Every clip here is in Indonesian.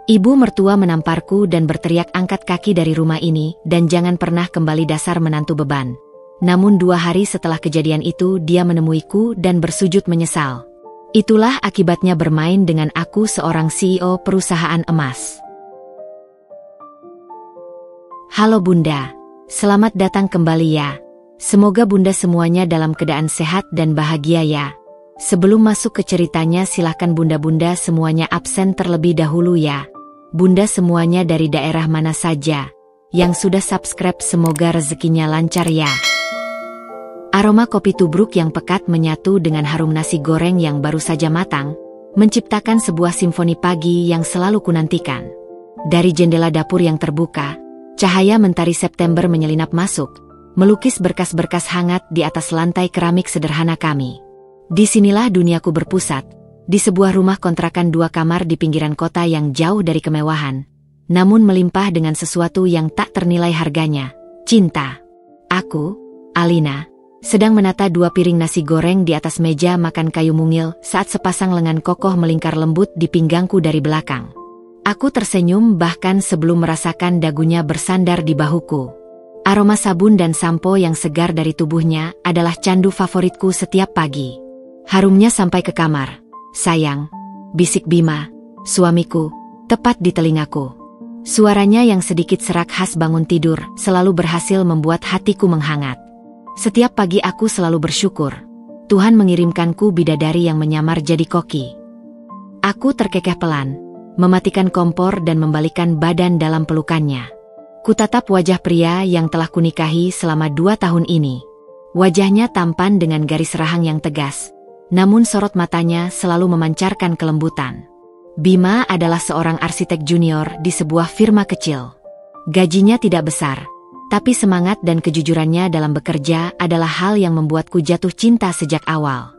Ibu mertua menamparku dan berteriak angkat kaki dari rumah ini dan jangan pernah kembali dasar menantu beban. Namun 2 hari setelah kejadian itu dia menemuiku dan bersujud menyesal. Itulah akibatnya bermain dengan aku seorang CEO perusahaan emas. Halo Bunda, selamat datang kembali ya. Semoga Bunda semuanya dalam keadaan sehat dan bahagia ya. Sebelum masuk ke ceritanya silahkan Bunda-Bunda semuanya absen terlebih dahulu ya. Bunda semuanya dari daerah mana saja yang sudah subscribe semoga rezekinya lancar ya. Aroma kopi tubruk yang pekat menyatu dengan harum nasi goreng yang baru saja matang, menciptakan sebuah simfoni pagi yang selalu kunantikan. Dari jendela dapur yang terbuka, cahaya mentari September menyelinap masuk, melukis berkas-berkas hangat di atas lantai keramik sederhana kami. Disinilah duniaku berpusat. Di sebuah rumah kontrakan 2 kamar di pinggiran kota yang jauh dari kemewahan, namun melimpah dengan sesuatu yang tak ternilai harganya, cinta. Aku, Alina, sedang menata 2 piring nasi goreng di atas meja makan kayu mungil saat sepasang lengan kokoh melingkar lembut di pinggangku dari belakang. Aku tersenyum bahkan sebelum merasakan dagunya bersandar di bahuku. Aroma sabun dan sampo yang segar dari tubuhnya adalah candu favoritku setiap pagi. Harumnya sampai ke kamar. Sayang, bisik Bima, suamiku, tepat di telingaku. Suaranya yang sedikit serak khas bangun tidur selalu berhasil membuat hatiku menghangat. Setiap pagi aku selalu bersyukur, Tuhan mengirimkanku bidadari yang menyamar jadi koki. Aku terkekeh pelan, mematikan kompor dan membalikkan badan dalam pelukannya. Kutatap wajah pria yang telah kunikahi selama 2 tahun ini. Wajahnya tampan dengan garis rahang yang tegas. Namun sorot matanya selalu memancarkan kelembutan. Bima adalah seorang arsitek junior di sebuah firma kecil. Gajinya tidak besar, tapi semangat dan kejujurannya dalam bekerja adalah hal yang membuatku jatuh cinta sejak awal.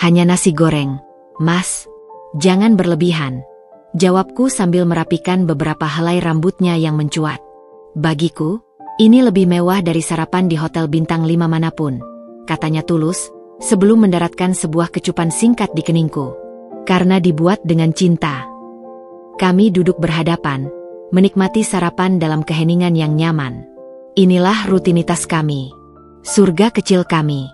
Hanya nasi goreng, Mas. Jangan berlebihan. Jawabku sambil merapikan beberapa helai rambutnya yang mencuat. Bagiku, ini lebih mewah dari sarapan di hotel bintang 5 manapun, katanya tulus, sebelum mendaratkan sebuah kecupan singkat di keningku. Karena dibuat dengan cinta. Kami duduk berhadapan, menikmati sarapan dalam keheningan yang nyaman. Inilah rutinitas kami. Surga kecil kami.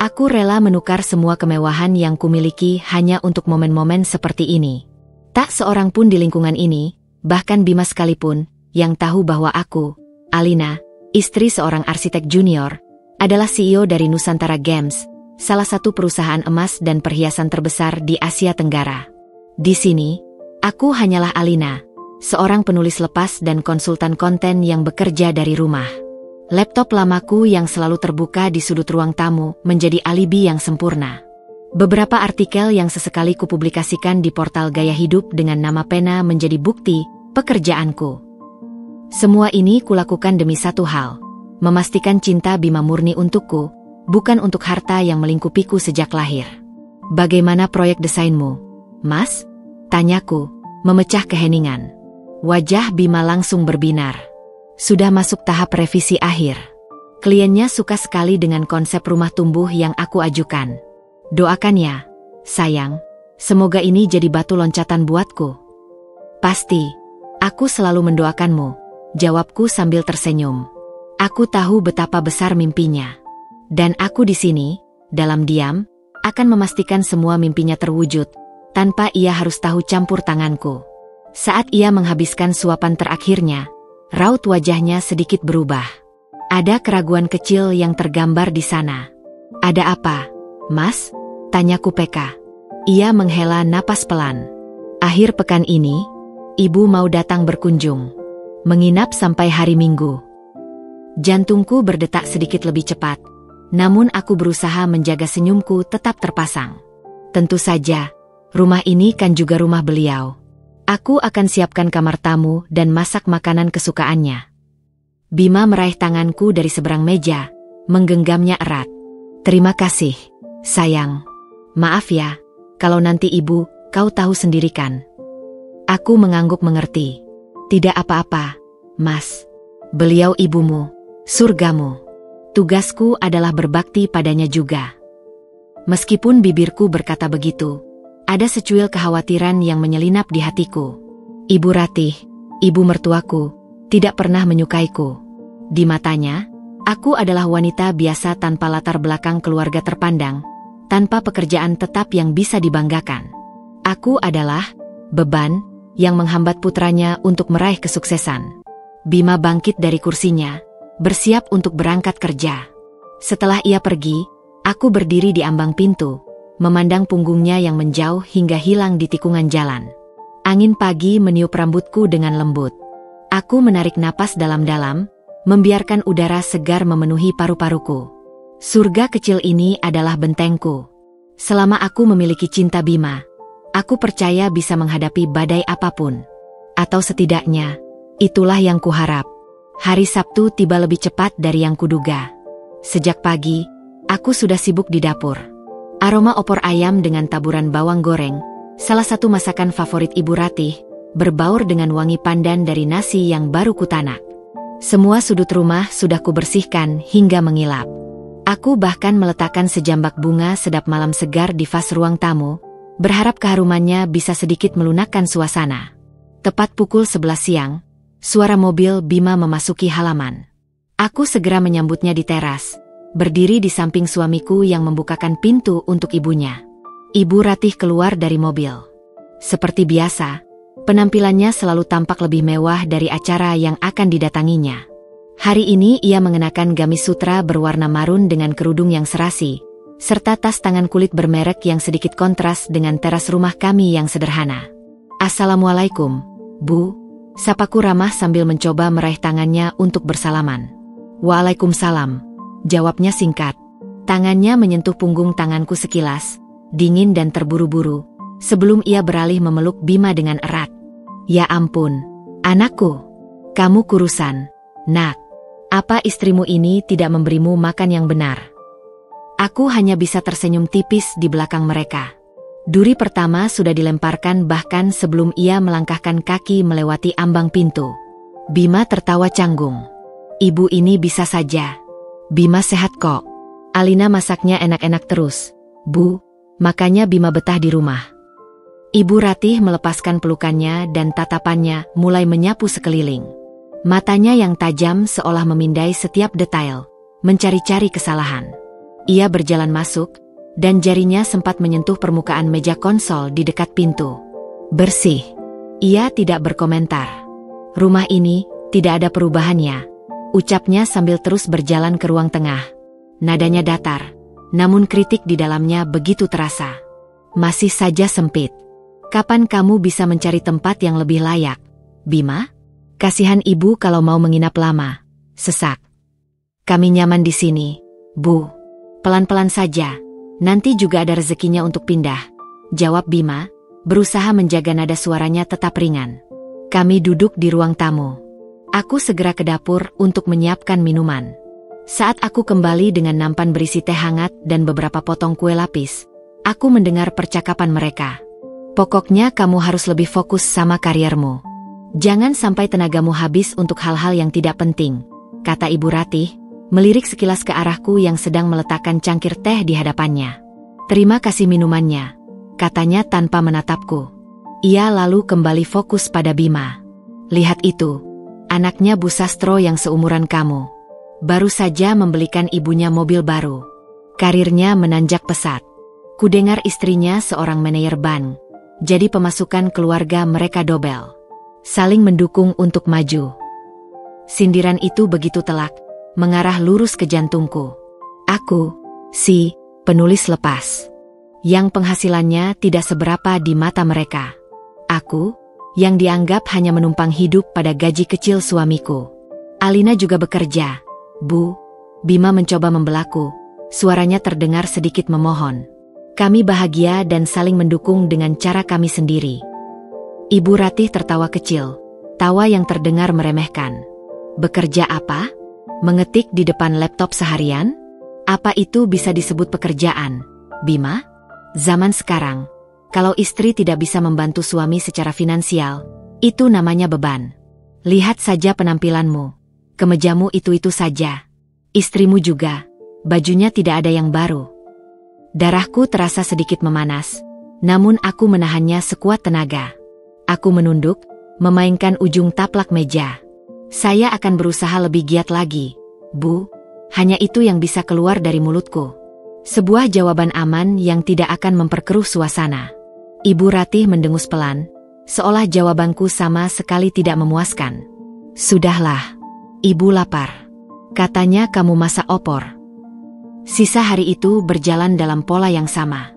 Aku rela menukar semua kemewahan yang kumiliki hanya untuk momen-momen seperti ini. Tak seorang pun di lingkungan ini, bahkan Bima sekalipun, yang tahu bahwa aku, Alina, istri seorang arsitek junior, adalah CEO dari Nusantara Games, salah satu perusahaan emas dan perhiasan terbesar di Asia Tenggara. Di sini, aku hanyalah Alina, seorang penulis lepas dan konsultan konten yang bekerja dari rumah. Laptop lamaku yang selalu terbuka di sudut ruang tamu menjadi alibi yang sempurna. Beberapa artikel yang sesekali kupublikasikan di portal Gaya Hidup dengan nama pena menjadi bukti pekerjaanku. Semua ini kulakukan demi satu hal, memastikan cinta Bima murni untukku, bukan untuk harta yang melingkupiku sejak lahir. Bagaimana proyek desainmu, Mas? Tanyaku, memecah keheningan. Wajah Bima langsung berbinar. Sudah masuk tahap revisi akhir. Kliennya suka sekali dengan konsep rumah tumbuh yang aku ajukan. Doakan ya, sayang. Semoga ini jadi batu loncatan buatku. Pasti, aku selalu mendoakanmu, jawabku sambil tersenyum. Aku tahu betapa besar mimpinya. Dan aku di sini, dalam diam, akan memastikan semua mimpinya terwujud, tanpa ia harus tahu campur tanganku. Saat ia menghabiskan suapan terakhirnya, raut wajahnya sedikit berubah. Ada keraguan kecil yang tergambar di sana. Ada apa, Mas? Tanyaku peka. Ia menghela napas pelan. Akhir pekan ini, Ibu mau datang berkunjung. Menginap sampai hari Minggu. Jantungku berdetak sedikit lebih cepat. Namun aku berusaha menjaga senyumku tetap terpasang. Tentu saja, rumah ini kan juga rumah beliau. Aku akan siapkan kamar tamu dan masak makanan kesukaannya. Bima meraih tanganku dari seberang meja, menggenggamnya erat. Terima kasih, sayang. Maaf ya, kalau nanti Ibu, kau tahu sendiri kan. Aku mengangguk mengerti. Tidak apa-apa, Mas. Beliau ibumu, surgamu. Tugasku adalah berbakti padanya juga. Meskipun bibirku berkata begitu, ada secuil kekhawatiran yang menyelinap di hatiku. Ibu Ratih, ibu mertuaku, tidak pernah menyukaiku. Di matanya, aku adalah wanita biasa tanpa latar belakang keluarga terpandang, tanpa pekerjaan tetap yang bisa dibanggakan. Aku adalah beban yang menghambat putranya untuk meraih kesuksesan. Bima bangkit dari kursinya, bersiap untuk berangkat kerja. Setelah ia pergi, aku berdiri di ambang pintu, memandang punggungnya yang menjauh hingga hilang di tikungan jalan. Angin pagi meniup rambutku dengan lembut. Aku menarik napas dalam-dalam, membiarkan udara segar memenuhi paru-paruku. Surga kecil ini adalah bentengku. Selama aku memiliki cinta Bima, aku percaya bisa menghadapi badai apapun. Atau setidaknya, itulah yang kuharap. Hari Sabtu tiba lebih cepat dari yang kuduga. Sejak pagi, aku sudah sibuk di dapur. Aroma opor ayam dengan taburan bawang goreng, salah satu masakan favorit Ibu Ratih, berbaur dengan wangi pandan dari nasi yang baru kutanak. Semua sudut rumah sudah kubersihkan hingga mengilap. Aku bahkan meletakkan sejambak bunga sedap malam segar di vas ruang tamu, berharap keharumannya bisa sedikit melunakkan suasana. Tepat pukul 11 siang, suara mobil Bima memasuki halaman. Aku segera menyambutnya di teras, berdiri di samping suamiku yang membukakan pintu untuk ibunya. Ibu Ratih keluar dari mobil. Seperti biasa, penampilannya selalu tampak lebih mewah dari acara yang akan didatanginya. Hari ini ia mengenakan gamis sutra berwarna marun dengan kerudung yang serasi, serta tas tangan kulit bermerek yang sedikit kontras dengan teras rumah kami yang sederhana. "Assalamualaikum, Bu," sapaku ramah sambil mencoba meraih tangannya untuk bersalaman. "Waalaikumsalam," jawabnya singkat. Tangannya menyentuh punggung tanganku sekilas, dingin dan terburu-buru, sebelum ia beralih memeluk Bima dengan erat. "Ya ampun, anakku, kamu kurusan, nak. Apa istrimu ini tidak memberimu makan yang benar?" Aku hanya bisa tersenyum tipis di belakang mereka. Duri pertama sudah dilemparkan bahkan sebelum ia melangkahkan kaki melewati ambang pintu. Bima tertawa canggung. "Ibu ini bisa saja. Bima sehat kok. Alina masaknya enak-enak terus, Bu. Makanya Bima betah di rumah." Ibu Ratih melepaskan pelukannya dan tatapannya mulai menyapu sekeliling. Matanya yang tajam seolah memindai setiap detail, mencari-cari kesalahan. Ia berjalan masuk, dan jarinya sempat menyentuh permukaan meja konsol di dekat pintu. "Bersih." Ia tidak berkomentar. "Rumah ini tidak ada perubahannya," ucapnya sambil terus berjalan ke ruang tengah. Nadanya datar, namun kritik di dalamnya begitu terasa. "Masih saja sempit. Kapan kamu bisa mencari tempat yang lebih layak, Bima? Kasihan ibu kalau mau menginap lama," sesak. "Kami nyaman di sini, Bu. Pelan-pelan saja, nanti juga ada rezekinya untuk pindah," jawab Bima, berusaha menjaga nada suaranya tetap ringan. Kami duduk di ruang tamu. Aku segera ke dapur untuk menyiapkan minuman. Saat aku kembali dengan nampan berisi teh hangat dan beberapa potong kue lapis, aku mendengar percakapan mereka. "Pokoknya kamu harus lebih fokus sama kariermu. Jangan sampai tenagamu habis untuk hal-hal yang tidak penting," kata Ibu Ratih, melirik sekilas ke arahku yang sedang meletakkan cangkir teh di hadapannya. "Terima kasih minumannya," katanya tanpa menatapku. Ia lalu kembali fokus pada Bima. "Lihat itu, anaknya Bu Sastro yang seumuran kamu. Baru saja membelikan ibunya mobil baru. Karirnya menanjak pesat. Kudengar istrinya seorang manajer bank. Jadi pemasukan keluarga mereka dobel. Saling mendukung untuk maju." Sindiran itu begitu telak, mengarah lurus ke jantungku. Aku, si penulis lepas, yang penghasilannya tidak seberapa di mata mereka. Aku, yang dianggap hanya menumpang hidup pada gaji kecil suamiku. "Alina juga bekerja, Bu," Bima mencoba membelaku, suaranya terdengar sedikit memohon. "Kami bahagia dan saling mendukung dengan cara kami sendiri." Ibu Ratih tertawa kecil, tawa yang terdengar meremehkan. "Bekerja apa? Mengetik di depan laptop seharian? Apa itu bisa disebut pekerjaan, Bima? Zaman sekarang, kalau istri tidak bisa membantu suami secara finansial, itu namanya beban. Lihat saja penampilanmu. Kemejamu itu-itu saja. Istrimu juga, bajunya tidak ada yang baru." Darahku terasa sedikit memanas, namun aku menahannya sekuat tenaga. Aku menunduk, memainkan ujung taplak meja. Saya akan berusaha lebih giat lagi, Bu. Hanya itu yang bisa keluar dari mulutku. Sebuah jawaban aman yang tidak akan memperkeruh suasana. Ibu Ratih mendengus pelan, seolah jawabanku sama sekali tidak memuaskan. Sudahlah, Ibu lapar. Katanya kamu masak opor. Sisa hari itu berjalan dalam pola yang sama.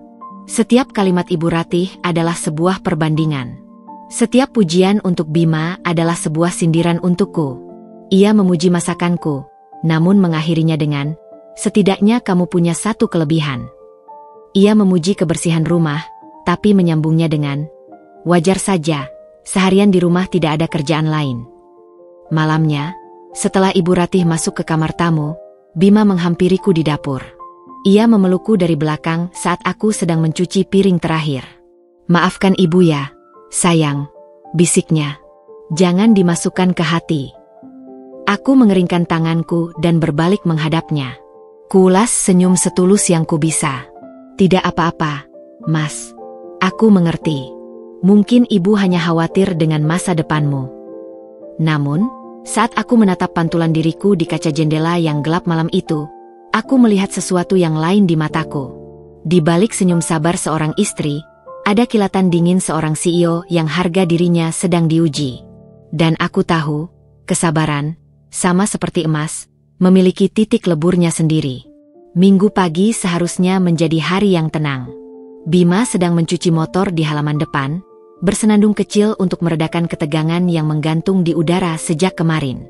Setiap kalimat Ibu Ratih adalah sebuah perbandingan. Setiap pujian untuk Bima adalah sebuah sindiran untukku. Ia memuji masakanku, namun mengakhirinya dengan, setidaknya kamu punya satu kelebihan. Ia memuji kebersihan rumah, tapi menyambungnya dengan, wajar saja, seharian di rumah tidak ada kerjaan lain. Malamnya, setelah Ibu Ratih masuk ke kamar tamu, Bima menghampiriku di dapur. Ia memelukku dari belakang saat aku sedang mencuci piring terakhir. Maafkan ibu ya, sayang, bisiknya. Jangan dimasukkan ke hati. Aku mengeringkan tanganku dan berbalik menghadapnya. Kuulas senyum setulus yang ku bisa. Tidak apa-apa, Mas. Aku mengerti. Mungkin ibu hanya khawatir dengan masa depanmu. Namun, saat aku menatap pantulan diriku di kaca jendela yang gelap malam itu, aku melihat sesuatu yang lain di mataku. Di balik senyum sabar seorang istri, ada kilatan dingin seorang CEO yang harga dirinya sedang diuji. Dan aku tahu, kesabaran, sama seperti emas, memiliki titik leburnya sendiri. Minggu pagi seharusnya menjadi hari yang tenang. Bima sedang mencuci motor di halaman depan, bersenandung kecil untuk meredakan ketegangan yang menggantung di udara sejak kemarin.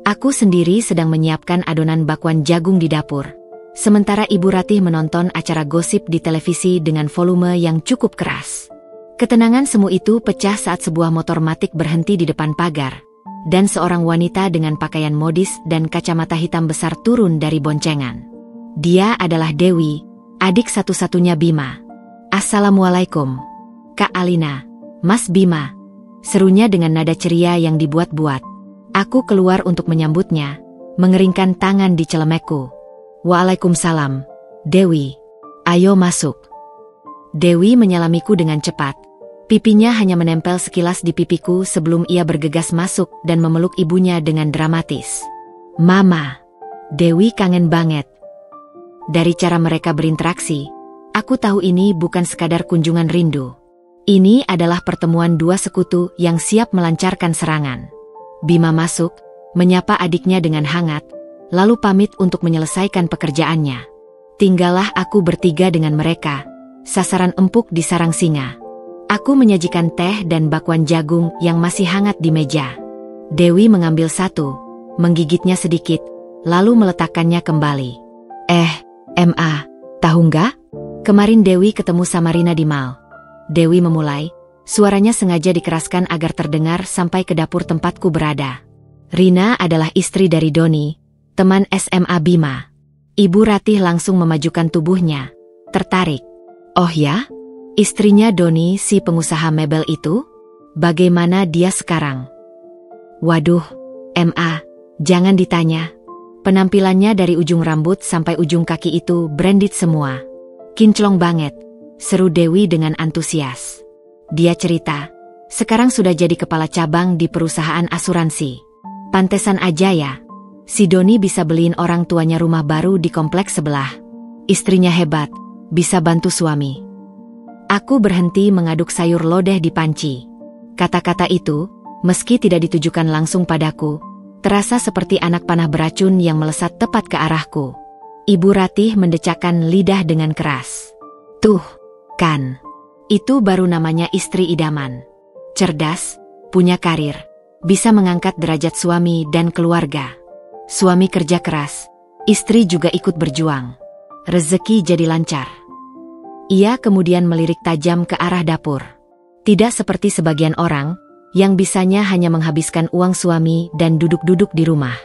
Aku sendiri sedang menyiapkan adonan bakwan jagung di dapur, sementara Ibu Ratih menonton acara gosip di televisi dengan volume yang cukup keras. Ketenangan semu itu pecah saat sebuah motor matic berhenti di depan pagar, dan seorang wanita dengan pakaian modis dan kacamata hitam besar turun dari boncengan. Dia adalah Dewi, adik satu-satunya Bima. Assalamualaikum, Kak Alina. Mas Bima, serunya dengan nada ceria yang dibuat-buat. Aku keluar untuk menyambutnya, mengeringkan tangan di celemekku. Waalaikumsalam, Dewi. Ayo masuk. Dewi menyalamiku dengan cepat. Pipinya hanya menempel sekilas di pipiku sebelum ia bergegas masuk dan memeluk ibunya dengan dramatis. Mama, Dewi kangen banget. Dari cara mereka berinteraksi, aku tahu ini bukan sekadar kunjungan rindu. Ini adalah pertemuan dua sekutu yang siap melancarkan serangan. Bima masuk, menyapa adiknya dengan hangat, lalu pamit untuk menyelesaikan pekerjaannya. Tinggallah aku bertiga dengan mereka, sasaran empuk di sarang singa. Aku menyajikan teh dan bakwan jagung yang masih hangat di meja. Dewi mengambil satu, menggigitnya sedikit, lalu meletakkannya kembali. Tahu nggak? Kemarin Dewi ketemu sama Rina di mall. Dewi memulai, suaranya sengaja dikeraskan agar terdengar sampai ke dapur tempatku berada. Rina adalah istri dari Doni, teman SMA Bima. Ibu Ratih langsung memajukan tubuhnya, tertarik. Oh ya? Istrinya Doni si pengusaha mebel itu? Bagaimana dia sekarang? Waduh, jangan ditanya. Penampilannya dari ujung rambut sampai ujung kaki itu branded semua. Kinclong banget. Seru Dewi dengan antusias. Dia cerita, sekarang sudah jadi kepala cabang di perusahaan asuransi. Pantesan aja ya, si Doni bisa beliin orang tuanya rumah baru di kompleks sebelah. Istrinya hebat, bisa bantu suami. Aku berhenti mengaduk sayur lodeh di panci. Kata-kata itu, meski tidak ditujukan langsung padaku, terasa seperti anak panah beracun yang melesat tepat ke arahku. Ibu Ratih mendecakkan lidah dengan keras. Tuh, kan. Itu baru namanya istri idaman. Cerdas, punya karir, bisa mengangkat derajat suami dan keluarga. Suami kerja keras, istri juga ikut berjuang. Rezeki jadi lancar. Ia kemudian melirik tajam ke arah dapur. Tidak seperti sebagian orang, yang bisanya hanya menghabiskan uang suami dan duduk-duduk di rumah.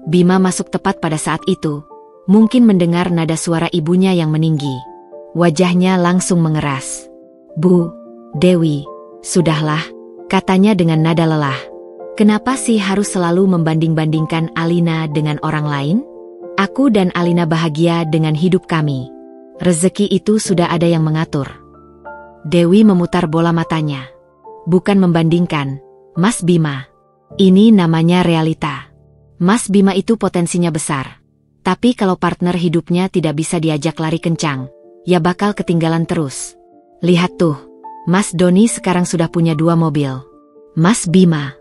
Bima masuk tepat pada saat itu, mungkin mendengar nada suara ibunya yang meninggi. Wajahnya langsung mengeras. Bu, Dewi, sudahlah, katanya dengan nada lelah. Kenapa sih harus selalu membanding-bandingkan Alina dengan orang lain? Aku dan Alina bahagia dengan hidup kami. Rezeki itu sudah ada yang mengatur. Dewi memutar bola matanya. Bukan membandingkan, Mas Bima. Ini namanya realita. Mas Bima itu potensinya besar. Tapi kalau partner hidupnya tidak bisa diajak lari kencang, ya bakal ketinggalan terus. Lihat tuh, Mas Doni sekarang sudah punya 2 mobil. Mas Bima.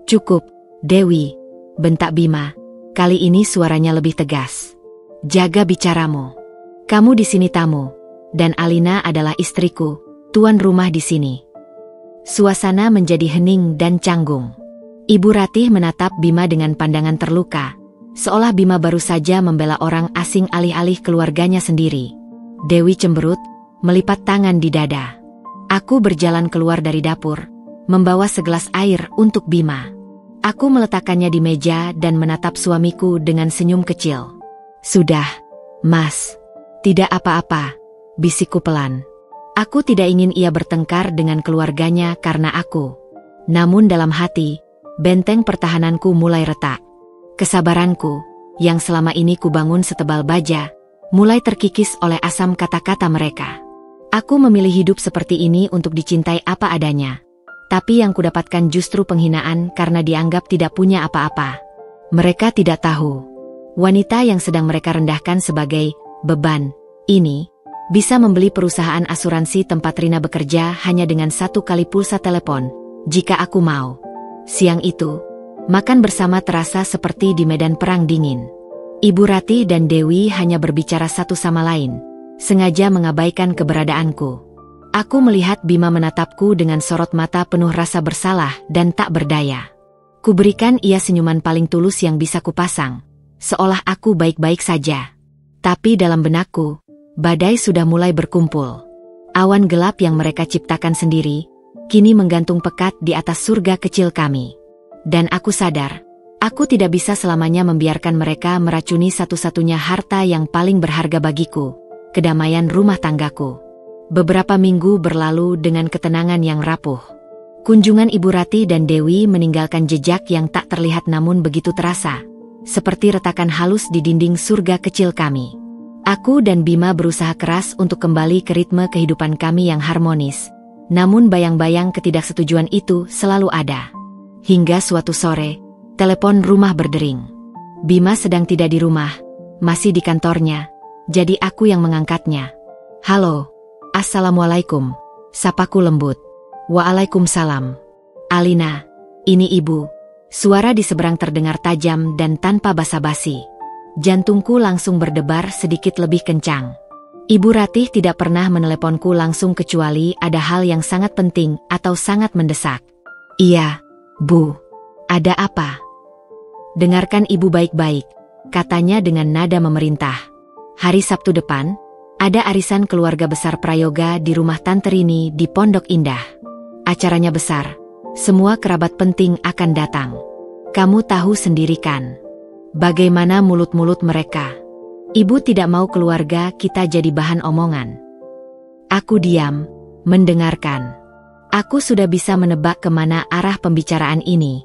Cukup, Dewi, bentak Bima. Kali ini suaranya lebih tegas. Jaga bicaramu. Kamu di sini tamu, dan Alina adalah istriku, tuan rumah di sini. Suasana menjadi hening dan canggung. Ibu Ratih menatap Bima dengan pandangan terluka, seolah Bima baru saja membela orang asing alih-alih keluarganya sendiri. Dewi cemberut, melipat tangan di dada. Aku berjalan keluar dari dapur, membawa segelas air untuk Bima. Aku meletakkannya di meja dan menatap suamiku dengan senyum kecil. Sudah, Mas. Tidak apa-apa, bisikku pelan. Aku tidak ingin ia bertengkar dengan keluarganya karena aku. Namun dalam hati, benteng pertahananku mulai retak. Kesabaranku, yang selama ini kubangun setebal baja, mulai terkikis oleh asam kata-kata mereka. Aku memilih hidup seperti ini untuk dicintai apa adanya. Tapi yang kudapatkan justru penghinaan karena dianggap tidak punya apa-apa. Mereka tidak tahu. Wanita yang sedang mereka rendahkan sebagai beban ini bisa membeli perusahaan asuransi tempat Rina bekerja hanya dengan 1 kali pulsa telepon, jika aku mau. Siang itu, makan bersama terasa seperti di medan perang dingin. Ibu Ratih dan Dewi hanya berbicara satu sama lain, sengaja mengabaikan keberadaanku. Aku melihat Bima menatapku dengan sorot mata penuh rasa bersalah dan tak berdaya. Kuberikan ia senyuman paling tulus yang bisa kupasang, seolah aku baik-baik saja. Tapi dalam benakku, badai sudah mulai berkumpul. Awan gelap yang mereka ciptakan sendiri, kini menggantung pekat di atas surga kecil kami. Dan aku sadar, aku tidak bisa selamanya membiarkan mereka meracuni satu-satunya harta yang paling berharga bagiku, kedamaian rumah tanggaku. Beberapa minggu berlalu dengan ketenangan yang rapuh. Kunjungan Ibu Ratih dan Dewi meninggalkan jejak yang tak terlihat namun begitu terasa, seperti retakan halus di dinding surga kecil kami. Aku dan Bima berusaha keras untuk kembali ke ritme kehidupan kami yang harmonis, namun bayang-bayang ketidaksetujuan itu selalu ada. Hingga suatu sore, telepon rumah berdering. Bima sedang tidak di rumah, masih di kantornya, jadi aku yang mengangkatnya. Halo. Assalamualaikum, sapaku lembut. Waalaikumsalam. Alina, ini ibu. Suara di seberang terdengar tajam dan tanpa basa-basi. Jantungku langsung berdebar sedikit lebih kencang. Ibu Ratih tidak pernah meneleponku langsung kecuali ada hal yang sangat penting atau sangat mendesak. Iya, Bu. Ada apa? Dengarkan ibu baik-baik, katanya dengan nada memerintah. Hari Sabtu depan, ada arisan keluarga besar prayoga di rumah Tante Rini di Pondok Indah. Acaranya besar, semua kerabat penting akan datang. Kamu tahu sendiri kan, bagaimana mulut-mulut mereka. Ibu tidak mau keluarga kita jadi bahan omongan. Aku diam, mendengarkan. Aku sudah bisa menebak kemana arah pembicaraan ini.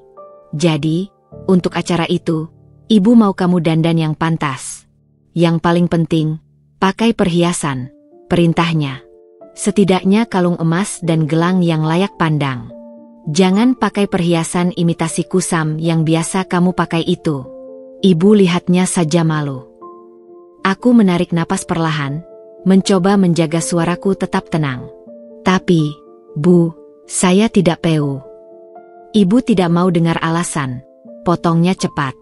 Jadi, untuk acara itu, ibu mau kamu dandan yang pantas. Yang paling penting, pakai perhiasan, perintahnya. Setidaknya kalung emas dan gelang yang layak pandang. Jangan pakai perhiasan imitasi kusam yang biasa kamu pakai itu. Ibu lihatnya saja malu. Aku menarik napas perlahan, mencoba menjaga suaraku tetap tenang. Tapi, Bu, saya tidak peu. Ibu tidak mau dengar alasan, potongnya cepat.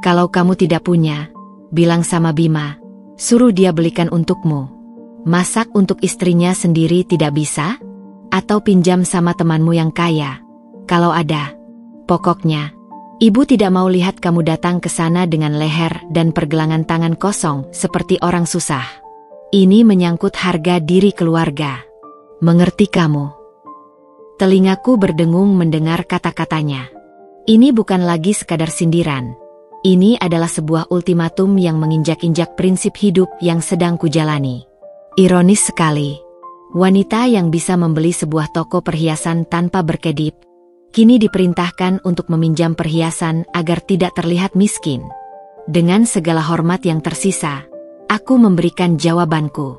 Kalau kamu tidak punya, bilang sama Bima. Suruh dia belikan untukmu. Masak untuk istrinya sendiri tidak bisa? Atau pinjam sama temanmu yang kaya? Kalau ada. Pokoknya, ibu tidak mau lihat kamu datang ke sana dengan leher dan pergelangan tangan kosong seperti orang susah. Ini menyangkut harga diri keluarga. Mengerti kamu? Telingaku berdengung mendengar kata-katanya. Ini bukan lagi sekadar sindiran. Ini adalah sebuah ultimatum yang menginjak-injak prinsip hidup yang sedang kujalani. Ironis sekali, wanita yang bisa membeli sebuah toko perhiasan tanpa berkedip, kini diperintahkan untuk meminjam perhiasan agar tidak terlihat miskin. Dengan segala hormat yang tersisa, aku memberikan jawabanku.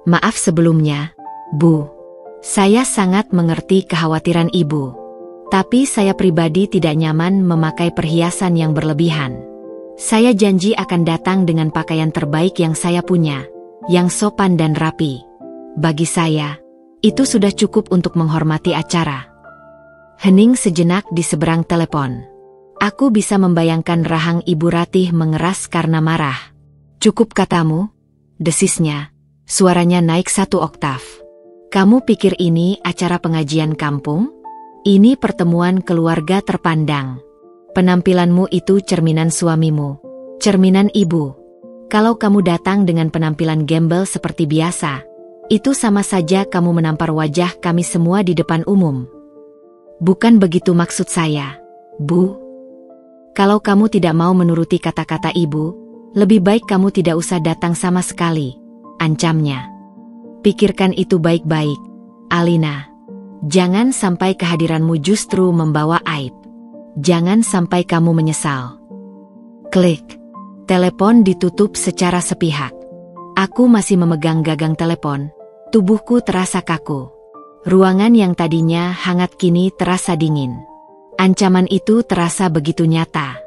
Maaf sebelumnya, Bu. Saya sangat mengerti kekhawatiran ibu. Tapi saya pribadi tidak nyaman memakai perhiasan yang berlebihan. Saya janji akan datang dengan pakaian terbaik yang saya punya, yang sopan dan rapi. Bagi saya, itu sudah cukup untuk menghormati acara. Hening sejenak di seberang telepon. Aku bisa membayangkan rahang Ibu Ratih mengeras karena marah. "Cukup katamu?" desisnya. Suaranya naik 1 oktav. "Kamu pikir ini acara pengajian kampung? Ini pertemuan keluarga terpandang. Penampilanmu itu cerminan suamimu, cerminan ibu. Kalau kamu datang dengan penampilan gembel seperti biasa, itu sama saja kamu menampar wajah kami semua di depan umum." "Bukan begitu maksud saya, Bu. Kalau kamu tidak mau menuruti kata-kata ibu, lebih baik kamu tidak usah datang sama sekali," ancamnya. "Pikirkan itu baik-baik, Alina. Jangan sampai kehadiranmu justru membawa aib. Jangan sampai kamu menyesal." Klik. Telepon ditutup secara sepihak. Aku masih memegang gagang telepon. Tubuhku terasa kaku. Ruangan yang tadinya hangat kini terasa dingin. Ancaman itu terasa begitu nyata.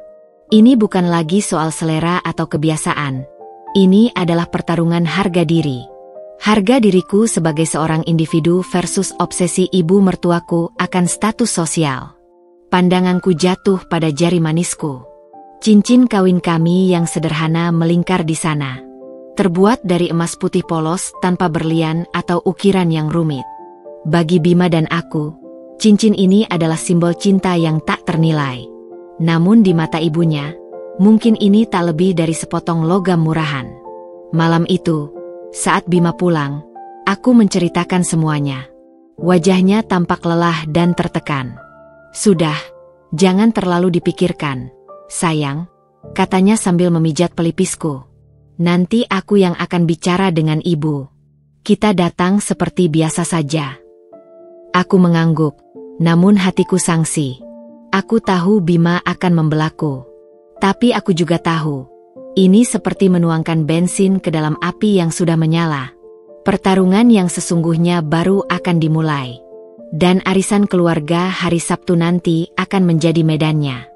Ini bukan lagi soal selera atau kebiasaan. Ini adalah pertarungan harga diri. Harga diriku sebagai seorang individu versus obsesi ibu mertuaku akan status sosial. Pandanganku jatuh pada jari manisku. Cincin kawin kami yang sederhana melingkar di sana. Terbuat dari emas putih polos tanpa berlian atau ukiran yang rumit. Bagi Bima dan aku, cincin ini adalah simbol cinta yang tak ternilai. Namun di mata ibunya, mungkin ini tak lebih dari sepotong logam murahan. Malam itu, saat Bima pulang, aku menceritakan semuanya. Wajahnya tampak lelah dan tertekan. "Sudah, jangan terlalu dipikirkan, sayang," katanya sambil memijat pelipisku. "Nanti aku yang akan bicara dengan ibu. Kita datang seperti biasa saja." Aku mengangguk. Namun hatiku sangsi. Aku tahu Bima akan membelaku. Tapi aku juga tahu, ini seperti menuangkan bensin ke dalam api yang sudah menyala. Pertarungan yang sesungguhnya baru akan dimulai. Dan arisan keluarga hari Sabtu nanti akan menjadi medannya.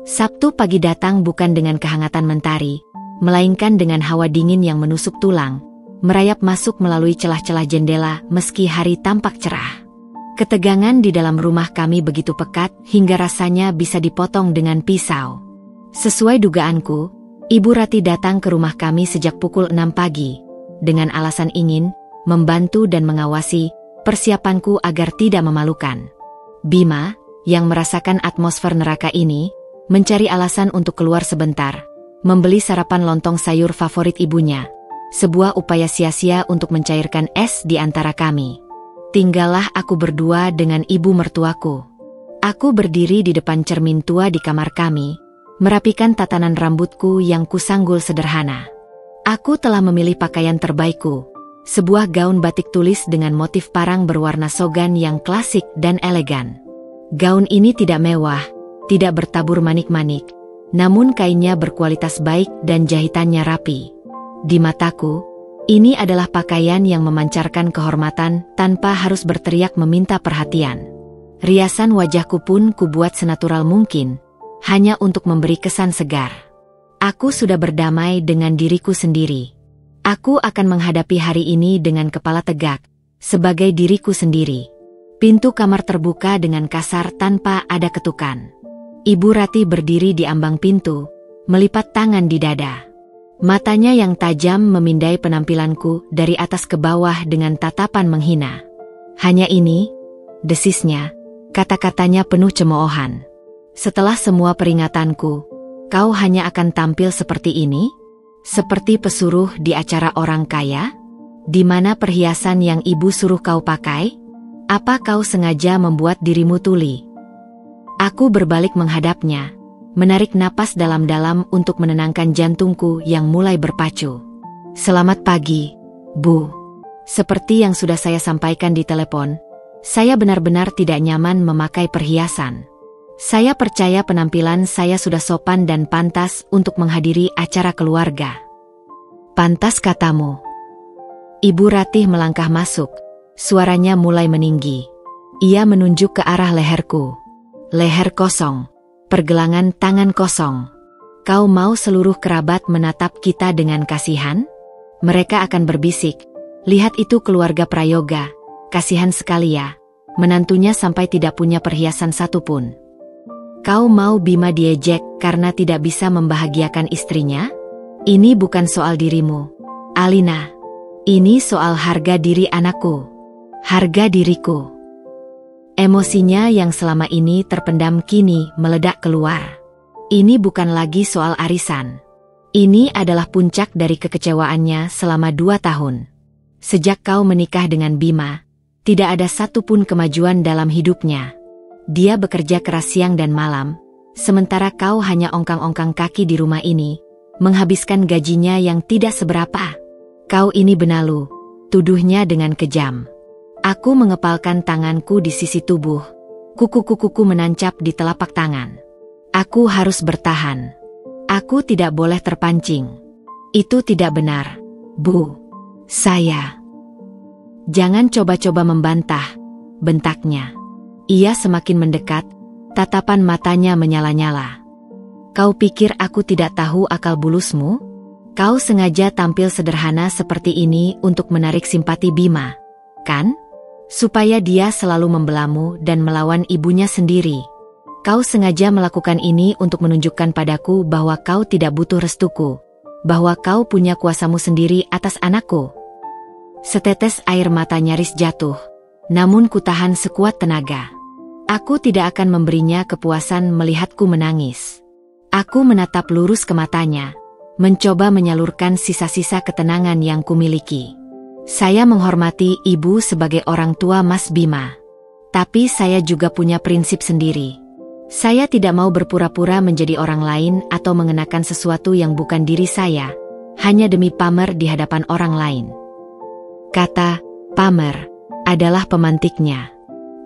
Sabtu pagi datang bukan dengan kehangatan mentari, melainkan dengan hawa dingin yang menusuk tulang, merayap masuk melalui celah-celah jendela meski hari tampak cerah. Ketegangan di dalam rumah kami begitu pekat hingga rasanya bisa dipotong dengan pisau. Sesuai dugaanku, Ibu Ratih datang ke rumah kami sejak pukul 6 pagi, dengan alasan ingin membantu dan mengawasi persiapanku agar tidak memalukan. Bima, yang merasakan atmosfer neraka ini, mencari alasan untuk keluar sebentar, membeli sarapan lontong sayur favorit ibunya, sebuah upaya sia-sia untuk mencairkan es di antara kami. Tinggallah aku berdua dengan ibu mertuaku. Aku berdiri di depan cermin tua di kamar kami, merapikan tatanan rambutku yang kusanggul sederhana. Aku telah memilih pakaian terbaikku, sebuah gaun batik tulis dengan motif parang berwarna sogan yang klasik dan elegan. Gaun ini tidak mewah, tidak bertabur manik-manik, namun kainnya berkualitas baik dan jahitannya rapi. Di mataku, ini adalah pakaian yang memancarkan kehormatan tanpa harus berteriak meminta perhatian. Riasan wajahku pun kubuat senatural mungkin, hanya untuk memberi kesan segar. Aku sudah berdamai dengan diriku sendiri. Aku akan menghadapi hari ini dengan kepala tegak, sebagai diriku sendiri. Pintu kamar terbuka dengan kasar tanpa ada ketukan. Ibu Ratih berdiri di ambang pintu, melipat tangan di dada. Matanya yang tajam memindai penampilanku dari atas ke bawah dengan tatapan menghina. "Hanya ini?" desisnya, kata-katanya penuh cemoohan. "Setelah semua peringatanku, kau hanya akan tampil seperti ini? Seperti pesuruh di acara orang kaya? Di mana perhiasan yang ibu suruh kau pakai? Apa kau sengaja membuat dirimu tuli?" Aku berbalik menghadapnya, menarik napas dalam-dalam untuk menenangkan jantungku yang mulai berpacu. "Selamat pagi, Bu. Seperti yang sudah saya sampaikan di telepon, saya benar-benar tidak nyaman memakai perhiasan. Saya percaya penampilan saya sudah sopan dan pantas untuk menghadiri acara keluarga." "Pantas katamu." Ibu Ratih melangkah masuk, suaranya mulai meninggi. Ia menunjuk ke arah leherku. leher kosong, pergelangan tangan kosong. Kau mau seluruh kerabat menatap kita dengan kasihan? Mereka akan berbisik, lihat itu keluarga Prayoga, kasihan sekali ya, menantunya sampai tidak punya perhiasan satupun. Kau mau Bima diejek karena tidak bisa membahagiakan istrinya? Ini bukan soal dirimu, Alina. Ini soal harga diri anakku, harga diriku. Emosinya yang selama ini terpendam kini meledak keluar. Ini bukan lagi soal arisan. Ini adalah puncak dari kekecewaannya selama 2 tahun. Sejak kau menikah dengan Bima, tidak ada satupun kemajuan dalam hidupnya. Dia bekerja keras siang dan malam, sementara kau hanya ongkang-ongkang kaki di rumah ini, menghabiskan gajinya yang tidak seberapa. Kau ini benalu, tuduhnya dengan kejam. Aku mengepalkan tanganku di sisi tubuh, kuku-kukuku menancap di telapak tangan. Aku harus bertahan. Aku tidak boleh terpancing. Itu tidak benar, Bu. Saya. Jangan coba-coba membantah, bentaknya. Ia semakin mendekat, tatapan matanya menyala-nyala. Kau pikir aku tidak tahu akal bulusmu? Kau sengaja tampil sederhana seperti ini untuk menarik simpati Bima, kan? Supaya dia selalu membelamu dan melawan ibunya sendiri. Kau sengaja melakukan ini untuk menunjukkan padaku bahwa kau tidak butuh restuku, bahwa kau punya kuasamu sendiri atas anakku. Setetes air mata nyaris jatuh, namun kutahan sekuat tenaga. Aku tidak akan memberinya kepuasan melihatku menangis. Aku menatap lurus ke matanya, mencoba menyalurkan sisa-sisa ketenangan yang kumiliki. Saya menghormati ibu sebagai orang tua Mas Bima. Tapi saya juga punya prinsip sendiri. Saya tidak mau berpura-pura menjadi orang lain atau mengenakan sesuatu yang bukan diri saya, hanya demi pamer di hadapan orang lain. Kata pamer adalah pemantiknya.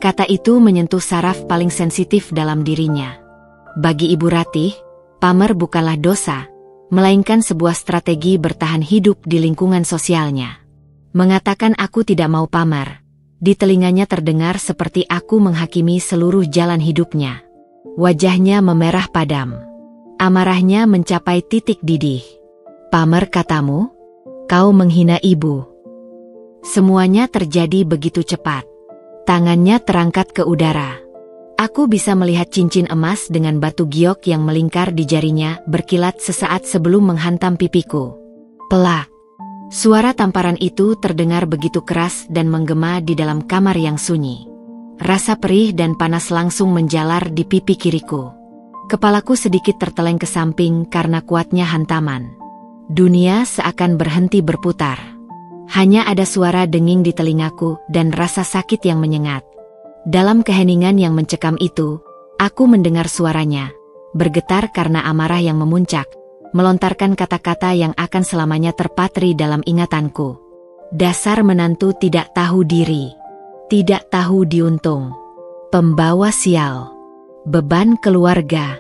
Kata itu menyentuh saraf paling sensitif dalam dirinya. Bagi Ibu Ratih, pamer bukanlah dosa, melainkan sebuah strategi bertahan hidup di lingkungan sosialnya. Mengatakan aku tidak mau pamer, di telinganya terdengar seperti aku menghakimi seluruh jalan hidupnya. Wajahnya memerah padam. Amarahnya mencapai titik didih. Pamer katamu? Kau menghina ibu. Semuanya terjadi begitu cepat. Tangannya terangkat ke udara. Aku bisa melihat cincin emas dengan batu giok yang melingkar di jarinya berkilat sesaat sebelum menghantam pipiku. Pelak. Suara tamparan itu terdengar begitu keras dan menggema di dalam kamar yang sunyi. Rasa perih dan panas langsung menjalar di pipi kiriku. Kepalaku sedikit terteleng ke samping karena kuatnya hantaman. Dunia seakan berhenti berputar. Hanya ada suara denging di telingaku dan rasa sakit yang menyengat. Dalam keheningan yang mencekam itu, aku mendengar suaranya, bergetar karena amarah yang memuncak, melontarkan kata-kata yang akan selamanya terpatri dalam ingatanku. Dasar menantu tidak tahu diri. Tidak tahu diuntung. Pembawa sial. Beban keluarga.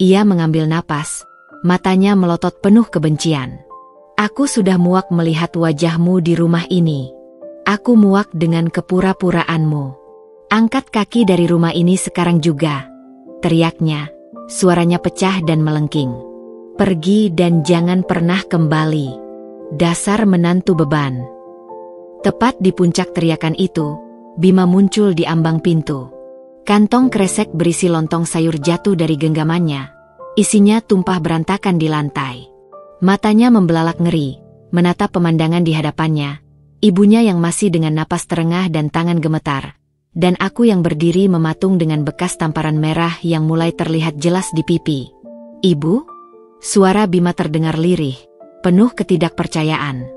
Ia mengambil napas, matanya melotot penuh kebencian. Aku sudah muak melihat wajahmu di rumah ini. Aku muak dengan kepura-puraanmu. Angkat kaki dari rumah ini sekarang juga. Teriaknya, suaranya pecah dan melengking. Pergi dan jangan pernah kembali. Dasar menantu beban. Tepat di puncak teriakan itu, Bima muncul di ambang pintu. Kantong kresek berisi lontong sayur jatuh dari genggamannya. Isinya tumpah berantakan di lantai. Matanya membelalak ngeri, menatap pemandangan di hadapannya. Ibunya yang masih dengan napas terengah dan tangan gemetar. Dan aku yang berdiri mematung dengan bekas tamparan merah yang mulai terlihat jelas di pipi. Ibu? Suara Bima terdengar lirih, penuh ketidakpercayaan.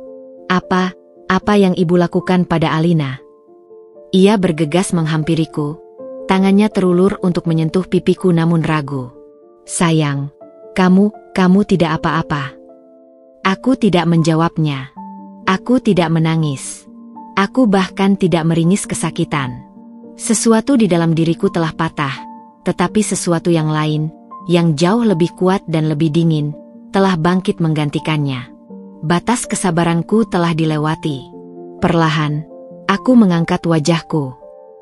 Apa yang ibu lakukan pada Alina? Ia bergegas menghampiriku. Tangannya terulur untuk menyentuh pipiku namun ragu. Sayang, kamu tidak apa-apa. Aku tidak menjawabnya. Aku tidak menangis. Aku bahkan tidak meringis kesakitan. Sesuatu di dalam diriku telah patah, tetapi sesuatu yang lain, yang jauh lebih kuat dan lebih dingin, telah bangkit menggantikannya. Batas kesabaranku telah dilewati. Perlahan, aku mengangkat wajahku.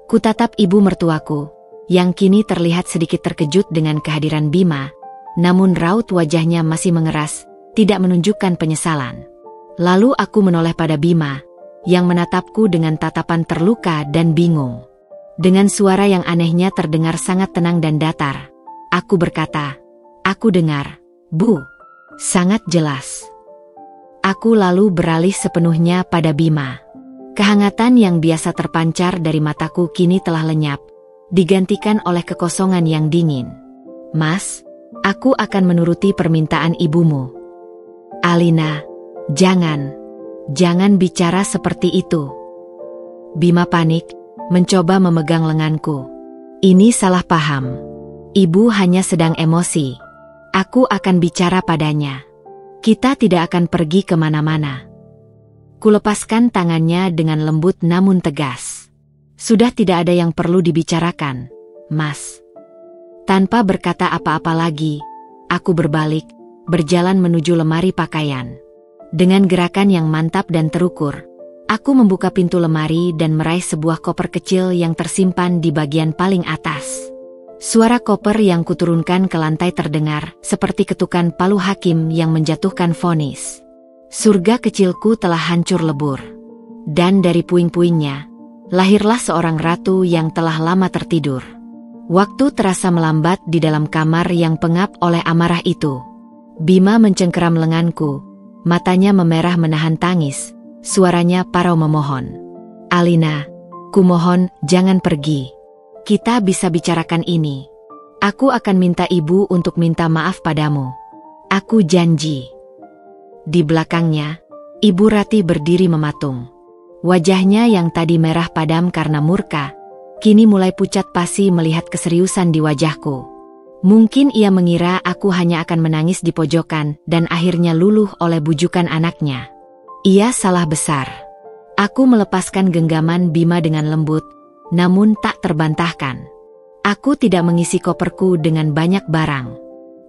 Kutatap ibu mertuaku, yang kini terlihat sedikit terkejut dengan kehadiran Bima, namun raut wajahnya masih mengeras, tidak menunjukkan penyesalan. Lalu aku menoleh pada Bima, yang menatapku dengan tatapan terluka dan bingung. Dengan suara yang anehnya terdengar sangat tenang dan datar, aku berkata, "Aku dengar, Bu. Sangat jelas." Aku lalu beralih sepenuhnya pada Bima. Kehangatan yang biasa terpancar dari mataku kini telah lenyap, digantikan oleh kekosongan yang dingin. "Mas, aku akan menuruti permintaan ibumu." "Alina, jangan bicara seperti itu." Bima panik, mencoba memegang lenganku. "Ini salah paham. Ibu hanya sedang emosi. Aku akan bicara padanya. Kita tidak akan pergi kemana-mana." Kulepaskan tangannya dengan lembut namun tegas. "Sudah tidak ada yang perlu dibicarakan, Mas." Tanpa berkata apa-apa lagi, aku berbalik, berjalan menuju lemari pakaian. Dengan gerakan yang mantap dan terukur, aku membuka pintu lemari dan meraih sebuah koper kecil yang tersimpan di bagian paling atas. Suara koper yang kuturunkan ke lantai terdengar seperti ketukan palu hakim yang menjatuhkan vonis. Surga kecilku telah hancur lebur. Dan dari puing-puingnya, lahirlah seorang ratu yang telah lama tertidur. Waktu terasa melambat di dalam kamar yang pengap oleh amarah itu. Bima mencengkeram lenganku, matanya memerah menahan tangis, suaranya parau memohon. "Alina, kumohon jangan pergi. Kita bisa bicarakan ini. Aku akan minta ibu untuk minta maaf padamu. Aku janji." Di belakangnya, Ibu Rati berdiri mematung. Wajahnya yang tadi merah padam karena murka, kini mulai pucat pasi melihat keseriusan di wajahku. Mungkin ia mengira aku hanya akan menangis di pojokan dan akhirnya luluh oleh bujukan anaknya. Ia salah besar. Aku melepaskan genggaman Bima dengan lembut, namun tak terbantahkan. Aku tidak mengisi koperku dengan banyak barang.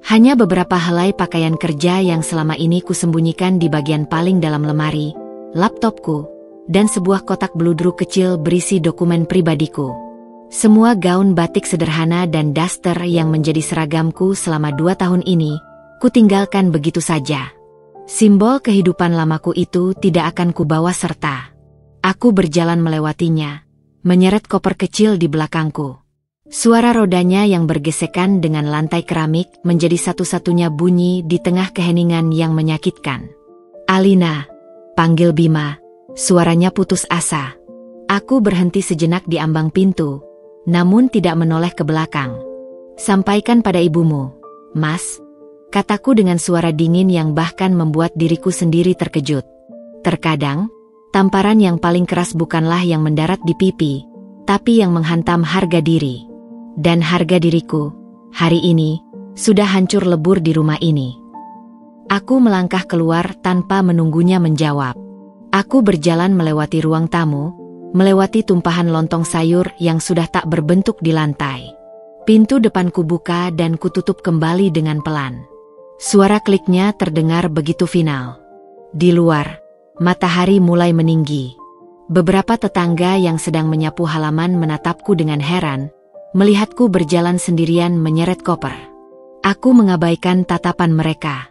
Hanya beberapa helai pakaian kerja yang selama ini kusembunyikan di bagian paling dalam lemari, laptopku, dan sebuah kotak beludru kecil berisi dokumen pribadiku. Semua gaun batik sederhana dan daster yang menjadi seragamku selama 2 tahun ini, kutinggalkan begitu saja. Simbol kehidupan lamaku itu tidak akan kubawa serta. Aku berjalan melewatinya, menyeret koper kecil di belakangku. Suara rodanya yang bergesekan dengan lantai keramik menjadi satu-satunya bunyi di tengah keheningan yang menyakitkan. "Alina," panggil Bima, suaranya putus asa. Aku berhenti sejenak di ambang pintu, namun tidak menoleh ke belakang. "Sampaikan pada ibumu, Mas," kataku dengan suara dingin yang bahkan membuat diriku sendiri terkejut. Terkadang, tamparan yang paling keras bukanlah yang mendarat di pipi, tapi yang menghantam harga diri. Dan harga diriku, hari ini, sudah hancur lebur di rumah ini. Aku melangkah keluar tanpa menunggunya menjawab. Aku berjalan melewati ruang tamu, melewati tumpahan lontong sayur yang sudah tak berbentuk di lantai. Pintu depanku buka dan kututup kembali dengan pelan. Suara kliknya terdengar begitu final. Di luar, matahari mulai meninggi. Beberapa tetangga yang sedang menyapu halaman menatapku dengan heran, melihatku berjalan sendirian menyeret koper. Aku mengabaikan tatapan mereka.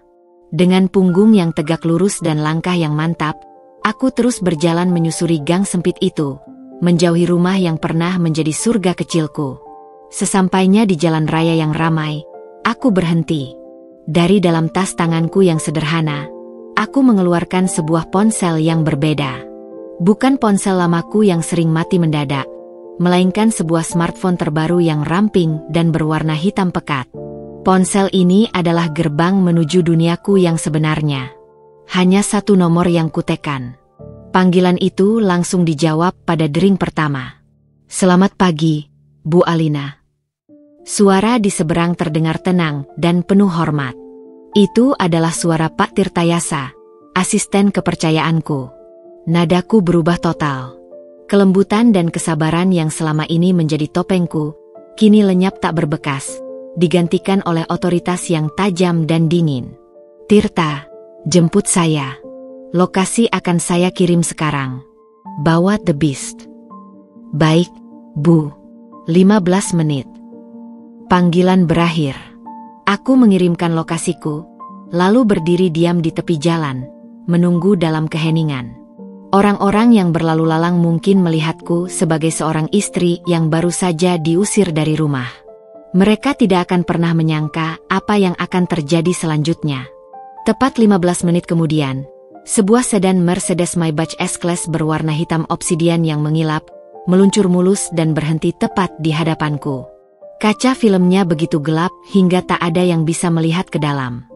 Dengan punggung yang tegak lurus dan langkah yang mantap, aku terus berjalan menyusuri gang sempit itu, menjauhi rumah yang pernah menjadi surga kecilku. Sesampainya di jalan raya yang ramai, aku berhenti. Dari dalam tas tanganku yang sederhana, aku mengeluarkan sebuah ponsel yang berbeda. Bukan ponsel lamaku yang sering mati mendadak, melainkan sebuah smartphone terbaru yang ramping dan berwarna hitam pekat. Ponsel ini adalah gerbang menuju duniaku yang sebenarnya. Hanya satu nomor yang kutekan. Panggilan itu langsung dijawab pada dering pertama. "Selamat pagi, Bu Alina." Suara di seberang terdengar tenang dan penuh hormat. Itu adalah suara Pak Tirtayasa, asisten kepercayaanku. Nadaku berubah total. Kelembutan dan kesabaran yang selama ini menjadi topengku, kini lenyap tak berbekas, digantikan oleh otoritas yang tajam dan dingin. "Tirta, jemput saya. Lokasi akan saya kirim sekarang. Bawa The Beast." "Baik, Bu. 15 menit." Panggilan berakhir. Aku mengirimkan lokasiku, lalu berdiri diam di tepi jalan, menunggu dalam keheningan. Orang-orang yang berlalu lalang mungkin melihatku sebagai seorang istri yang baru saja diusir dari rumah. Mereka tidak akan pernah menyangka apa yang akan terjadi selanjutnya. Tepat 15 menit kemudian, sebuah sedan Mercedes Maybach S-Class berwarna hitam obsidian yang mengilap, meluncur mulus dan berhenti tepat di hadapanku. Kaca filmnya begitu gelap hingga tak ada yang bisa melihat ke dalam.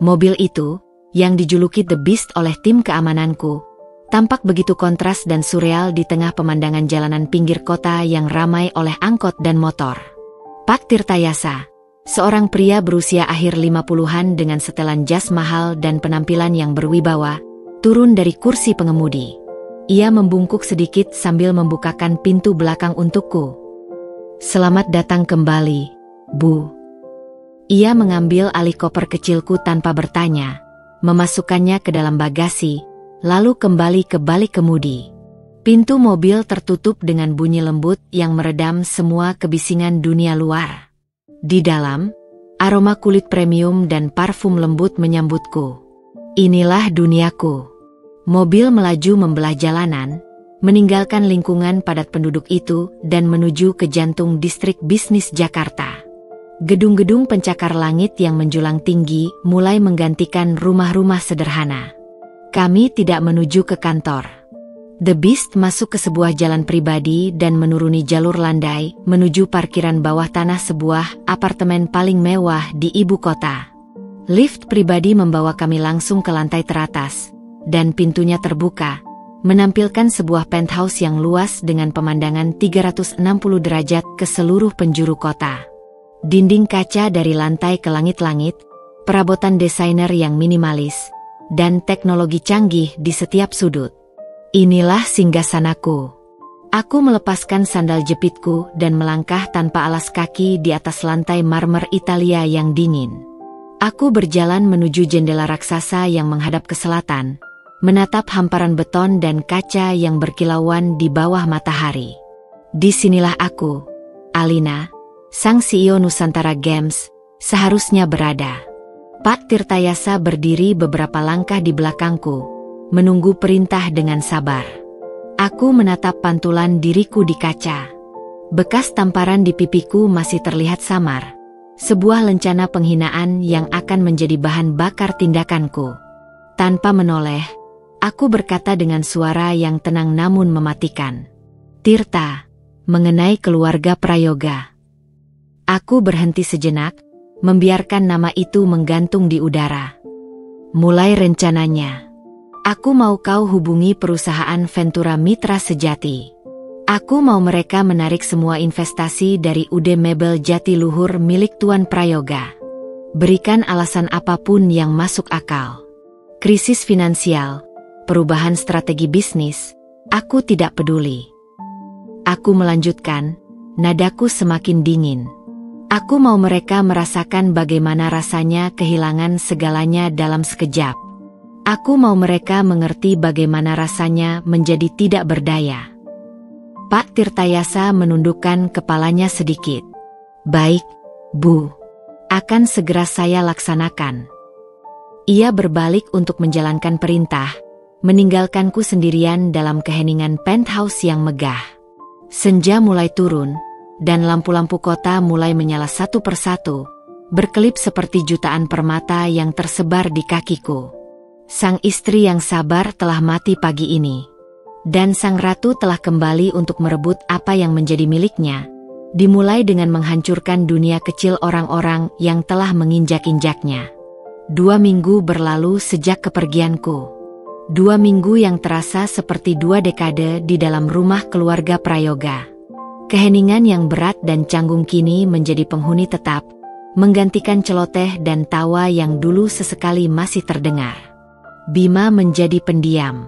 Mobil itu, yang dijuluki The Beast oleh tim keamananku, tampak begitu kontras dan surreal di tengah pemandangan jalanan pinggir kota yang ramai oleh angkot dan motor. Pak Tirtayasa, seorang pria berusia akhir 50-an dengan setelan jas mahal dan penampilan yang berwibawa, turun dari kursi pengemudi. Ia membungkuk sedikit sambil membukakan pintu belakang untukku. "Selamat datang kembali, Bu." Ia mengambil alih koper kecilku tanpa bertanya, memasukkannya ke dalam bagasi, lalu kembali ke balik kemudi. Pintu mobil tertutup dengan bunyi lembut yang meredam semua kebisingan dunia luar. Di dalam, aroma kulit premium dan parfum lembut menyambutku. Inilah duniaku. Mobil melaju membelah jalanan, meninggalkan lingkungan padat penduduk itu dan menuju ke jantung distrik bisnis Jakarta. Gedung-gedung pencakar langit yang menjulang tinggi mulai menggantikan rumah-rumah sederhana. Kami tidak menuju ke kantor. The Beast masuk ke sebuah jalan pribadi dan menuruni jalur landai menuju parkiran bawah tanah sebuah apartemen paling mewah di ibu kota. Lift pribadi membawa kami langsung ke lantai teratas, dan pintunya terbuka, menampilkan sebuah penthouse yang luas dengan pemandangan 360 derajat ke seluruh penjuru kota. Dinding kaca dari lantai ke langit-langit, perabotan desainer yang minimalis, dan teknologi canggih di setiap sudut. Inilah singgasanaku. Aku melepaskan sandal jepitku dan melangkah tanpa alas kaki di atas lantai marmer Italia yang dingin. Aku berjalan menuju jendela raksasa yang menghadap ke selatan, menatap hamparan beton dan kaca yang berkilauan di bawah matahari. Disinilah aku, Alina, sang CEO Nusantara Games, seharusnya berada. Pak Tirtayasa berdiri beberapa langkah di belakangku, menunggu perintah dengan sabar. Aku menatap pantulan diriku di kaca. Bekas tamparan di pipiku masih terlihat samar, sebuah lencana penghinaan yang akan menjadi bahan bakar tindakanku. Tanpa menoleh, aku berkata dengan suara yang tenang namun mematikan. "Tirta, mengenai keluarga Prayoga." Aku berhenti sejenak, membiarkan nama itu menggantung di udara. "Mulai rencananya. Aku mau kau hubungi perusahaan Ventura Mitra Sejati. Aku mau mereka menarik semua investasi dari UD Mebel Jatiluhur milik Tuan Prayoga. Berikan alasan apapun yang masuk akal. Krisis finansial, perubahan strategi bisnis, aku tidak peduli." Aku melanjutkan, nadaku semakin dingin. Aku mau mereka merasakan bagaimana rasanya kehilangan segalanya dalam sekejap. Aku mau mereka mengerti bagaimana rasanya menjadi tidak berdaya. Pak Tirtayasa menundukkan kepalanya sedikit. "Baik, Bu. Akan segera saya laksanakan." Ia berbalik untuk menjalankan perintah, meninggalkanku sendirian dalam keheningan penthouse yang megah. Senja mulai turun, dan lampu-lampu kota mulai menyala satu persatu, berkelip seperti jutaan permata yang tersebar di kakiku. Sang istri yang sabar telah mati pagi ini, dan sang ratu telah kembali untuk merebut apa yang menjadi miliknya, dimulai dengan menghancurkan dunia kecil orang-orang yang telah menginjak-injaknya. 2 minggu berlalu sejak kepergianku. 2 minggu yang terasa seperti 2 dekade di dalam rumah keluarga Prayoga. Keheningan yang berat dan canggung kini menjadi penghuni tetap, menggantikan celoteh dan tawa yang dulu sesekali masih terdengar. Bima menjadi pendiam.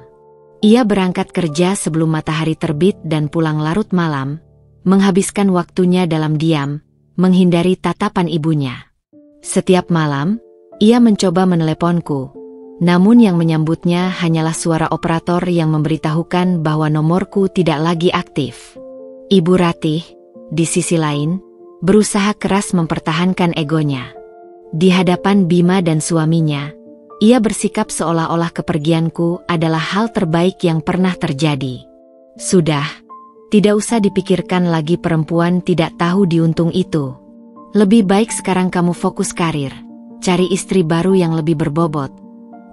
Ia berangkat kerja sebelum matahari terbit dan pulang larut malam, menghabiskan waktunya dalam diam, menghindari tatapan ibunya. Setiap malam, ia mencoba meneleponku, namun yang menyambutnya hanyalah suara operator yang memberitahukan bahwa nomorku tidak lagi aktif. Ibu Ratih, di sisi lain, berusaha keras mempertahankan egonya. Di hadapan Bima dan suaminya, ia bersikap seolah-olah kepergianku adalah hal terbaik yang pernah terjadi. Sudah, tidak usah dipikirkan lagi perempuan tidak tahu diuntung itu. Lebih baik sekarang kamu fokus karir, cari istri baru yang lebih berbobot,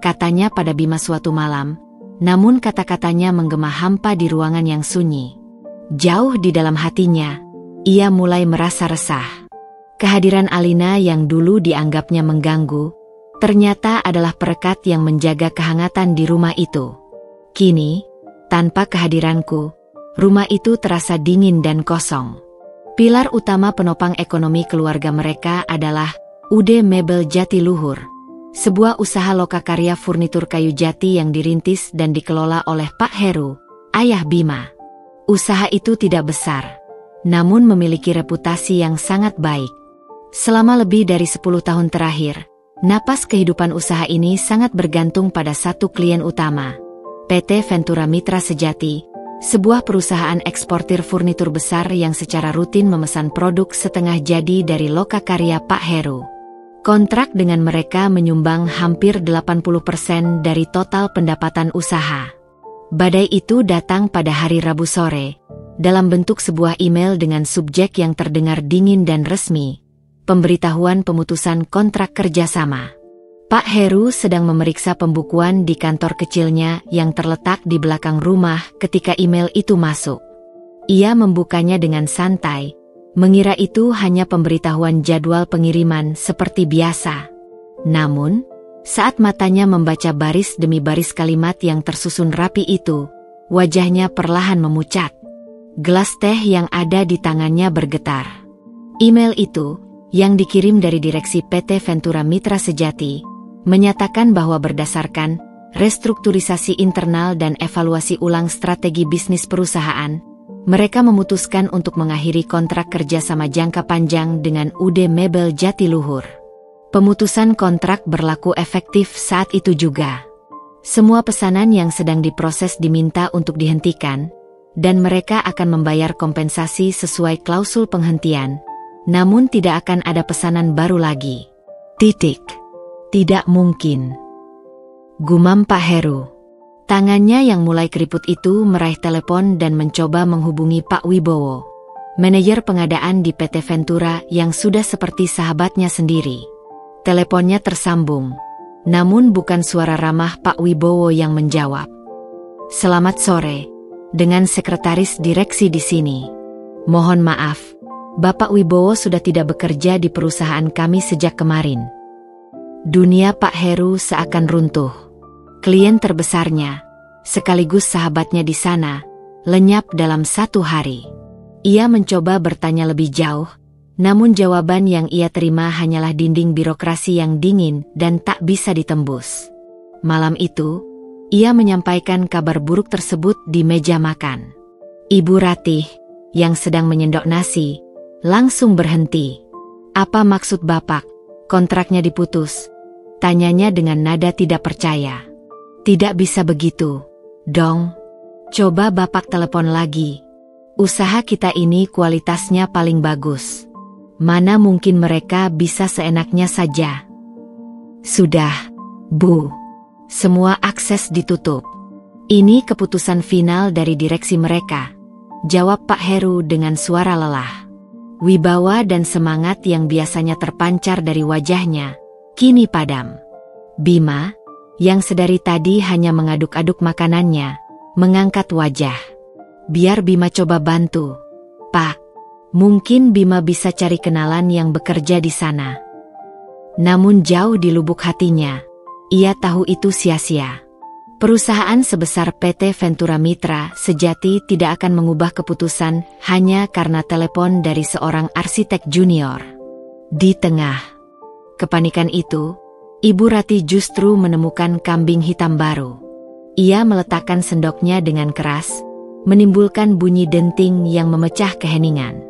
katanya pada Bima suatu malam, namun kata-katanya menggema hampa di ruangan yang sunyi. Jauh di dalam hatinya, ia mulai merasa resah. Kehadiran Alina yang dulu dianggapnya mengganggu, ternyata adalah perekat yang menjaga kehangatan di rumah itu. Kini, tanpa kehadiranku, rumah itu terasa dingin dan kosong. Pilar utama penopang ekonomi keluarga mereka adalah UD Mebel Jatiluhur, sebuah usaha lokakarya furnitur kayu jati yang dirintis dan dikelola oleh Pak Heru, ayah Bima. Usaha itu tidak besar, namun memiliki reputasi yang sangat baik. Selama lebih dari 10 tahun terakhir, napas kehidupan usaha ini sangat bergantung pada satu klien utama, PT Ventura Mitra Sejati, sebuah perusahaan eksportir furnitur besar yang secara rutin memesan produk setengah jadi dari lokakarya Pak Heru. Kontrak dengan mereka menyumbang hampir 80% dari total pendapatan usaha. Badai itu datang pada hari Rabu sore, dalam bentuk sebuah email dengan subjek yang terdengar dingin dan resmi, pemberitahuan pemutusan kontrak kerjasama. Pak Heru sedang memeriksa pembukuan di kantor kecilnya yang terletak di belakang rumah ketika email itu masuk. Ia membukanya dengan santai, mengira itu hanya pemberitahuan jadwal pengiriman seperti biasa. Namun, saat matanya membaca baris demi baris kalimat yang tersusun rapi itu, wajahnya perlahan memucat. Gelas teh yang ada di tangannya bergetar. Email itu, yang dikirim dari direksi PT Ventura Mitra Sejati, menyatakan bahwa berdasarkan restrukturisasi internal dan evaluasi ulang strategi bisnis perusahaan, mereka memutuskan untuk mengakhiri kontrak kerjasama jangka panjang dengan UD Mebel Jatiluhur. Pemutusan kontrak berlaku efektif saat itu juga. Semua pesanan yang sedang diproses diminta untuk dihentikan, dan mereka akan membayar kompensasi sesuai klausul penghentian, namun tidak akan ada pesanan baru lagi. Tidak mungkin, gumam Pak Heru. Tangannya yang mulai keriput itu meraih telepon dan mencoba menghubungi Pak Wibowo, manajer pengadaan di PT Ventura yang sudah seperti sahabatnya sendiri. Teleponnya tersambung, namun bukan suara ramah Pak Wibowo yang menjawab. "Selamat sore, dengan sekretaris direksi di sini. Mohon maaf, Bapak Wibowo sudah tidak bekerja di perusahaan kami sejak kemarin." Dunia Pak Heru seakan runtuh. Klien terbesarnya, sekaligus sahabatnya di sana, lenyap dalam satu hari. Ia mencoba bertanya lebih jauh, namun jawaban yang ia terima hanyalah dinding birokrasi yang dingin dan tak bisa ditembus. Malam itu, ia menyampaikan kabar buruk tersebut di meja makan. Ibu Ratih, yang sedang menyendok nasi, langsung berhenti. "Apa maksud Bapak? Kontraknya diputus?" tanyanya dengan nada tidak percaya. "Tidak bisa begitu, dong. Coba Bapak telepon lagi. Usaha kita ini kualitasnya paling bagus. Mana mungkin mereka bisa seenaknya saja." "Sudah, Bu. Semua akses ditutup. Ini keputusan final dari direksi mereka," jawab Pak Heru dengan suara lelah. Wibawa dan semangat yang biasanya terpancar dari wajahnya, kini padam. Bima, yang sedari tadi hanya mengaduk-aduk makanannya, mengangkat wajah. "Biar Bima coba bantu, Pak. Mungkin Bima bisa cari kenalan yang bekerja di sana." Namun jauh di lubuk hatinya, ia tahu itu sia-sia. Perusahaan sebesar PT Ventura Mitra Sejati tidak akan mengubah keputusan hanya karena telepon dari seorang arsitek junior. Di tengah kepanikan itu, Ibu Rati justru menemukan kambing hitam baru. Ia meletakkan sendoknya dengan keras, menimbulkan bunyi denting yang memecah keheningan.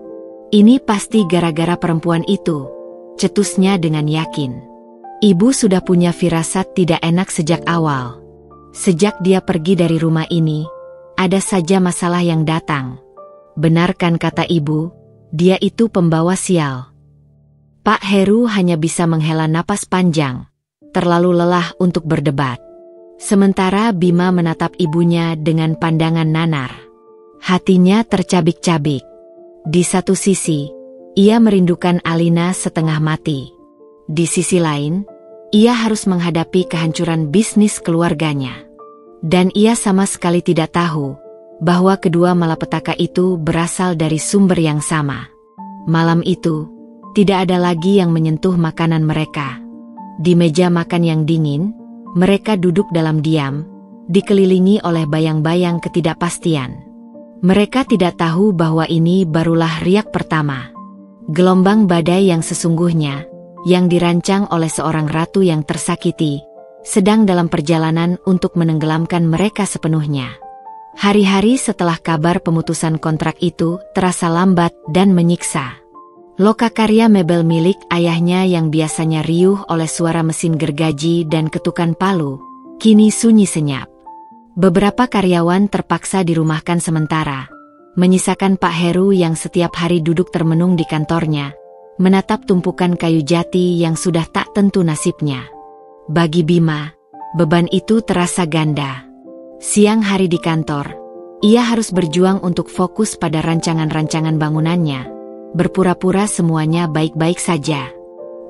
"Ini pasti gara-gara perempuan itu," cetusnya dengan yakin. Ibu sudah punya firasat tidak enak sejak awal. Sejak dia pergi dari rumah ini, ada saja masalah yang datang. Benar kan kata ibu, Dia itu pembawa sial. Pak Heru hanya bisa menghela napas panjang, terlalu lelah untuk berdebat. Sementara Bima menatap ibunya dengan pandangan nanar. Hatinya tercabik-cabik. Di satu sisi, ia merindukan Alina setengah mati. Di sisi lain, ia harus menghadapi kehancuran bisnis keluarganya. Dan ia sama sekali tidak tahu bahwa kedua malapetaka itu berasal dari sumber yang sama. Malam itu, tidak ada lagi yang menyentuh makanan mereka. Di meja makan yang dingin, mereka duduk dalam diam, dikelilingi oleh bayang-bayang ketidakpastian. Mereka tidak tahu bahwa ini barulah riak pertama. Gelombang badai yang sesungguhnya, yang dirancang oleh seorang ratu yang tersakiti, sedang dalam perjalanan untuk menenggelamkan mereka sepenuhnya. Hari-hari setelah kabar pemutusan kontrak itu terasa lambat dan menyiksa. Lokakarya mebel milik ayahnya yang biasanya riuh oleh suara mesin gergaji dan ketukan palu, kini sunyi senyap. Beberapa karyawan terpaksa dirumahkan sementara, menyisakan Pak Heru yang setiap hari duduk termenung di kantornya, menatap tumpukan kayu jati yang sudah tak tentu nasibnya. Bagi Bima, beban itu terasa ganda. Siang hari di kantor, ia harus berjuang untuk fokus pada rancangan-rancangan bangunannya, berpura-pura semuanya baik-baik saja.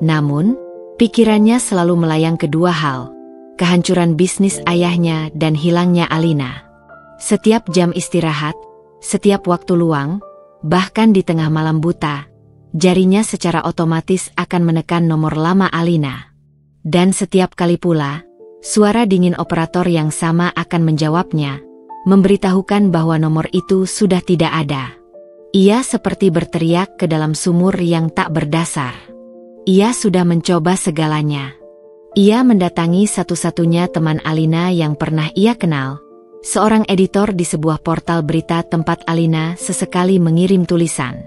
Namun, pikirannya selalu melayang kedua hal, kehancuran bisnis ayahnya dan hilangnya Alina. Setiap jam istirahat, setiap waktu luang, bahkan di tengah malam buta, jarinya secara otomatis akan menekan nomor lama Alina. Dan setiap kali pula, suara dingin operator yang sama akan menjawabnya, memberitahukan bahwa nomor itu sudah tidak ada. Ia seperti berteriak ke dalam sumur yang tak berdasar. Ia sudah mencoba segalanya. Ia mendatangi satu-satunya teman Alina yang pernah ia kenal, seorang editor di sebuah portal berita tempat Alina sesekali mengirim tulisan.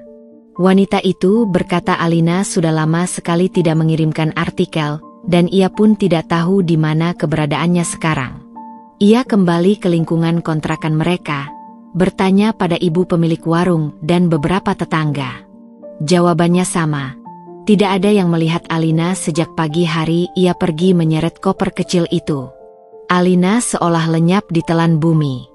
Wanita itu berkata Alina sudah lama sekali tidak mengirimkan artikel, dan ia pun tidak tahu di mana keberadaannya sekarang. Ia kembali ke lingkungan kontrakan mereka, bertanya pada ibu pemilik warung dan beberapa tetangga. Jawabannya sama, tidak ada yang melihat Alina sejak pagi hari ia pergi menyeret koper kecil itu. Alina seolah lenyap di telan bumi,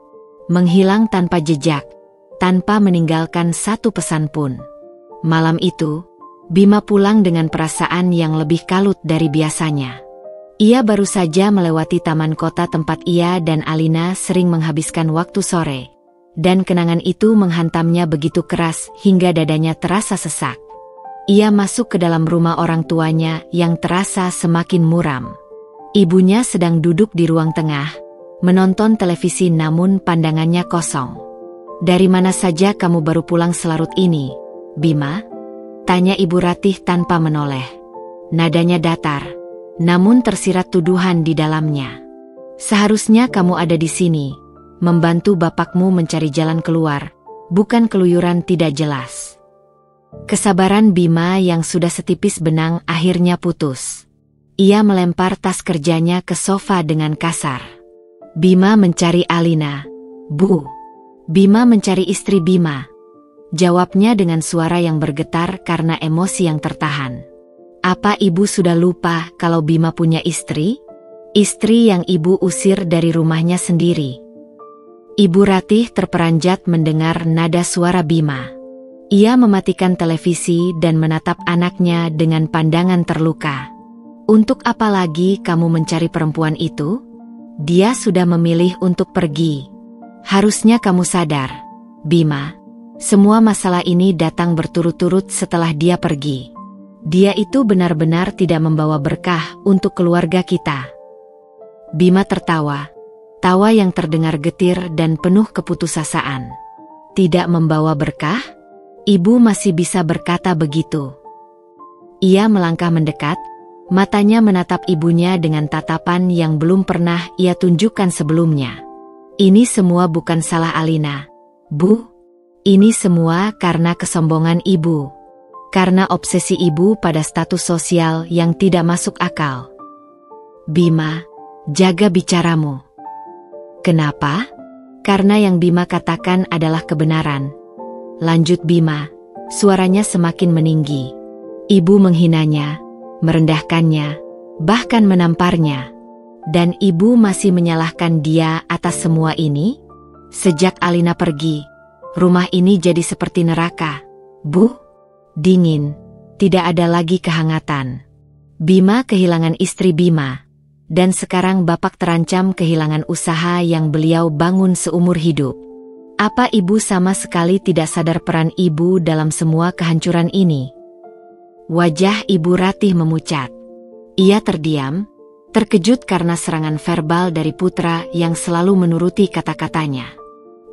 menghilang tanpa jejak, tanpa meninggalkan satu pesan pun. Malam itu, Bima pulang dengan perasaan yang lebih kalut dari biasanya. Ia baru saja melewati taman kota tempat ia dan Alina sering menghabiskan waktu sore, dan kenangan itu menghantamnya begitu keras hingga dadanya terasa sesak. Ia masuk ke dalam rumah orang tuanya yang terasa semakin muram. Ibunya sedang duduk di ruang tengah, menonton televisi namun pandangannya kosong. "Dari mana saja kamu baru pulang selarut ini, Bima?" tanya Ibu Ratih tanpa menoleh. Nadanya datar, namun tersirat tuduhan di dalamnya. "Seharusnya kamu ada di sini, membantu bapakmu mencari jalan keluar, bukan keluyuran tidak jelas." Kesabaran Bima yang sudah setipis benang akhirnya putus. Ia melempar tas kerjanya ke sofa dengan kasar. "Bima mencari Alina, Bu." "Bima mencari istri Bima," jawabnya dengan suara yang bergetar karena emosi yang tertahan. "Apa ibu sudah lupa kalau Bima punya istri? Istri yang ibu usir dari rumahnya sendiri." Ibu Ratih terperanjat mendengar nada suara Bima. Ia mematikan televisi dan menatap anaknya dengan pandangan terluka. "Untuk apa lagi kamu mencari perempuan itu? Dia sudah memilih untuk pergi. Harusnya kamu sadar, Bima. Semua masalah ini datang berturut-turut setelah dia pergi. Dia itu benar-benar tidak membawa berkah untuk keluarga kita." Bima tertawa, tawa yang terdengar getir dan penuh keputusasaan. "Tidak membawa berkah? Ibu masih bisa berkata begitu?" Ia melangkah mendekat, matanya menatap ibunya dengan tatapan yang belum pernah ia tunjukkan sebelumnya. "Ini semua bukan salah Alina, Bu. Ini semua karena kesombongan ibu. Karena obsesi ibu pada status sosial yang tidak masuk akal." "Bima, jaga bicaramu." "Kenapa?" "Karena yang Bima katakan adalah kebenaran," lanjut Bima, Suaranya semakin meninggi. Ibu menghinanya, merendahkannya, bahkan menamparnya. Dan ibu masih menyalahkan dia atas semua ini? Sejak Alina pergi, rumah ini jadi seperti neraka. Bu, dingin, tidak ada lagi kehangatan. Bima kehilangan istri Bima, dan sekarang bapak terancam kehilangan usaha yang beliau bangun seumur hidup. Apa ibu sama sekali tidak sadar peran ibu dalam semua kehancuran ini? Wajah Ibu Ratih memucat. Ia terdiam, terkejut karena serangan verbal dari putra yang selalu menuruti kata-katanya.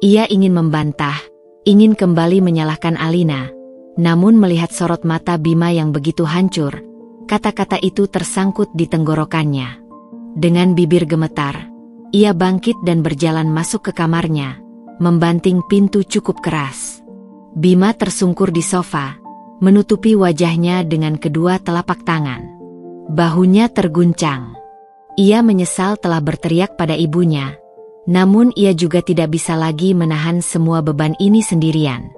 Ia ingin membantah, ingin kembali menyalahkan Alina, namun melihat sorot mata Bima yang begitu hancur, kata-kata itu tersangkut di tenggorokannya. Dengan bibir gemetar, ia bangkit dan berjalan masuk ke kamarnya, membanting pintu cukup keras. Bima tersungkur di sofa, menutupi wajahnya dengan kedua telapak tangan. Bahunya terguncang. Ia menyesal telah berteriak pada ibunya, namun ia juga tidak bisa lagi menahan semua beban ini sendirian.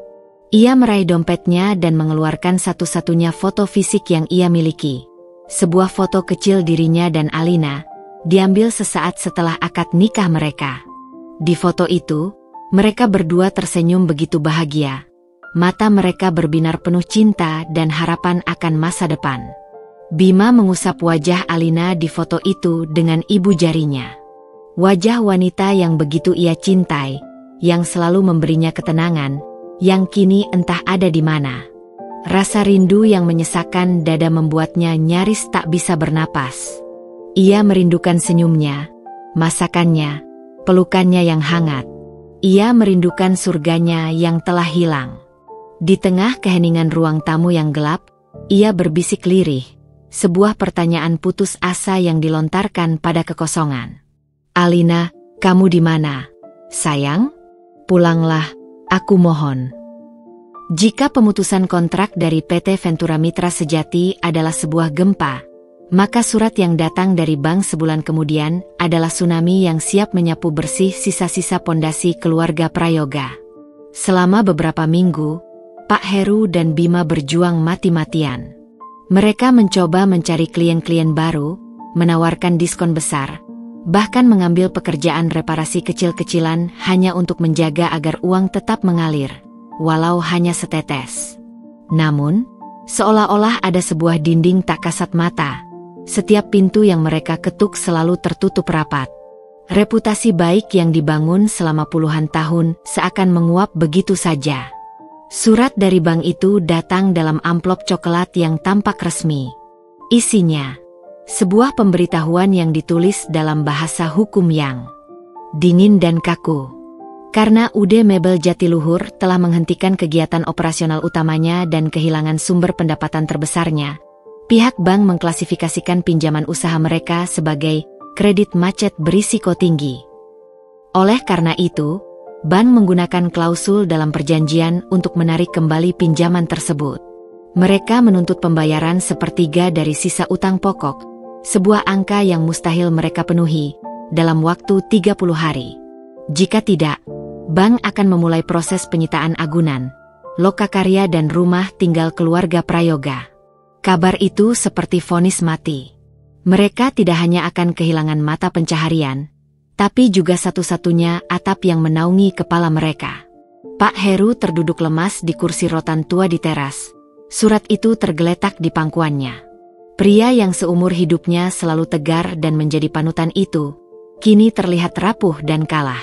Ia meraih dompetnya dan mengeluarkan satu-satunya foto fisik yang ia miliki. Sebuah foto kecil dirinya dan Alina, diambil sesaat setelah akad nikah mereka. Di foto itu, mereka berdua tersenyum begitu bahagia. Mata mereka berbinar penuh cinta dan harapan akan masa depan. Bima mengusap wajah Alina di foto itu dengan ibu jarinya. Wajah wanita yang begitu ia cintai, yang selalu memberinya ketenangan, yang kini entah ada di mana. Rasa rindu yang menyesakkan dada membuatnya nyaris tak bisa bernapas. Ia merindukan senyumnya, masakannya, pelukannya yang hangat. Ia merindukan surganya yang telah hilang. Di tengah keheningan ruang tamu yang gelap, ia berbisik lirih, sebuah pertanyaan putus asa yang dilontarkan pada kekosongan. Alina, kamu di mana? Sayang? Pulanglah, aku mohon. Jika pemutusan kontrak dari PT Ventura Mitra Sejati adalah sebuah gempa, maka surat yang datang dari bank sebulan kemudian adalah tsunami yang siap menyapu bersih sisa-sisa pondasi keluarga Prayoga. Selama beberapa minggu, Pak Heru dan Bima berjuang mati-matian. Mereka mencoba mencari klien-klien baru, menawarkan diskon besar, bahkan mengambil pekerjaan reparasi kecil-kecilan hanya untuk menjaga agar uang tetap mengalir, walau hanya setetes. Namun, seolah-olah ada sebuah dinding tak kasat mata. Setiap pintu yang mereka ketuk selalu tertutup rapat. Reputasi baik yang dibangun selama puluhan tahun seakan menguap begitu saja. Surat dari bank itu datang dalam amplop coklat yang tampak resmi. Isinya, sebuah pemberitahuan yang ditulis dalam bahasa hukum yang dingin dan kaku. Karena UD Mebel Jatiluhur telah menghentikan kegiatan operasional utamanya dan kehilangan sumber pendapatan terbesarnya, pihak bank mengklasifikasikan pinjaman usaha mereka sebagai kredit macet berisiko tinggi. Oleh karena itu, bank menggunakan klausul dalam perjanjian untuk menarik kembali pinjaman tersebut. Mereka menuntut pembayaran sepertiga dari sisa utang pokok, sebuah angka yang mustahil mereka penuhi, dalam waktu 30 hari. Jika tidak, bank akan memulai proses penyitaan agunan, lokakarya dan rumah tinggal keluarga Prayoga. Kabar itu seperti vonis mati. Mereka tidak hanya akan kehilangan mata pencaharian, tapi juga satu-satunya atap yang menaungi kepala mereka. Pak Heru terduduk lemas di kursi rotan tua di teras. Surat itu tergeletak di pangkuannya. Pria yang seumur hidupnya selalu tegar dan menjadi panutan itu, kini terlihat rapuh dan kalah.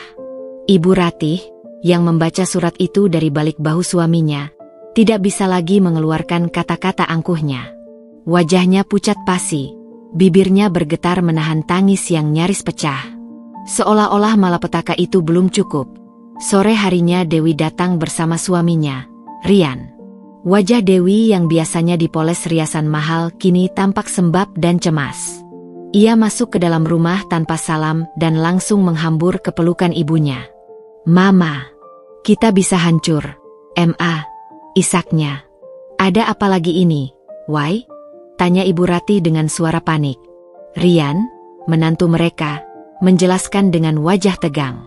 Ibu Ratih, yang membaca surat itu dari balik bahu suaminya, tidak bisa lagi mengeluarkan kata-kata angkuhnya. Wajahnya pucat pasi, bibirnya bergetar menahan tangis yang nyaris pecah. Seolah-olah malapetaka itu belum cukup. Sore harinya Dewi datang bersama suaminya, Rian. Wajah Dewi yang biasanya dipoles riasan mahal kini tampak sembab dan cemas. Ia masuk ke dalam rumah tanpa salam dan langsung menghambur ke pelukan ibunya. Mama, kita bisa hancur. Isaknya. Ada apa lagi ini, Wai? Tanya Ibu Ratih dengan suara panik. Rian, menantu mereka, menjelaskan dengan wajah tegang.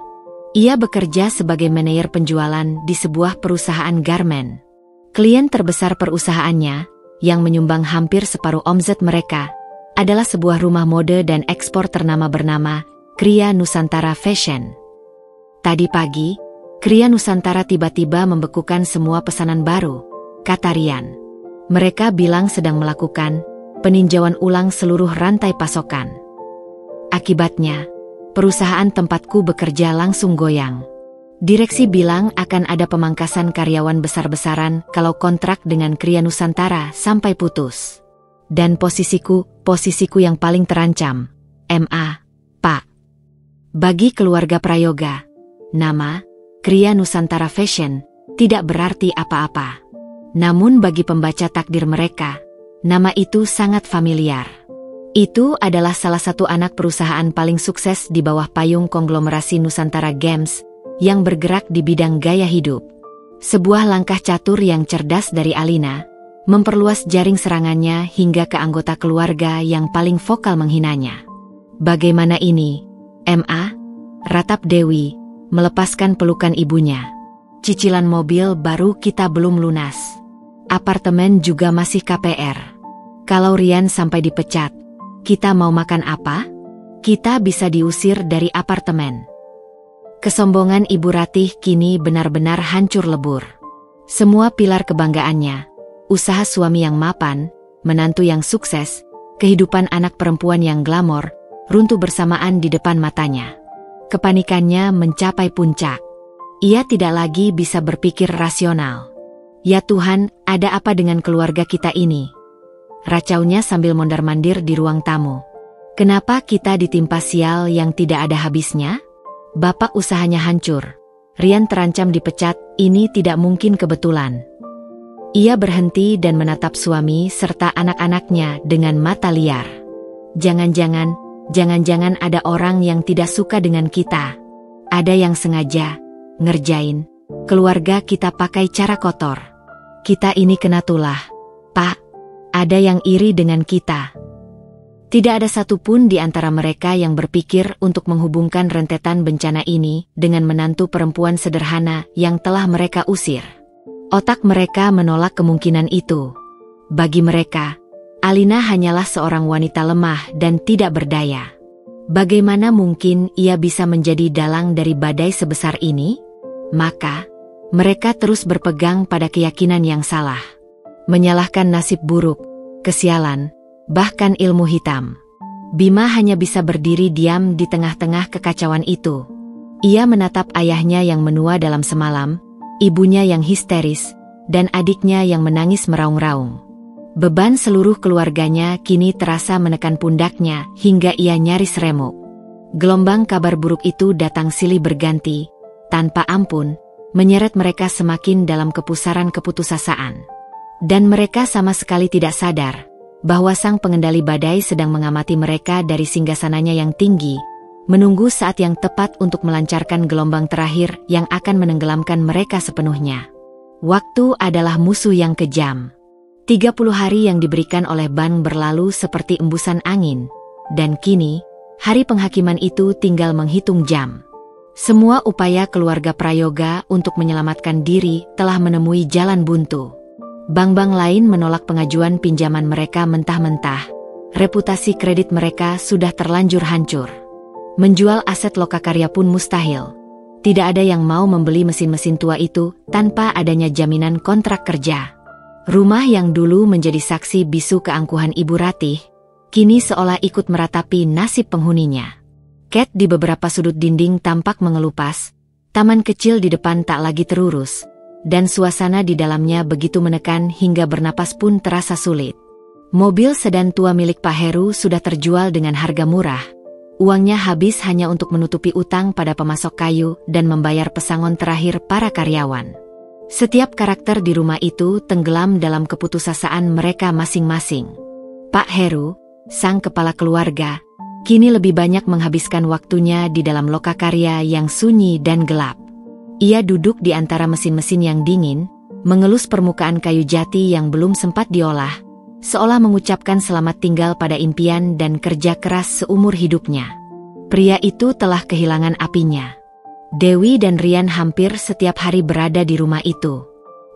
Ia bekerja sebagai manajer penjualan di sebuah perusahaan garmen. Klien terbesar perusahaannya, yang menyumbang hampir separuh omzet mereka, adalah sebuah rumah mode dan ekspor ternama bernama Kria Nusantara Fashion. Tadi pagi, Kria Nusantara tiba-tiba membekukan semua pesanan baru, kata Rian. Mereka bilang sedang melakukan peninjauan ulang seluruh rantai pasokan. Akibatnya, perusahaan tempatku bekerja langsung goyang. Direksi bilang akan ada pemangkasan karyawan besar-besaran kalau kontrak dengan Kria Nusantara sampai putus. Dan posisiku yang paling terancam. Pak. Bagi keluarga Prayoga, nama Kria Nusantara Fashion tidak berarti apa-apa. Namun bagi pembaca takdir mereka, nama itu sangat familiar. Itu adalah salah satu anak perusahaan paling sukses di bawah payung konglomerasi Nusantara Games yang bergerak di bidang gaya hidup. Sebuah langkah catur yang cerdas dari Alina, memperluas jaring serangannya hingga ke anggota keluarga yang paling vokal menghinanya. Bagaimana ini, ratap Dewi, melepaskan pelukan ibunya. Cicilan mobil baru kita belum lunas. Apartemen juga masih KPR. Kalau Rian sampai dipecat, kita mau makan apa? Kita bisa diusir dari apartemen. Kesombongan Ibu Ratih kini benar-benar hancur lebur. Semua pilar kebanggaannya, usaha suami yang mapan, menantu yang sukses, kehidupan anak perempuan yang glamor, runtuh bersamaan di depan matanya. Kepanikannya mencapai puncak. Ia tidak lagi bisa berpikir rasional. Ya Tuhan, ada apa dengan keluarga kita ini? Racaunya sambil mondar-mandir di ruang tamu. Kenapa kita ditimpa sial yang tidak ada habisnya? Bapak usahanya hancur. Rian terancam dipecat, ini tidak mungkin kebetulan. Ia berhenti dan menatap suami serta anak-anaknya dengan mata liar. Jangan-jangan ada orang yang tidak suka dengan kita. Ada yang sengaja ngerjain keluarga kita pakai cara kotor. Kita ini kena tulah, Pak. Ada yang iri dengan kita. Tidak ada satupun di antara mereka yang berpikir untuk menghubungkan rentetan bencana ini dengan menantu perempuan sederhana yang telah mereka usir. Otak mereka menolak kemungkinan itu. Bagi mereka, Alina hanyalah seorang wanita lemah dan tidak berdaya. Bagaimana mungkin ia bisa menjadi dalang dari badai sebesar ini? Maka, mereka terus berpegang pada keyakinan yang salah. Menyalahkan nasib buruk, kesialan, bahkan ilmu hitam. Bima hanya bisa berdiri diam di tengah-tengah kekacauan itu. Ia menatap ayahnya yang menua dalam semalam, ibunya yang histeris, dan adiknya yang menangis meraung-raung. Beban seluruh keluarganya kini terasa menekan pundaknya hingga ia nyaris remuk. Gelombang kabar buruk itu datang silih berganti, tanpa ampun, menyeret mereka semakin dalam kepusaran keputusasaan. Dan mereka sama sekali tidak sadar bahwa sang pengendali badai sedang mengamati mereka dari singgasananya yang tinggi, menunggu saat yang tepat untuk melancarkan gelombang terakhir yang akan menenggelamkan mereka sepenuhnya. Waktu adalah musuh yang kejam. 30 hari yang diberikan oleh Ban berlalu seperti embusan angin, dan kini, hari penghakiman itu tinggal menghitung jam. Semua upaya keluarga Prayoga untuk menyelamatkan diri telah menemui jalan buntu. Bank-bank lain menolak pengajuan pinjaman mereka mentah-mentah. Reputasi kredit mereka sudah terlanjur hancur. Menjual aset lokakarya pun mustahil. Tidak ada yang mau membeli mesin-mesin tua itu tanpa adanya jaminan kontrak kerja. Rumah yang dulu menjadi saksi bisu keangkuhan Ibu Ratih, kini seolah ikut meratapi nasib penghuninya. Cat di beberapa sudut dinding tampak mengelupas, taman kecil di depan tak lagi terurus, dan suasana di dalamnya begitu menekan hingga bernapas pun terasa sulit. Mobil sedan tua milik Pak Heru sudah terjual dengan harga murah. Uangnya habis hanya untuk menutupi utang pada pemasok kayu dan membayar pesangon terakhir para karyawan. Setiap karakter di rumah itu tenggelam dalam keputusasaan mereka masing-masing. Pak Heru, sang kepala keluarga, kini lebih banyak menghabiskan waktunya di dalam lokakarya yang sunyi dan gelap. Ia duduk di antara mesin-mesin yang dingin, mengelus permukaan kayu jati yang belum sempat diolah, seolah mengucapkan selamat tinggal pada impian dan kerja keras seumur hidupnya. Pria itu telah kehilangan apinya. Dewi dan Rian hampir setiap hari berada di rumah itu.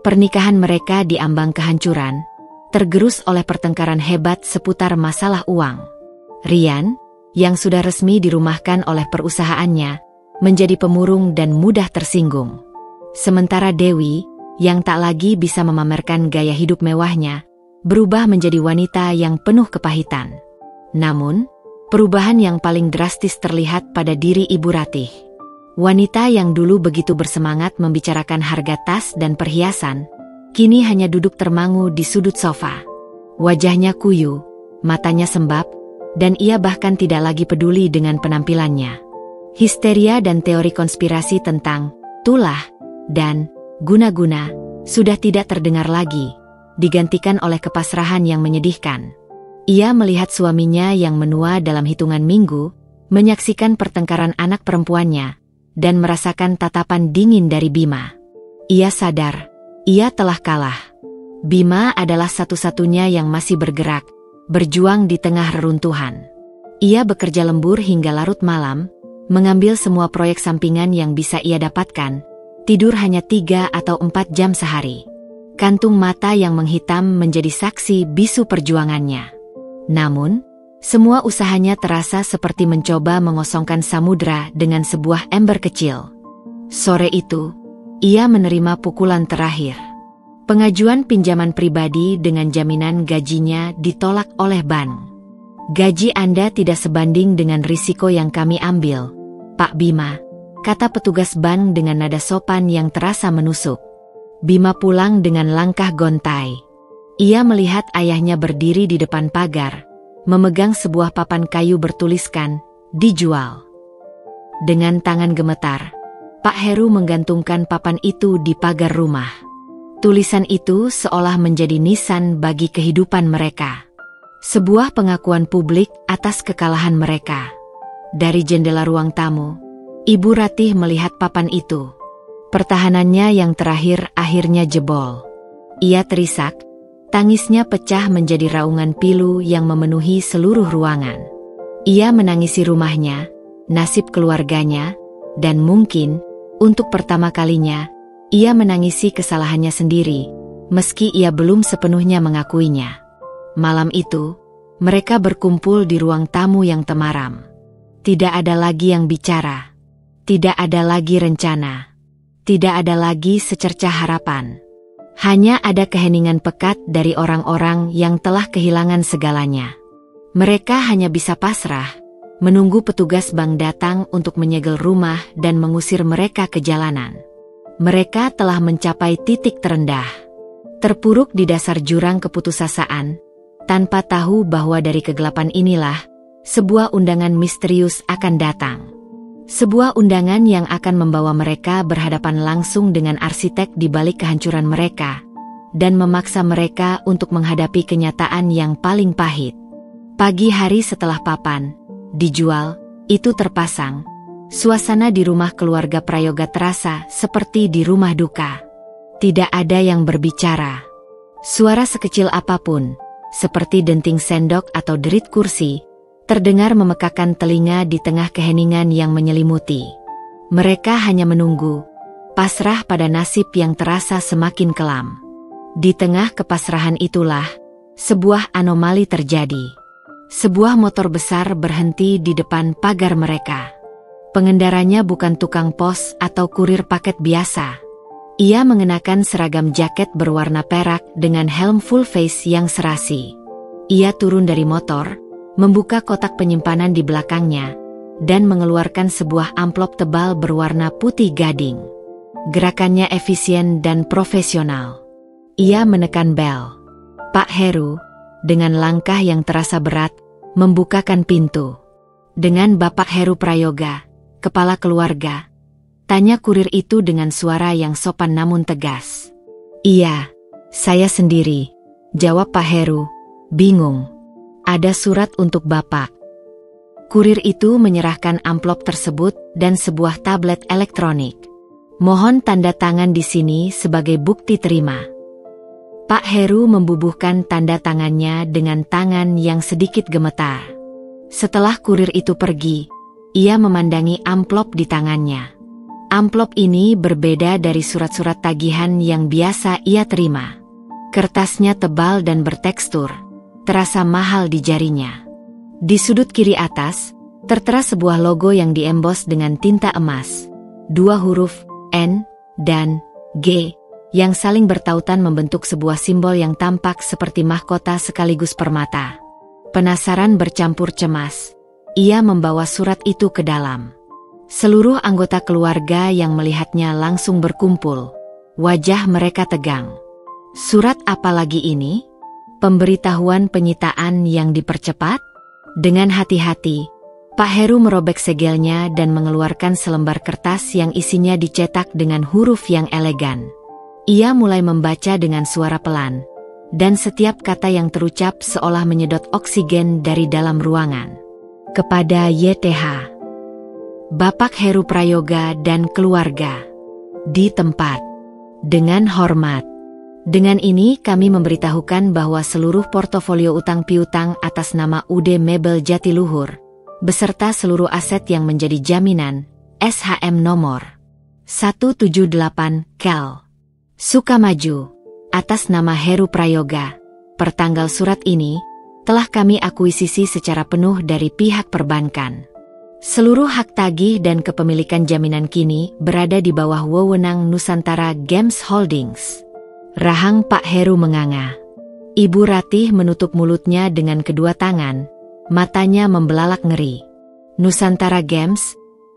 Pernikahan mereka diambang kehancuran, tergerus oleh pertengkaran hebat seputar masalah uang. Rian, yang sudah resmi dirumahkan oleh perusahaannya, menjadi pemurung dan mudah tersinggung. Sementara Dewi, yang tak lagi bisa memamerkan gaya hidup mewahnya, berubah menjadi wanita yang penuh kepahitan. Namun, perubahan yang paling drastis terlihat pada diri Ibu Ratih. Wanita yang dulu begitu bersemangat membicarakan harga tas dan perhiasan, kini hanya duduk termangu di sudut sofa. Wajahnya kuyu, matanya sembab, dan ia bahkan tidak lagi peduli dengan penampilannya. Histeria dan teori konspirasi tentang tulah dan guna-guna sudah tidak terdengar lagi, digantikan oleh kepasrahan yang menyedihkan. Ia melihat suaminya yang menua dalam hitungan minggu, menyaksikan pertengkaran anak perempuannya, dan merasakan tatapan dingin dari Bima. Ia sadar, ia telah kalah. Bima adalah satu-satunya yang masih bergerak, berjuang di tengah reruntuhan. Ia bekerja lembur hingga larut malam, mengambil semua proyek sampingan yang bisa ia dapatkan, tidur hanya 3 atau 4 jam sehari. Kantung mata yang menghitam menjadi saksi bisu perjuangannya. Namun, semua usahanya terasa seperti mencoba mengosongkan samudra dengan sebuah ember kecil. Sore itu, ia menerima pukulan terakhir. Pengajuan pinjaman pribadi dengan jaminan gajinya ditolak oleh bank. Gaji Anda tidak sebanding dengan risiko yang kami ambil, Pak Bima, kata petugas bank dengan nada sopan yang terasa menusuk. Bima pulang dengan langkah gontai. Ia melihat ayahnya berdiri di depan pagar, memegang sebuah papan kayu bertuliskan, dijual. Dengan tangan gemetar, Pak Heru menggantungkan papan itu di pagar rumah. Tulisan itu seolah menjadi nisan bagi kehidupan mereka. Sebuah pengakuan publik atas kekalahan mereka. Dari jendela ruang tamu, Ibu Ratih melihat papan itu. Pertahanannya yang terakhir akhirnya jebol. Ia terisak. Tangisnya pecah menjadi raungan pilu yang memenuhi seluruh ruangan. Ia menangisi rumahnya, nasib keluarganya, dan mungkin, untuk pertama kalinya, ia menangisi kesalahannya sendiri, meski ia belum sepenuhnya mengakuinya. Malam itu, mereka berkumpul di ruang tamu yang temaram. Tidak ada lagi yang bicara. Tidak ada lagi rencana. Tidak ada lagi secercah harapan. Hanya ada keheningan pekat dari orang-orang yang telah kehilangan segalanya. Mereka hanya bisa pasrah, menunggu petugas bank datang untuk menyegel rumah dan mengusir mereka ke jalanan. Mereka telah mencapai titik terendah. Terpuruk di dasar jurang keputusasaan, tanpa tahu bahwa dari kegelapan inilah, sebuah undangan misterius akan datang. Sebuah undangan yang akan membawa mereka berhadapan langsung dengan arsitek di balik kehancuran mereka, dan memaksa mereka untuk menghadapi kenyataan yang paling pahit. Pagi hari setelah papan, dijual, itu terpasang, suasana di rumah keluarga Prayoga terasa seperti di rumah duka. Tidak ada yang berbicara. Suara sekecil apapun, seperti denting sendok atau derit kursi, terdengar memekakan telinga di tengah keheningan yang menyelimuti. Mereka hanya menunggu, pasrah pada nasib yang terasa semakin kelam. Di tengah kepasrahan itulah, sebuah anomali terjadi. Sebuah motor besar berhenti di depan pagar mereka. Pengendaranya bukan tukang pos atau kurir paket biasa. Ia mengenakan seragam jaket berwarna perak dengan helm full face yang serasi. Ia turun dari motor, membuka kotak penyimpanan di belakangnya, dan mengeluarkan sebuah amplop tebal berwarna putih gading. Gerakannya efisien dan profesional. Ia menekan bel. Pak Heru, dengan langkah yang terasa berat, membukakan pintu. Dengan Bapak Heru Prayoga, kepala keluarga, tanya kurir itu dengan suara yang sopan namun tegas. Iya, saya sendiri, jawab Pak Heru, bingung. Ada surat untuk Bapak. Kurir itu menyerahkan amplop tersebut dan sebuah tablet elektronik. Mohon tanda tangan di sini sebagai bukti terima. Pak Heru membubuhkan tanda tangannya dengan tangan yang sedikit gemetar. Setelah kurir itu pergi, ia memandangi amplop di tangannya. Amplop ini berbeda dari surat-surat tagihan yang biasa ia terima. Kertasnya tebal dan bertekstur, terasa mahal di jarinya. Di sudut kiri atas, tertera sebuah logo yang diembos dengan tinta emas. 2 huruf, N, dan G, yang saling bertautan membentuk sebuah simbol yang tampak seperti mahkota sekaligus permata. Penasaran bercampur cemas, ia membawa surat itu ke dalam. Seluruh anggota keluarga yang melihatnya langsung berkumpul. Wajah mereka tegang. Surat apa lagi ini? Pemberitahuan penyitaan yang dipercepat? Dengan hati-hati, Pak Heru merobek segelnya dan mengeluarkan selembar kertas yang isinya dicetak dengan huruf yang elegan. Ia mulai membaca dengan suara pelan, dan setiap kata yang terucap seolah menyedot oksigen dari dalam ruangan. Kepada YTH, Bapak Heru Prayoga dan keluarga. Di tempat. Dengan hormat. Dengan ini kami memberitahukan bahwa seluruh portofolio utang piutang atas nama UD Mebel Jatiluhur, beserta seluruh aset yang menjadi jaminan, SHM nomor 178 Kel. Sukamaju, atas nama Heru Prayoga, pertanggal surat ini, telah kami akuisisi secara penuh dari pihak perbankan. Seluruh hak tagih dan kepemilikan jaminan kini berada di bawah wewenang Nusantara Games Holdings. Rahang Pak Heru menganga. Ibu Ratih menutup mulutnya dengan kedua tangan, matanya membelalak ngeri. Nusantara Games,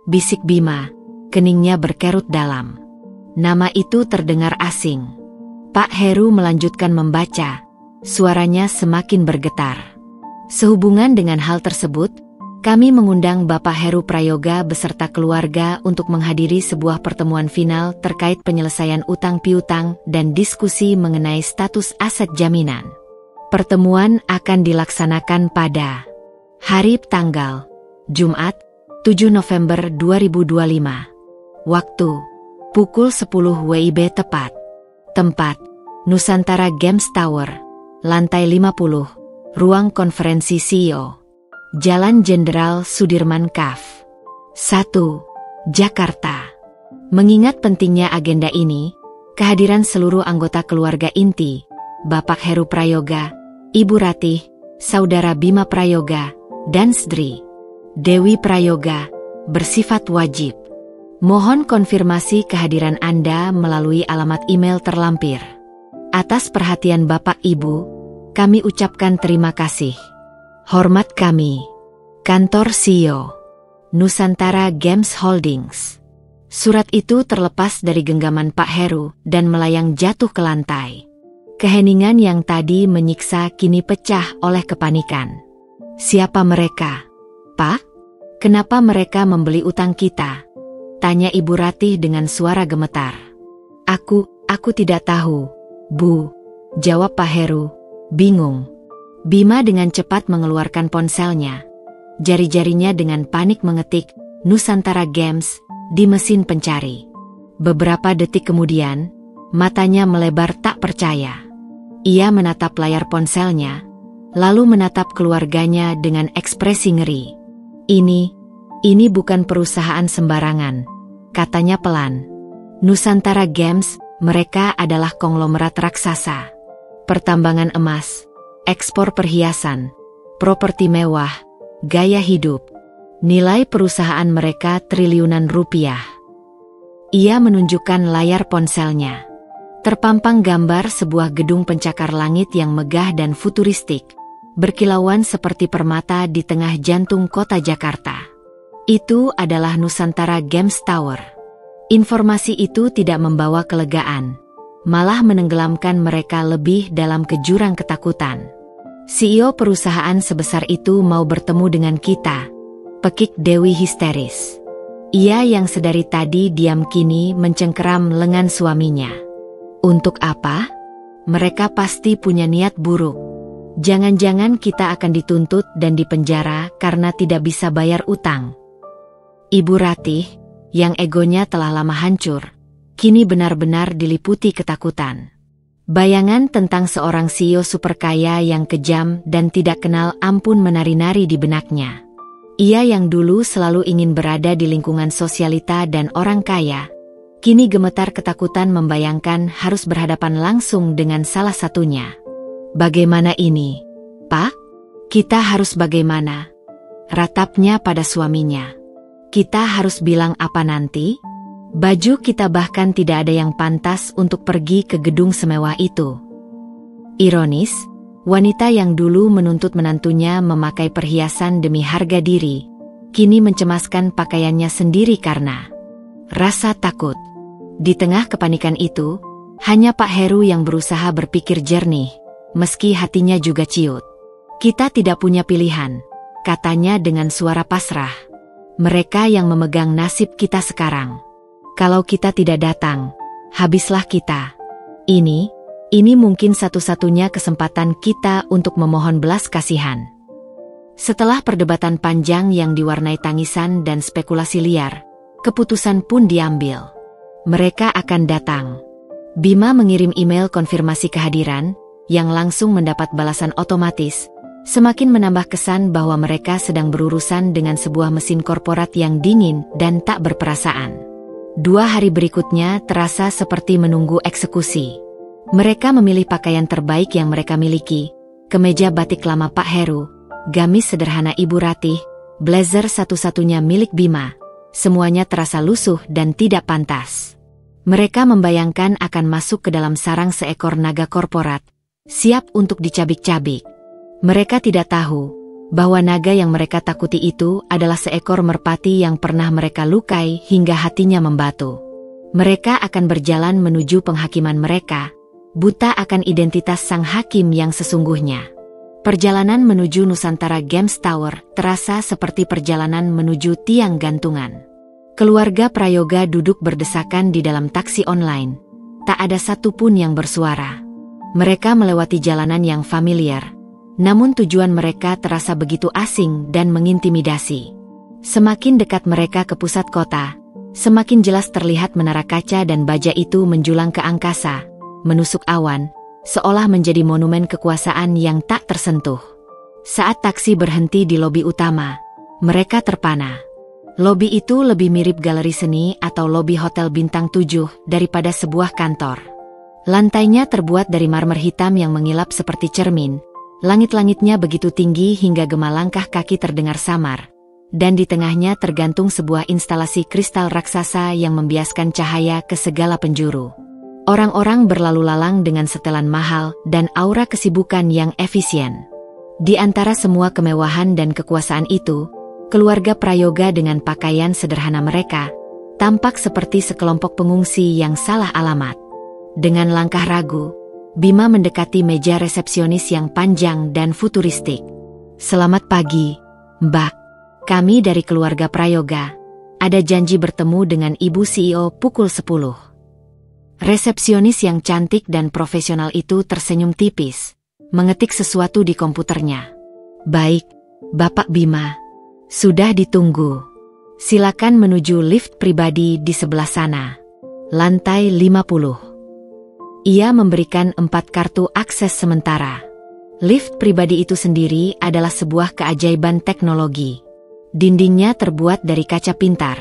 bisik Bima, keningnya berkerut dalam. Nama itu terdengar asing. Pak Heru melanjutkan membaca, suaranya semakin bergetar. Sehubungan dengan hal tersebut, kami mengundang Bapak Heru Prayoga beserta keluarga untuk menghadiri sebuah pertemuan final terkait penyelesaian utang piutang dan diskusi mengenai status aset jaminan. Pertemuan akan dilaksanakan pada hari tanggal Jumat, 7 November 2025. Waktu pukul 10 WIB tepat. Tempat Nusantara Games Tower, lantai 50, ruang konferensi CEO. Jalan Jenderal Sudirman Kaf. 1. Jakarta. Mengingat pentingnya agenda ini, kehadiran seluruh anggota keluarga inti, Bapak Heru Prayoga, Ibu Ratih, Saudara Bima Prayoga, dan Sdri Dewi Prayoga, bersifat wajib. Mohon konfirmasi kehadiran Anda melalui alamat email terlampir. Atas perhatian Bapak Ibu, kami ucapkan terima kasih. Hormat kami, Kantor CEO, Nusantara Games Holdings. Surat itu terlepas dari genggaman Pak Heru dan melayang jatuh ke lantai. Keheningan yang tadi menyiksa kini pecah oleh kepanikan. Siapa mereka? Pak? Kenapa mereka membeli utang kita? Tanya Ibu Ratih dengan suara gemetar. Aku tidak tahu, Bu. Jawab Pak Heru, bingung. Bima dengan cepat mengeluarkan ponselnya. Jari-jarinya dengan panik mengetik Nusantara Games di mesin pencari. Beberapa detik kemudian, matanya melebar tak percaya. Ia menatap layar ponselnya, lalu menatap keluarganya dengan ekspresi ngeri. Ini bukan perusahaan sembarangan, katanya pelan. Nusantara Games, mereka adalah konglomerat raksasa. Pertambangan emas, ekspor perhiasan, properti mewah, gaya hidup. Nilai perusahaan mereka triliunan rupiah. Ia menunjukkan layar ponselnya. Terpampang gambar sebuah gedung pencakar langit yang megah dan futuristik, berkilauan seperti permata di tengah jantung kota Jakarta. Itu adalah Nusantara Games Tower. Informasi itu tidak membawa kelegaan, malah menenggelamkan mereka lebih dalam ke jurang ketakutan. CEO perusahaan sebesar itu mau bertemu dengan kita, pekik Dewi histeris. Ia yang sedari tadi diam kini mencengkeram lengan suaminya. Untuk apa? Mereka pasti punya niat buruk. Jangan-jangan kita akan dituntut dan dipenjara karena tidak bisa bayar utang. Ibu Ratih, yang egonya telah lama hancur, kini benar-benar diliputi ketakutan. Bayangan tentang seorang CEO super kaya yang kejam dan tidak kenal ampun menari-nari di benaknya. Ia yang dulu selalu ingin berada di lingkungan sosialita dan orang kaya, kini gemetar ketakutan membayangkan harus berhadapan langsung dengan salah satunya. Bagaimana ini, Pak? Kita harus bagaimana? Ratapnya pada suaminya. Kita harus bilang apa nanti? Baju kita bahkan tidak ada yang pantas untuk pergi ke gedung semewah itu. Ironis, wanita yang dulu menuntut menantunya memakai perhiasan demi harga diri, kini mencemaskan pakaiannya sendiri karena rasa takut. Di tengah kepanikan itu, hanya Pak Heru yang berusaha berpikir jernih, meski hatinya juga ciut. Kita tidak punya pilihan, katanya dengan suara pasrah. Mereka yang memegang nasib kita sekarang. Kalau kita tidak datang, habislah kita. Ini mungkin satu-satunya kesempatan kita untuk memohon belas kasihan. Setelah perdebatan panjang yang diwarnai tangisan dan spekulasi liar, keputusan pun diambil. Mereka akan datang. Bima mengirim email konfirmasi kehadiran, yang langsung mendapat balasan otomatis, semakin menambah kesan bahwa mereka sedang berurusan dengan sebuah mesin korporat yang dingin dan tak berperasaan. 2 hari berikutnya terasa seperti menunggu eksekusi. Mereka memilih pakaian terbaik yang mereka miliki, kemeja batik lama Pak Heru, gamis sederhana Ibu Ratih, blazer satu-satunya milik Bima. Semuanya terasa lusuh dan tidak pantas. Mereka membayangkan akan masuk ke dalam sarang seekor naga korporat, siap untuk dicabik-cabik. Mereka tidak tahu bahwa naga yang mereka takuti itu adalah seekor merpati yang pernah mereka lukai hingga hatinya membatu. Mereka akan berjalan menuju penghakiman mereka, buta akan identitas sang hakim yang sesungguhnya. Perjalanan menuju Nusantara Games Tower terasa seperti perjalanan menuju tiang gantungan. Keluarga Prayoga duduk berdesakan di dalam taksi online. Tak ada satupun yang bersuara. Mereka melewati jalanan yang familiar, namun tujuan mereka terasa begitu asing dan mengintimidasi. Semakin dekat mereka ke pusat kota, semakin jelas terlihat menara kaca dan baja itu menjulang ke angkasa, menusuk awan, seolah menjadi monumen kekuasaan yang tak tersentuh. Saat taksi berhenti di lobi utama, mereka terpana. Lobi itu lebih mirip galeri seni atau lobi hotel bintang 7 daripada sebuah kantor. Lantainya terbuat dari marmer hitam yang mengilap seperti cermin, langit-langitnya begitu tinggi hingga gema langkah kaki terdengar samar, dan di tengahnya tergantung sebuah instalasi kristal raksasa yang membiaskan cahaya ke segala penjuru. Orang-orang berlalu lalang dengan setelan mahal dan aura kesibukan yang efisien. Di antara semua kemewahan dan kekuasaan itu, keluarga Prayoga dengan pakaian sederhana mereka tampak seperti sekelompok pengungsi yang salah alamat. Dengan langkah ragu, Bima mendekati meja resepsionis yang panjang dan futuristik. "Selamat pagi, Mbak. Kami dari keluarga Prayoga. Ada janji bertemu dengan Ibu CEO pukul 10. Resepsionis yang cantik dan profesional itu tersenyum tipis, mengetik sesuatu di komputernya. "Baik, Bapak Bima. Sudah ditunggu. Silakan menuju lift pribadi di sebelah sana. Lantai 50. Ia memberikan 4 kartu akses sementara. Lift pribadi itu sendiri adalah sebuah keajaiban teknologi. Dindingnya terbuat dari kaca pintar,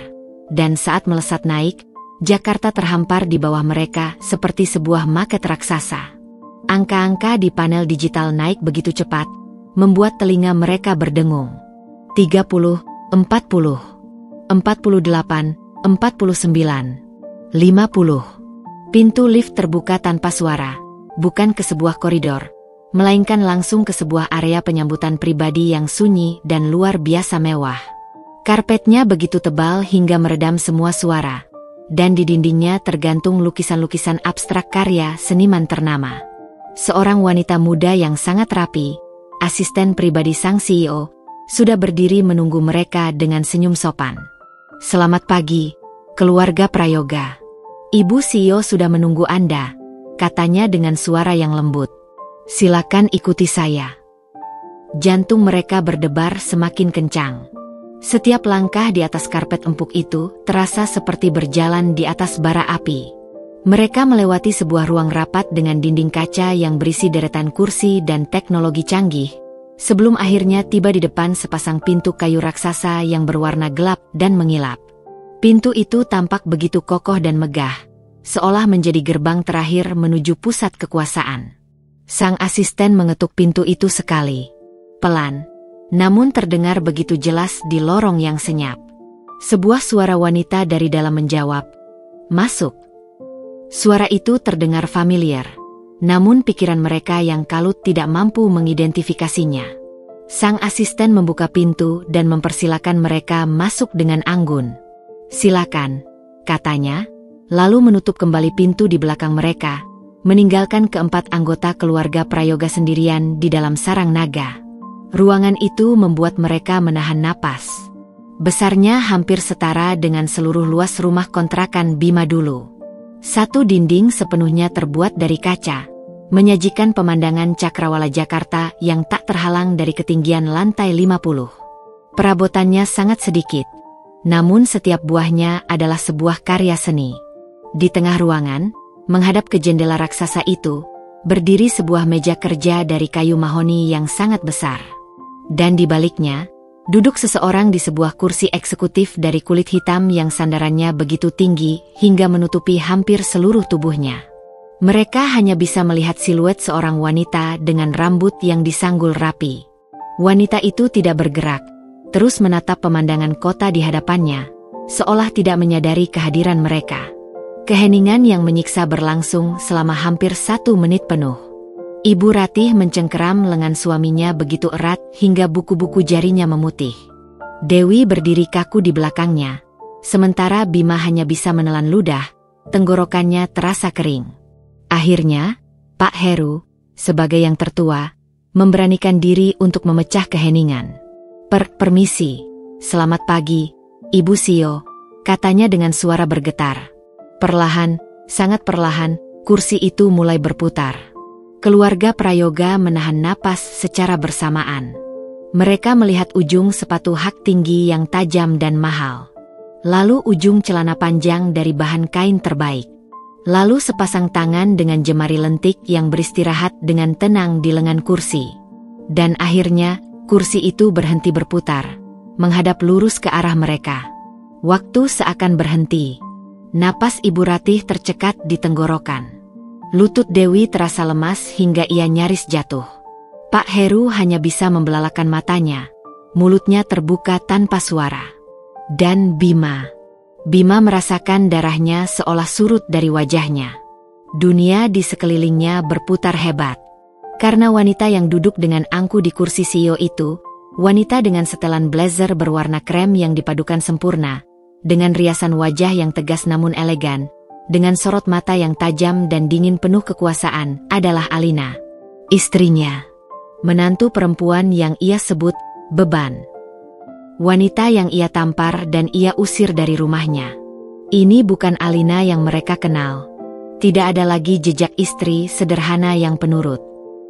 dan saat melesat naik, Jakarta terhampar di bawah mereka seperti sebuah maket raksasa. Angka-angka di panel digital naik begitu cepat, membuat telinga mereka berdengung. 30, 40, 48, 49, 50. Pintu lift terbuka tanpa suara, bukan ke sebuah koridor, melainkan langsung ke sebuah area penyambutan pribadi yang sunyi dan luar biasa mewah. Karpetnya begitu tebal hingga meredam semua suara, dan di dindingnya tergantung lukisan-lukisan abstrak karya seniman ternama. Seorang wanita muda yang sangat rapi, asisten pribadi sang CEO, sudah berdiri menunggu mereka dengan senyum sopan. "Selamat pagi, keluarga Prayoga. Ibu CEO sudah menunggu Anda," katanya dengan suara yang lembut. "Silakan ikuti saya." Jantung mereka berdebar semakin kencang. Setiap langkah di atas karpet empuk itu terasa seperti berjalan di atas bara api. Mereka melewati sebuah ruang rapat dengan dinding kaca yang berisi deretan kursi dan teknologi canggih, sebelum akhirnya tiba di depan sepasang pintu kayu raksasa yang berwarna gelap dan mengilap. Pintu itu tampak begitu kokoh dan megah, seolah menjadi gerbang terakhir menuju pusat kekuasaan. Sang asisten mengetuk pintu itu sekali. Pelan, namun terdengar begitu jelas di lorong yang senyap. Sebuah suara wanita dari dalam menjawab, "Masuk." Suara itu terdengar familiar, namun pikiran mereka yang kalut tidak mampu mengidentifikasinya. Sang asisten membuka pintu dan mempersilakan mereka masuk dengan anggun. "Silakan," katanya, lalu menutup kembali pintu di belakang mereka, meninggalkan keempat anggota keluarga Prayoga sendirian di dalam sarang naga. Ruangan itu membuat mereka menahan napas. Besarnya hampir setara dengan seluruh luas rumah kontrakan Bima dulu. Satu dinding sepenuhnya terbuat dari kaca, menyajikan pemandangan Cakrawala Jakarta yang tak terhalang dari ketinggian lantai 50. Perabotannya sangat sedikit, namun setiap buahnya adalah sebuah karya seni. Di tengah ruangan, menghadap ke jendela raksasa itu, berdiri sebuah meja kerja dari kayu mahoni yang sangat besar. Dan di baliknya, duduk seseorang di sebuah kursi eksekutif dari kulit hitam yang sandarannya begitu tinggi hingga menutupi hampir seluruh tubuhnya. Mereka hanya bisa melihat siluet seorang wanita dengan rambut yang disanggul rapi. Wanita itu tidak bergerak, terus menatap pemandangan kota di hadapannya, seolah tidak menyadari kehadiran mereka. Keheningan yang menyiksa berlangsung selama hampir 1 menit penuh. Ibu Ratih mencengkeram lengan suaminya begitu erat hingga buku-buku jarinya memutih. Dewi berdiri kaku di belakangnya, sementara Bima hanya bisa menelan ludah, tenggorokannya terasa kering. Akhirnya, Pak Heru, sebagai yang tertua, memberanikan diri untuk memecah keheningan. Permisi, selamat pagi, Ibu Sio," katanya dengan suara bergetar. Perlahan, sangat perlahan, kursi itu mulai berputar. Keluarga Prayoga menahan napas secara bersamaan. Mereka melihat ujung sepatu hak tinggi yang tajam dan mahal. Lalu ujung celana panjang dari bahan kain terbaik. Lalu sepasang tangan dengan jemari lentik yang beristirahat dengan tenang di lengan kursi. Dan akhirnya, kursi itu berhenti berputar, menghadap lurus ke arah mereka. Waktu seakan berhenti. Napas Ibu Ratih tercekat di tenggorokan. Lutut Dewi terasa lemas hingga ia nyaris jatuh. Pak Heru hanya bisa membelalakan matanya. Mulutnya terbuka tanpa suara. Dan Bima merasakan darahnya seolah surut dari wajahnya. Dunia di sekelilingnya berputar hebat. Karena wanita yang duduk dengan angku di kursi Sio itu, wanita dengan setelan blazer berwarna krem yang dipadukan sempurna, dengan riasan wajah yang tegas namun elegan, dengan sorot mata yang tajam dan dingin penuh kekuasaan, adalah Alina. Istrinya. Menantu perempuan yang ia sebut beban. Wanita yang ia tampar dan ia usir dari rumahnya. Ini bukan Alina yang mereka kenal. Tidak ada lagi jejak istri sederhana yang penurut.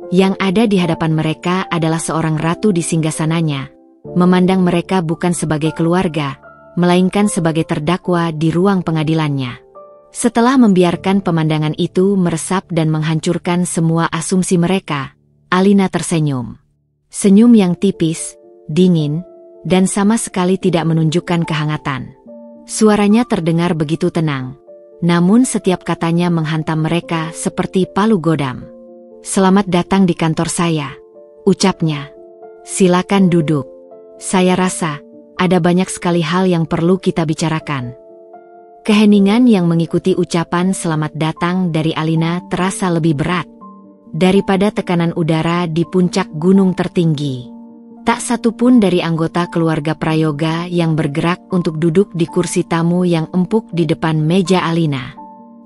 Yang ada di hadapan mereka adalah seorang ratu di singgasananya, memandang mereka bukan sebagai keluarga, melainkan sebagai terdakwa di ruang pengadilannya. Setelah membiarkan pemandangan itu meresap dan menghancurkan semua asumsi mereka, Alina tersenyum. Senyum yang tipis, dingin, dan sama sekali tidak menunjukkan kehangatan. Suaranya terdengar begitu tenang, namun setiap katanya menghantam mereka seperti palu godam. "Selamat datang di kantor saya," ucapnya. "Silakan duduk. Saya rasa ada banyak sekali hal yang perlu kita bicarakan." Keheningan yang mengikuti ucapan selamat datang dari Alina terasa lebih berat daripada tekanan udara di puncak gunung tertinggi. Tak satu pun dari anggota keluarga Prayoga yang bergerak untuk duduk di kursi tamu yang empuk di depan meja Alina.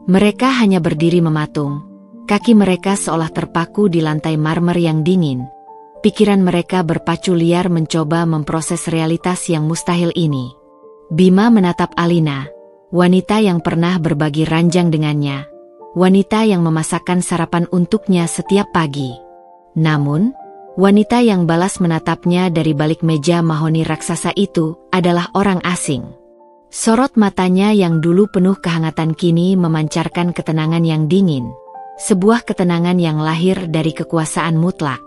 Mereka hanya berdiri mematung, kaki mereka seolah terpaku di lantai marmer yang dingin. Pikiran mereka berpacu liar mencoba memproses realitas yang mustahil ini. Bima menatap Alina, wanita yang pernah berbagi ranjang dengannya, wanita yang memasakkan sarapan untuknya setiap pagi. Namun, wanita yang balas menatapnya dari balik meja mahoni raksasa itu adalah orang asing. Sorot matanya yang dulu penuh kehangatan kini memancarkan ketenangan yang dingin, sebuah ketenangan yang lahir dari kekuasaan mutlak.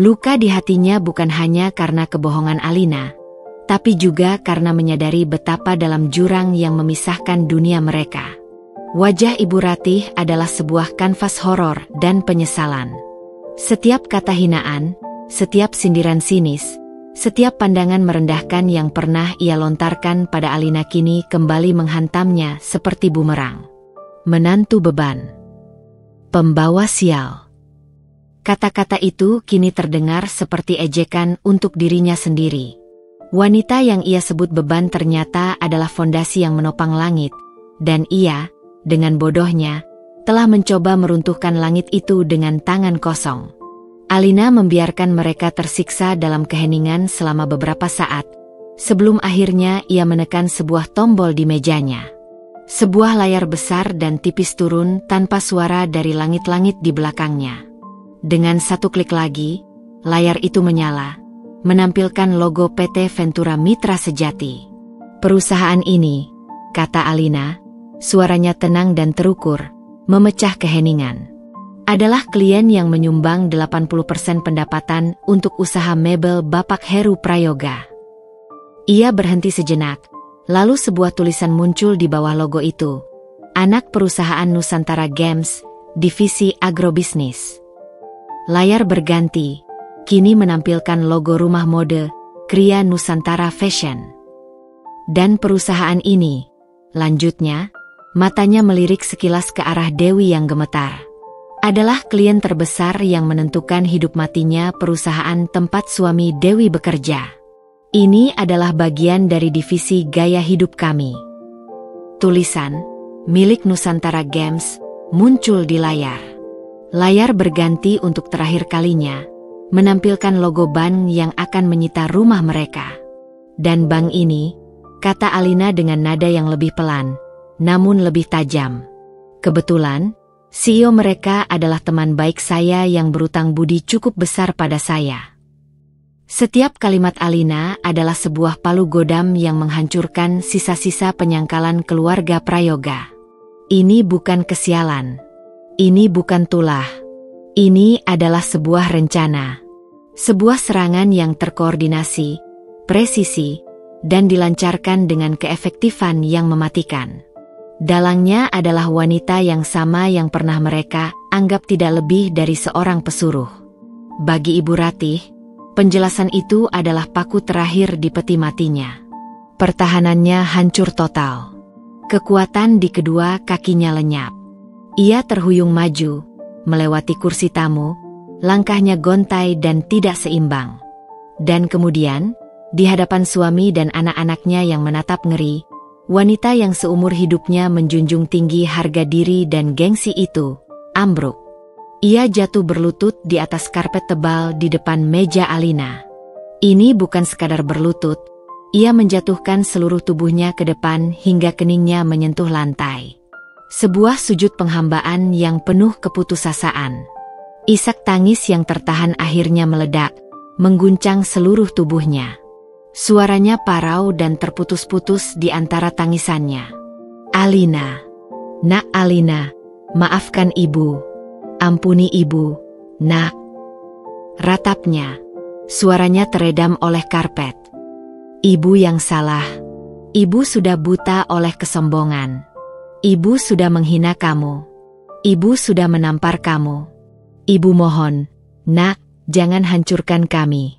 Luka di hatinya bukan hanya karena kebohongan Alina, tapi juga karena menyadari betapa dalam jurang yang memisahkan dunia mereka. Wajah Ibu Ratih adalah sebuah kanvas horor dan penyesalan. Setiap kata hinaan, setiap sindiran sinis, setiap pandangan merendahkan yang pernah ia lontarkan pada Alina kini kembali menghantamnya seperti bumerang. Menantu beban. Pembawa sial. Kata-kata itu kini terdengar seperti ejekan untuk dirinya sendiri. Wanita yang ia sebut beban ternyata adalah fondasi yang menopang langit, dan ia, dengan bodohnya, telah mencoba meruntuhkan langit itu dengan tangan kosong. Alina membiarkan mereka tersiksa dalam keheningan selama beberapa saat, sebelum akhirnya ia menekan sebuah tombol di mejanya. Sebuah layar besar dan tipis turun tanpa suara dari langit-langit di belakangnya. Dengan satu klik lagi, layar itu menyala, menampilkan logo PT Ventura Mitra Sejati. Perusahaan ini, kata Alina, suaranya tenang dan terukur, memecah keheningan. Adalah klien yang menyumbang 80% pendapatan untuk usaha mebel Bapak Heru Prayoga. Ia berhenti sejenak, lalu sebuah tulisan muncul di bawah logo itu. Anak perusahaan Nusantara Games, divisi agrobisnis. Layar berganti, kini menampilkan logo rumah mode, Kria Nusantara Fashion. Dan perusahaan ini, lanjutnya, matanya melirik sekilas ke arah Dewi yang gemetar. Adalah klien terbesar yang menentukan hidup matinya perusahaan tempat suami Dewi bekerja. Ini adalah bagian dari divisi gaya hidup kami. Tulisan, milik Nusantara Games, muncul di layar. Layar berganti untuk terakhir kalinya, menampilkan logo bank yang akan menyita rumah mereka. Dan bank ini, kata Alina dengan nada yang lebih pelan, namun lebih tajam. Kebetulan, CEO mereka adalah teman baik saya yang berutang budi cukup besar pada saya. Setiap kalimat Alina adalah sebuah palu godam yang menghancurkan sisa-sisa penyangkalan keluarga Prayoga. Ini bukan kesialan. Ini bukan tulah. Ini adalah sebuah rencana. Sebuah serangan yang terkoordinasi, presisi, dan dilancarkan dengan keefektifan yang mematikan. Dalangnya adalah wanita yang sama yang pernah mereka anggap tidak lebih dari seorang pesuruh. Bagi Ibu Ratih, penjelasan itu adalah paku terakhir di peti matinya. Pertahanannya hancur total. Kekuatan di kedua kakinya lenyap. Ia terhuyung maju, melewati kursi tamu, langkahnya gontai dan tidak seimbang. Dan kemudian, di hadapan suami dan anak-anaknya yang menatap ngeri, wanita yang seumur hidupnya menjunjung tinggi harga diri dan gengsi itu, ambruk. Ia jatuh berlutut di atas karpet tebal di depan meja Alina. Ini bukan sekadar berlutut, ia menjatuhkan seluruh tubuhnya ke depan hingga keningnya menyentuh lantai. Sebuah sujud penghambaan yang penuh keputusasaan. Isak tangis yang tertahan akhirnya meledak, mengguncang seluruh tubuhnya. Suaranya parau dan terputus-putus di antara tangisannya. Alina, nak Alina, maafkan ibu. Ampuni ibu, nak. Ratapnya, suaranya teredam oleh karpet. Ibu yang salah. Ibu sudah buta oleh kesombongan. Ibu sudah menghina kamu. Ibu sudah menampar kamu. Ibu mohon, nak, jangan hancurkan kami.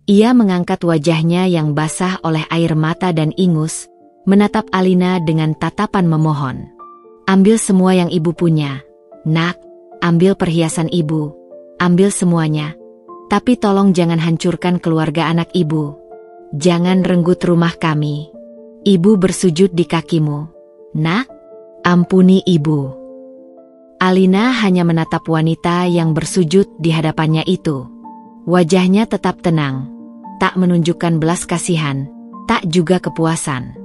Ia mengangkat wajahnya yang basah oleh air mata dan ingus, menatap Alina dengan tatapan memohon. Ambil semua yang ibu punya, nak, ambil perhiasan ibu, ambil semuanya. Tapi tolong jangan hancurkan keluarga anak ibu. Jangan renggut rumah kami. Ibu bersujud di kakimu. Nak, ampuni ibu. Alina hanya menatap wanita yang bersujud di hadapannya itu. Wajahnya tetap tenang, tak menunjukkan belas kasihan, tak juga kepuasan.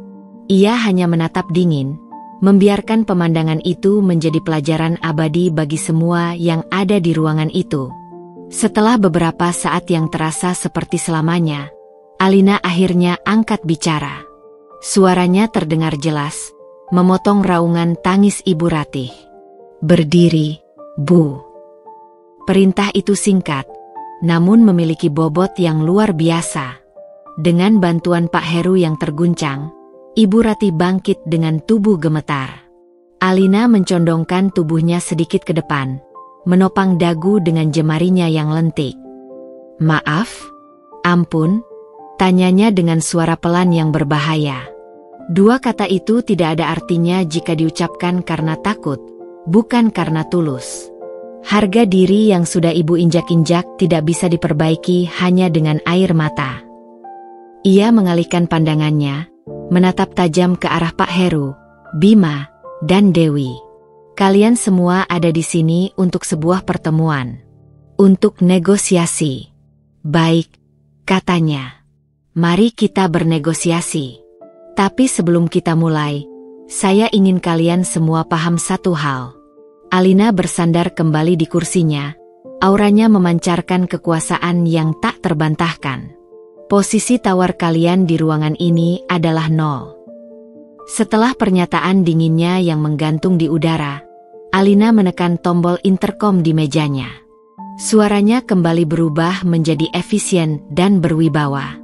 Ia hanya menatap dingin, membiarkan pemandangan itu menjadi pelajaran abadi bagi semua yang ada di ruangan itu. Setelah beberapa saat yang terasa seperti selamanya, Alina akhirnya angkat bicara. Suaranya terdengar jelas, memotong raungan tangis Ibu Ratih. Berdiri, Bu. Perintah itu singkat, namun memiliki bobot yang luar biasa. Dengan bantuan Pak Heru yang terguncang, Ibu Ratih bangkit dengan tubuh gemetar. Alina mencondongkan tubuhnya sedikit ke depan, menopang dagu dengan jemarinya yang lentik. "Maaf? Ampun?" tanyanya dengan suara pelan yang berbahaya. Dua kata itu tidak ada artinya jika diucapkan karena takut, bukan karena tulus. Harga diri yang sudah ibu injak-injak tidak bisa diperbaiki hanya dengan air mata. Ia mengalihkan pandangannya, menatap tajam ke arah Pak Heru, Bima, dan Dewi. "Kalian semua ada di sini untuk sebuah pertemuan. Untuk negosiasi." "Baik," katanya. "Mari kita bernegosiasi. Tapi sebelum kita mulai, saya ingin kalian semua paham satu hal." Alina bersandar kembali di kursinya, auranya memancarkan kekuasaan yang tak terbantahkan. "Posisi tawar kalian di ruangan ini adalah 0. Setelah pernyataan dinginnya yang menggantung di udara, Alina menekan tombol interkom di mejanya. Suaranya kembali berubah menjadi efisien dan berwibawa.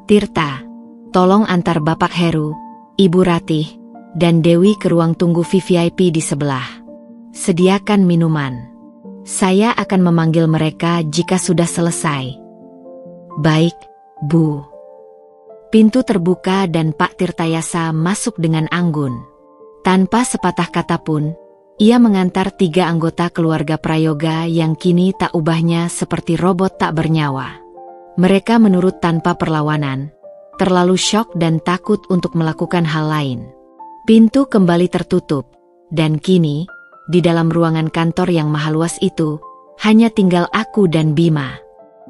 "Tirta, tolong antar Bapak Heru, Ibu Ratih, dan Dewi ke ruang tunggu VVIP di sebelah. Sediakan minuman. Saya akan memanggil mereka jika sudah selesai." "Baik, Bu." Pintu terbuka dan Pak Tirtayasa masuk dengan anggun. Tanpa sepatah kata pun, ia mengantar 3 anggota keluarga Prayoga yang kini tak ubahnya seperti robot tak bernyawa. Mereka menurut tanpa perlawanan, terlalu syok dan takut untuk melakukan hal lain. Pintu kembali tertutup, dan kini, di dalam ruangan kantor yang maha luas itu, hanya tinggal aku dan Bima.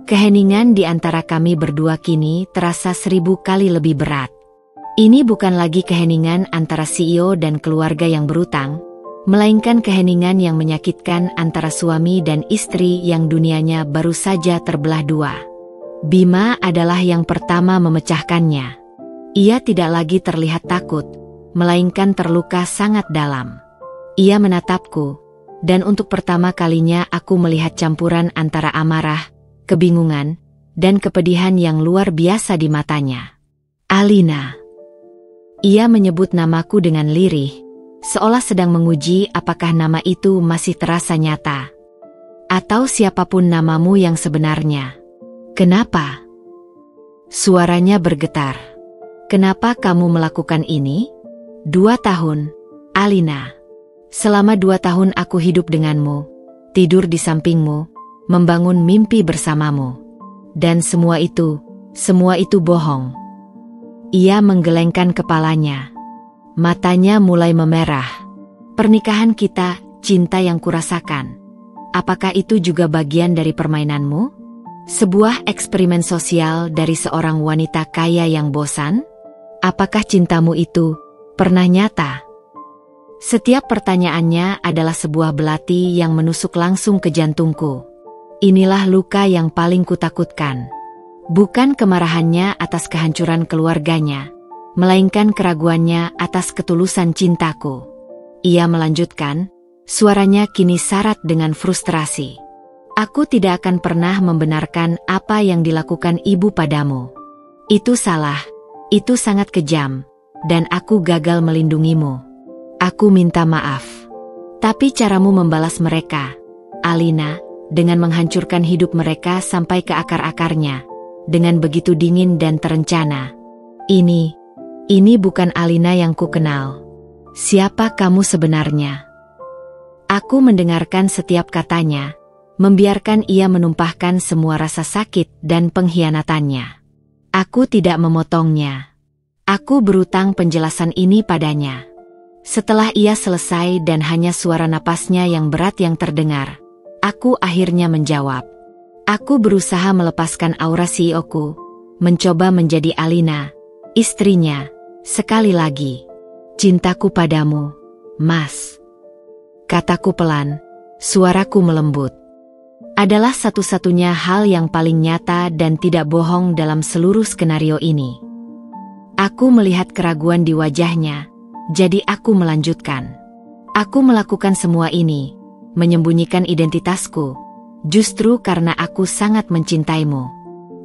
Keheningan di antara kami berdua kini terasa 1000 kali lebih berat. Ini bukan lagi keheningan antara CEO dan keluarga yang berutang, melainkan keheningan yang menyakitkan antara suami dan istri yang dunianya baru saja terbelah 2. Bima adalah yang pertama memecahkannya. Ia tidak lagi terlihat takut, melainkan terluka sangat dalam. Ia menatapku, dan untuk pertama kalinya aku melihat campuran antara amarah, kebingungan, dan kepedihan yang luar biasa di matanya. "Alina." Ia menyebut namaku dengan lirih, seolah sedang menguji apakah nama itu masih terasa nyata. "Atau siapapun namamu yang sebenarnya." "Kenapa?" Suaranya bergetar. "Kenapa kamu melakukan ini?" 2 tahun, Alina. Selama 2 tahun aku hidup denganmu, tidur di sampingmu, membangun mimpi bersamamu. Dan semua itu bohong." Ia menggelengkan kepalanya. Matanya mulai memerah. "Pernikahan kita, cinta yang kurasakan. Apakah itu juga bagian dari permainanmu? Sebuah eksperimen sosial dari seorang wanita kaya yang bosan? Apakah cintamu itu pernah nyata?" Setiap pertanyaannya adalah sebuah belati yang menusuk langsung ke jantungku. Inilah luka yang paling kutakutkan. Bukan kemarahannya atas kehancuran keluarganya, melainkan keraguannya atas ketulusan cintaku. Ia melanjutkan, suaranya kini syarat dengan frustrasi. "Aku tidak akan pernah membenarkan apa yang dilakukan ibu padamu. Itu salah, itu sangat kejam, dan aku gagal melindungimu. Aku minta maaf. Tapi caramu membalas mereka, Alina, dengan menghancurkan hidup mereka sampai ke akar-akarnya, dengan begitu dingin dan terencana. Ini bukan Alina yang ku kenal. Siapa kamu sebenarnya?" Aku mendengarkan setiap katanya, membiarkan ia menumpahkan semua rasa sakit dan pengkhianatannya. Aku tidak memotongnya. Aku berutang penjelasan ini padanya. Setelah ia selesai dan hanya suara napasnya yang berat yang terdengar, aku akhirnya menjawab. Aku berusaha melepaskan aura CEO-ku, mencoba menjadi Alina, istrinya, sekali lagi. "Cintaku padamu, Mas," kataku pelan, suaraku melembut. Adalah satu-satunya hal yang paling nyata dan tidak bohong dalam seluruh skenario ini. Aku melihat keraguan di wajahnya, jadi aku melanjutkan. "Aku melakukan semua ini, menyembunyikan identitasku, Justru karena aku sangat mencintaimu.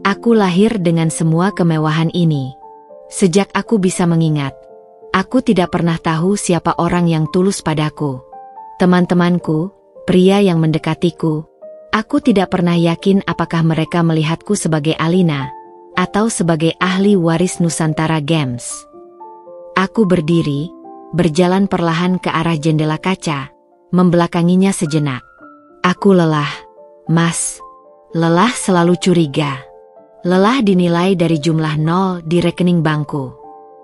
Aku lahir dengan semua kemewahan ini. Sejak aku bisa mengingat, aku tidak pernah tahu siapa orang yang tulus padaku. Teman-temanku, pria yang mendekatiku, aku tidak pernah yakin apakah mereka melihatku sebagai Alina, atau sebagai ahli waris Nusantara Games. Aku berdiri, berjalan perlahan ke arah jendela kaca, membelakanginya sejenak. Aku lelah. Mas, lelah selalu curiga. Lelah dinilai dari jumlah nol di rekening bankku.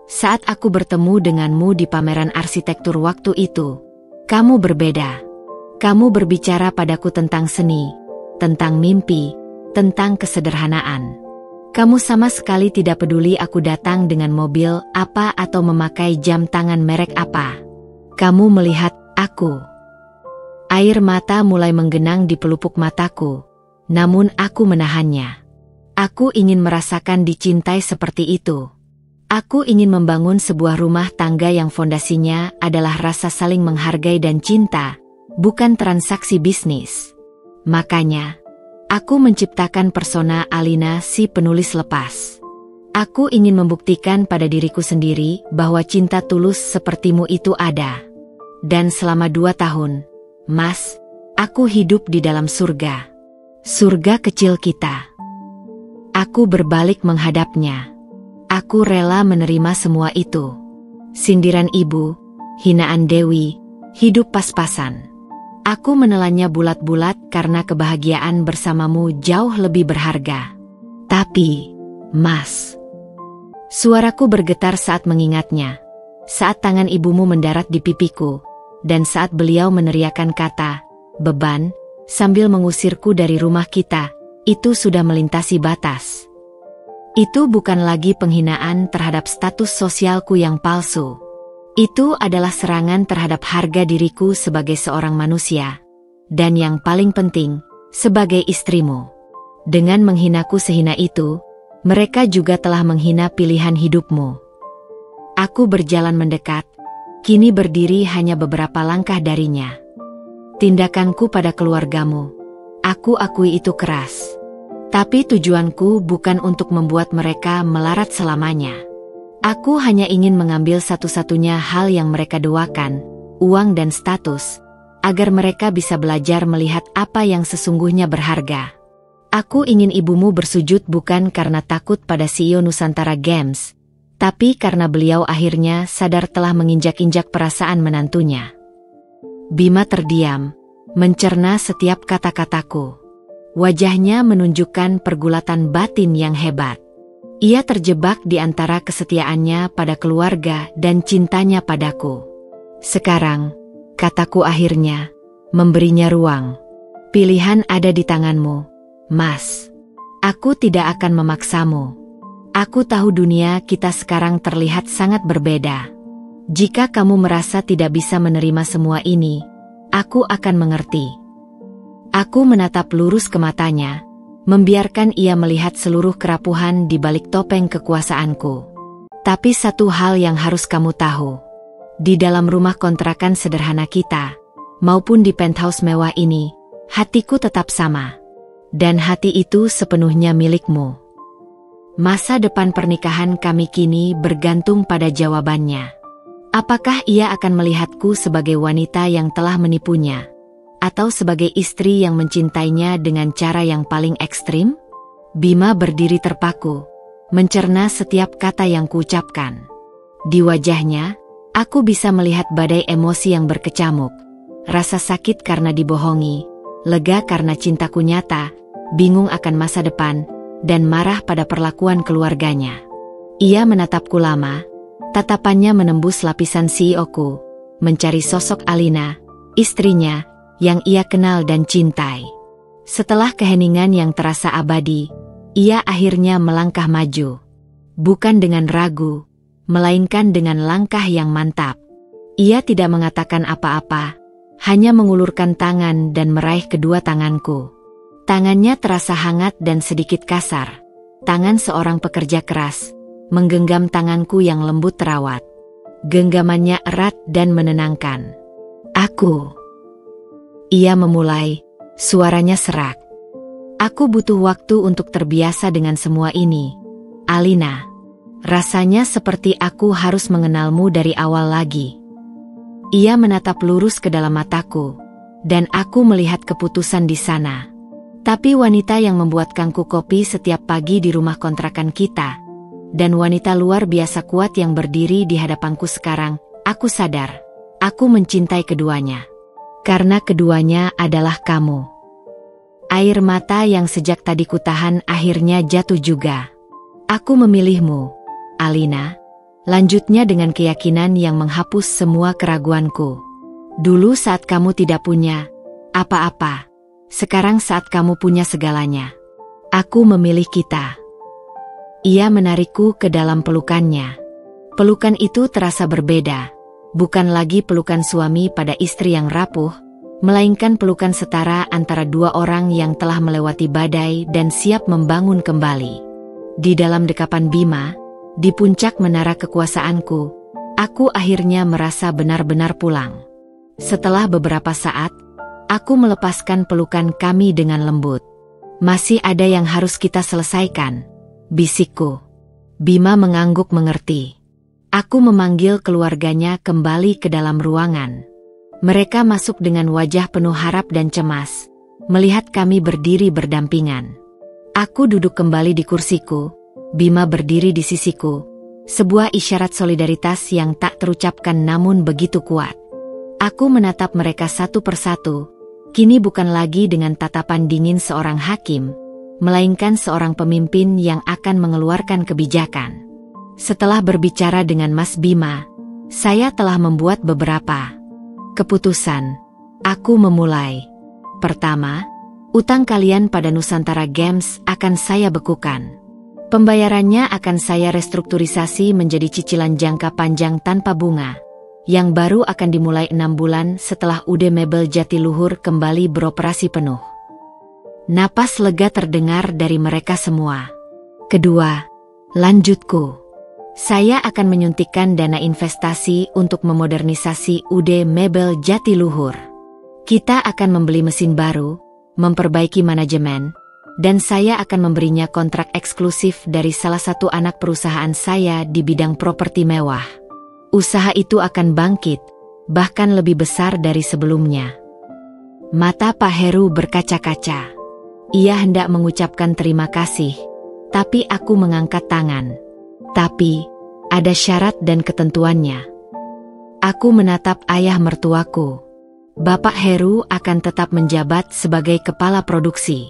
Saat aku bertemu denganmu di pameran arsitektur waktu itu, kamu berbeda. Kamu berbicara padaku tentang seni, tentang mimpi, tentang kesederhanaan. Kamu sama sekali tidak peduli aku datang dengan mobil apa atau memakai jam tangan merek apa. Kamu melihat aku. Air mata mulai menggenang di pelupuk mataku, namun aku menahannya. Aku ingin merasakan dicintai seperti itu. Aku ingin membangun sebuah rumah tangga yang fondasinya adalah rasa saling menghargai dan cinta, bukan transaksi bisnis. Makanya, aku menciptakan persona Alina si penulis lepas. Aku ingin membuktikan pada diriku sendiri bahwa cinta tulus sepertimu itu ada. Dan selama 2 tahun, Mas, aku hidup di dalam surga. Surga kecil kita. Aku berbalik menghadapnya. Aku rela menerima semua itu. Sindiran ibu, hinaan Dewi, hidup pas-pasan. Aku menelannya bulat-bulat karena kebahagiaan bersamamu jauh lebih berharga. Tapi, Mas. Suaraku bergetar saat mengingatnya. Saat tangan ibumu mendarat di pipiku. Dan saat beliau meneriakkan kata, beban, sambil mengusirku dari rumah kita, itu sudah melintasi batas. Itu bukan lagi penghinaan terhadap status sosialku yang palsu. Itu adalah serangan terhadap harga diriku sebagai seorang manusia. Dan yang paling penting, sebagai istrimu. Dengan menghinaku sehina itu, mereka juga telah menghina pilihan hidupmu. Aku berjalan mendekat. Kini berdiri hanya beberapa langkah darinya. Tindakanku pada keluargamu, aku akui itu keras. Tapi tujuanku bukan untuk membuat mereka melarat selamanya. Aku hanya ingin mengambil satu-satunya hal yang mereka doakan, uang dan status, agar mereka bisa belajar melihat apa yang sesungguhnya berharga. Aku ingin ibumu bersujud bukan karena takut pada CEO Nusantara Games, tapi karena beliau akhirnya sadar telah menginjak-injak perasaan menantunya. Bima terdiam, mencerna setiap kata-kataku. Wajahnya menunjukkan pergulatan batin yang hebat. Ia terjebak di antara kesetiaannya pada keluarga dan cintanya padaku. Sekarang, kataku akhirnya, memberinya ruang. Pilihan ada di tanganmu, Mas. Aku tidak akan memaksamu. Aku tahu dunia kita sekarang terlihat sangat berbeda. Jika kamu merasa tidak bisa menerima semua ini, aku akan mengerti. Aku menatap lurus ke matanya, membiarkan ia melihat seluruh kerapuhan di balik topeng kekuasaanku. Tapi satu hal yang harus kamu tahu. Di dalam rumah kontrakan sederhana kita, maupun di penthouse mewah ini, hatiku tetap sama. Dan hati itu sepenuhnya milikmu. Masa depan pernikahan kami kini bergantung pada jawabannya. Apakah ia akan melihatku sebagai wanita yang telah menipunya? Atau sebagai istri yang mencintainya dengan cara yang paling ekstrim? Bima berdiri terpaku, mencerna setiap kata yang kuucapkan. Di wajahnya, aku bisa melihat badai emosi yang berkecamuk. Rasa sakit karena dibohongi, lega karena cintaku nyata, bingung akan masa depan, dan marah pada perlakuan keluarganya. Ia menatapku lama, tatapannya menembus lapisan CEO-ku, mencari sosok Alina, istrinya, yang ia kenal dan cintai. Setelah keheningan yang terasa abadi, ia akhirnya melangkah maju. Bukan dengan ragu, melainkan dengan langkah yang mantap. Ia tidak mengatakan apa-apa, hanya mengulurkan tangan dan meraih kedua tanganku. Tangannya terasa hangat dan sedikit kasar. Tangan seorang pekerja keras, menggenggam tanganku yang lembut terawat. Genggamannya erat dan menenangkan. Aku. Ia memulai, suaranya serak. Aku butuh waktu untuk terbiasa dengan semua ini. Alina, rasanya seperti aku harus mengenalmu dari awal lagi. Ia menatap lurus ke dalam mataku, dan aku melihat keputusan di sana. Tapi wanita yang membuatkanku kopi setiap pagi di rumah kontrakan kita, dan wanita luar biasa kuat yang berdiri di hadapanku sekarang, aku sadar, aku mencintai keduanya. Karena keduanya adalah kamu. Air mata yang sejak tadi kutahan akhirnya jatuh juga. Aku memilihmu, Alina. Lanjutnya dengan keyakinan yang menghapus semua keraguanku. Dulu saat kamu tidak punya apa-apa, sekarang saat kamu punya segalanya. Aku memilih kita. Ia menarikku ke dalam pelukannya. Pelukan itu terasa berbeda. Bukan lagi pelukan suami pada istri yang rapuh, melainkan pelukan setara antara dua orang yang telah melewati badai dan siap membangun kembali. Di dalam dekapan Bima, di puncak menara kekuasaanku, aku akhirnya merasa benar-benar pulang. Setelah beberapa saat, aku melepaskan pelukan kami dengan lembut. Masih ada yang harus kita selesaikan, bisikku. Bima mengangguk mengerti. Aku memanggil keluarganya kembali ke dalam ruangan. Mereka masuk dengan wajah penuh harap dan cemas, melihat kami berdiri berdampingan. Aku duduk kembali di kursiku, Bima berdiri di sisiku, sebuah isyarat solidaritas yang tak terucapkan namun begitu kuat. Aku menatap mereka satu persatu, kini bukan lagi dengan tatapan dingin seorang hakim, melainkan seorang pemimpin yang akan mengeluarkan kebijakan. Setelah berbicara dengan Mas Bima, saya telah membuat beberapa keputusan. Aku memulai. Pertama, utang kalian pada Nusantara Games akan saya bekukan. Pembayarannya akan saya restrukturisasi menjadi cicilan jangka panjang tanpa bunga, yang baru akan dimulai 6 bulan setelah UD Mebel Jatiluhur kembali beroperasi penuh. Napas lega terdengar dari mereka semua. Kedua, lanjutku. Saya akan menyuntikkan dana investasi untuk memodernisasi UD Mebel Jatiluhur. Kita akan membeli mesin baru, memperbaiki manajemen, dan saya akan memberinya kontrak eksklusif dari salah satu anak perusahaan saya di bidang properti mewah. Usaha itu akan bangkit, bahkan lebih besar dari sebelumnya. Mata Pak Heru berkaca-kaca. Ia hendak mengucapkan terima kasih, tapi aku mengangkat tangan. Tapi, ada syarat dan ketentuannya. Aku menatap ayah mertuaku. Bapak Heru akan tetap menjabat sebagai kepala produksi.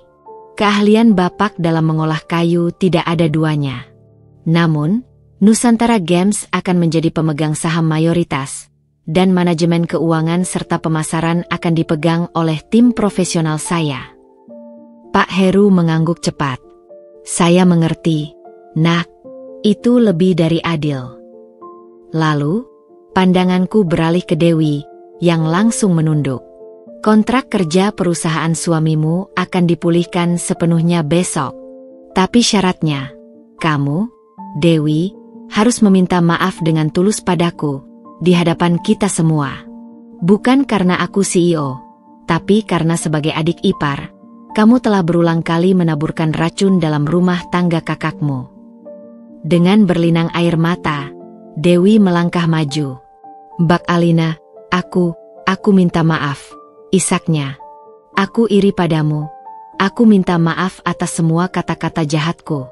Keahlian Bapak dalam mengolah kayu tidak ada duanya. Namun, Nusantara Games akan menjadi pemegang saham mayoritas, dan manajemen keuangan serta pemasaran akan dipegang oleh tim profesional saya. Pak Heru mengangguk cepat. Saya mengerti, Nak. Itu lebih dari adil. Lalu, pandanganku beralih ke Dewi, yang langsung menunduk. Kontrak kerja perusahaan suamimu akan dipulihkan sepenuhnya besok. Tapi syaratnya, kamu, Dewi, harus meminta maaf dengan tulus padaku, di hadapan kita semua. Bukan karena aku CEO, tapi karena sebagai adik ipar, kamu telah berulang kali menaburkan racun dalam rumah tangga kakakmu. Dengan berlinang air mata, Dewi melangkah maju. Mbak Alina, aku minta maaf, isaknya. Aku iri padamu. Aku minta maaf atas semua kata-kata jahatku.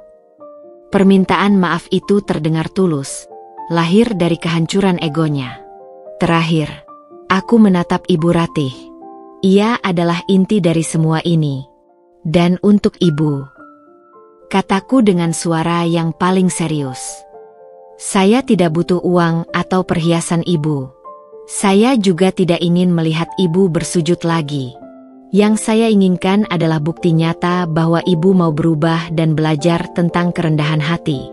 Permintaan maaf itu terdengar tulus, lahir dari kehancuran egonya. Terakhir, aku menatap Ibu Ratih. Ia adalah inti dari semua ini. Dan untuk Ibu, kataku dengan suara yang paling serius. Saya tidak butuh uang atau perhiasan Ibu. Saya juga tidak ingin melihat Ibu bersujud lagi. Yang saya inginkan adalah bukti nyata bahwa Ibu mau berubah dan belajar tentang kerendahan hati.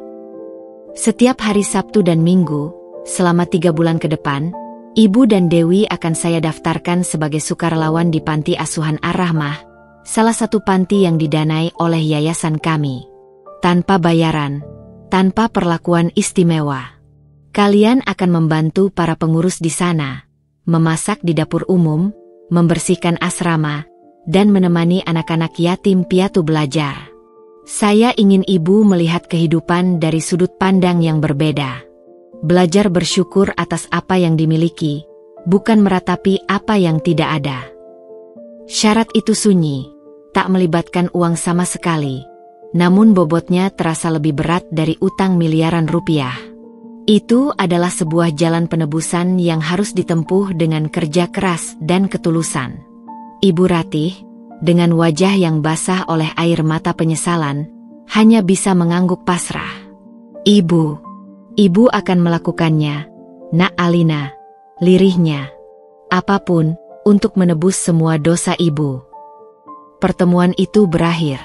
Setiap hari Sabtu dan Minggu, selama 3 bulan ke depan, Ibu dan Dewi akan saya daftarkan sebagai sukarelawan di Panti Asuhan Ar-Rahmah, salah satu panti yang didanai oleh yayasan kami. Tanpa bayaran, tanpa perlakuan istimewa. Kalian akan membantu para pengurus di sana, memasak di dapur umum, membersihkan asrama, dan menemani anak-anak yatim piatu belajar. Saya ingin ibu melihat kehidupan dari sudut pandang yang berbeda. Belajar bersyukur atas apa yang dimiliki, bukan meratapi apa yang tidak ada. Syarat itu sunyi, tak melibatkan uang sama sekali, namun bobotnya terasa lebih berat dari utang miliaran rupiah. Itu adalah sebuah jalan penebusan yang harus ditempuh dengan kerja keras dan ketulusan. Ibu Ratih, dengan wajah yang basah oleh air mata penyesalan, hanya bisa mengangguk pasrah. Ibu akan melakukannya, Nak Alina, lirihnya. Apapun, untuk menebus semua dosa ibu. Pertemuan itu berakhir.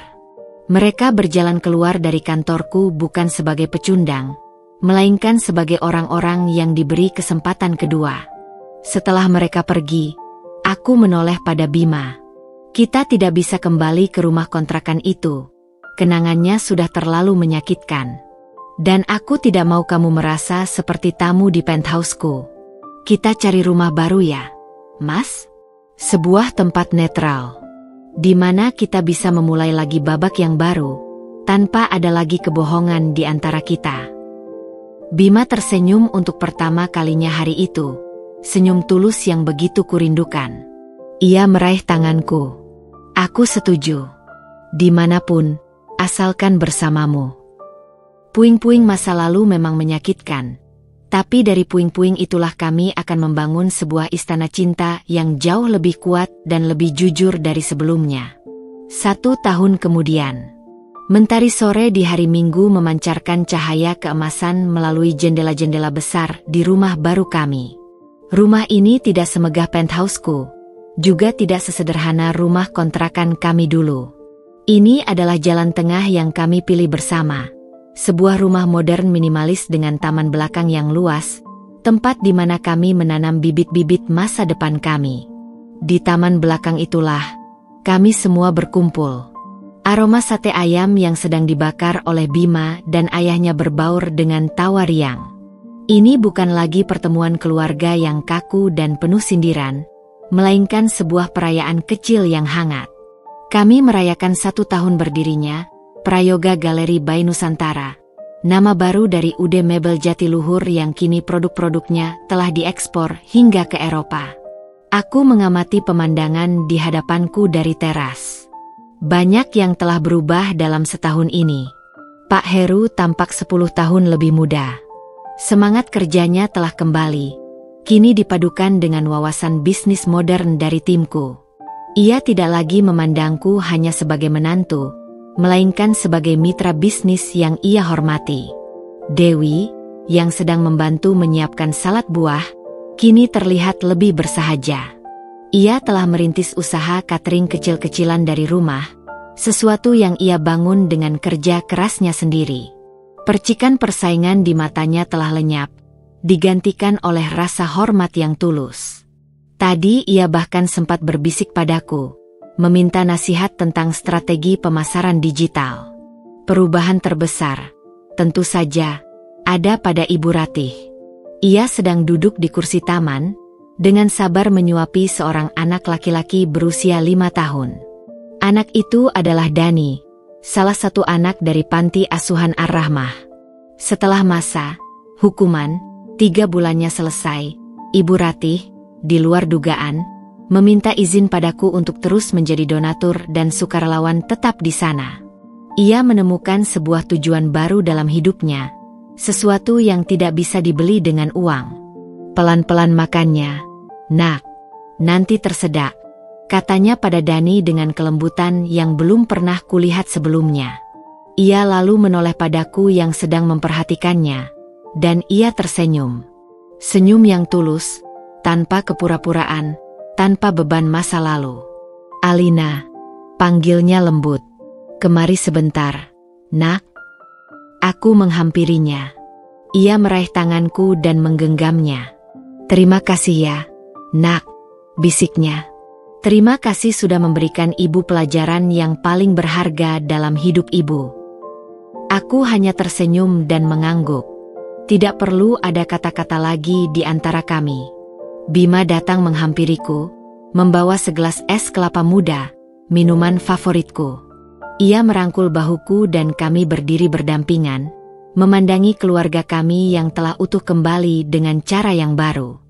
Mereka berjalan keluar dari kantorku bukan sebagai pecundang, melainkan sebagai orang-orang yang diberi kesempatan kedua. Setelah mereka pergi, aku menoleh pada Bima. Kita tidak bisa kembali ke rumah kontrakan itu. Kenangannya sudah terlalu menyakitkan. Dan aku tidak mau kamu merasa seperti tamu di penthouseku. Kita cari rumah baru ya, Mas? Sebuah tempat netral, di mana kita bisa memulai lagi babak yang baru, tanpa ada lagi kebohongan di antara kita. Bima tersenyum untuk pertama kalinya hari itu, senyum tulus yang begitu kurindukan. Ia meraih tanganku. Aku setuju. Dimanapun, asalkan bersamamu. Puing-puing masa lalu memang menyakitkan, tapi dari puing-puing itulah kami akan membangun sebuah istana cinta yang jauh lebih kuat dan lebih jujur dari sebelumnya. 1 tahun kemudian, mentari sore di hari Minggu memancarkan cahaya keemasan melalui jendela-jendela besar di rumah baru kami. Rumah ini tidak semegah penthouseku, juga tidak sesederhana rumah kontrakan kami dulu. Ini adalah jalan tengah yang kami pilih bersama. Sebuah rumah modern minimalis dengan taman belakang yang luas, tempat di mana kami menanam bibit-bibit masa depan kami. Di taman belakang itulah, kami semua berkumpul. Aroma sate ayam yang sedang dibakar oleh Bima dan ayahnya berbaur dengan tawa riang. Ini bukan lagi pertemuan keluarga yang kaku dan penuh sindiran, melainkan sebuah perayaan kecil yang hangat. Kami merayakan 1 tahun berdirinya Prayoga Galeri by Nusantara, nama baru dari UD Mebel Jatiluhur yang kini produk-produknya telah diekspor hingga ke Eropa. Aku mengamati pemandangan di hadapanku dari teras. Banyak yang telah berubah dalam setahun ini. Pak Heru tampak 10 tahun lebih muda. Semangat kerjanya telah kembali, kini dipadukan dengan wawasan bisnis modern dari timku. Ia tidak lagi memandangku hanya sebagai menantu, melainkan sebagai mitra bisnis yang ia hormati. Dewi, yang sedang membantu menyiapkan salad buah, kini terlihat lebih bersahaja. Ia telah merintis usaha catering kecil-kecilan dari rumah, sesuatu yang ia bangun dengan kerja kerasnya sendiri. Percikan persaingan di matanya telah lenyap, digantikan oleh rasa hormat yang tulus. Tadi ia bahkan sempat berbisik padaku, meminta nasihat tentang strategi pemasaran digital. Perubahan terbesar, tentu saja, ada pada Ibu Ratih. Ia sedang duduk di kursi taman, dengan sabar menyuapi seorang anak laki-laki berusia 5 tahun. Anak itu adalah Dani, salah satu anak dari panti asuhan Ar-Rahmah. Setelah masa hukuman 3 bulannya selesai, Ibu Ratih, di luar dugaan, meminta izin padaku untuk terus menjadi donatur dan sukarelawan tetap di sana. Ia menemukan sebuah tujuan baru dalam hidupnya, sesuatu yang tidak bisa dibeli dengan uang. Pelan-pelan makannya, "Nak, nanti tersedak," katanya pada Dani dengan kelembutan yang belum pernah kulihat sebelumnya. Ia lalu menoleh padaku yang sedang memperhatikannya, dan ia tersenyum. Senyum yang tulus, tanpa kepura-puraan, tanpa beban masa lalu. "Alina," panggilnya lembut. "Kemari sebentar, Nak." Aku menghampirinya. Ia meraih tanganku dan menggenggamnya. "Terima kasih ya, Nak," bisiknya. "Terima kasih sudah memberikan ibu pelajaran yang paling berharga dalam hidup ibu." Aku hanya tersenyum dan mengangguk. Tidak perlu ada kata-kata lagi di antara kami. Bima datang menghampiriku, membawa segelas es kelapa muda, minuman favoritku. Ia merangkul bahuku dan kami berdiri berdampingan, memandangi keluarga kami yang telah utuh kembali dengan cara yang baru.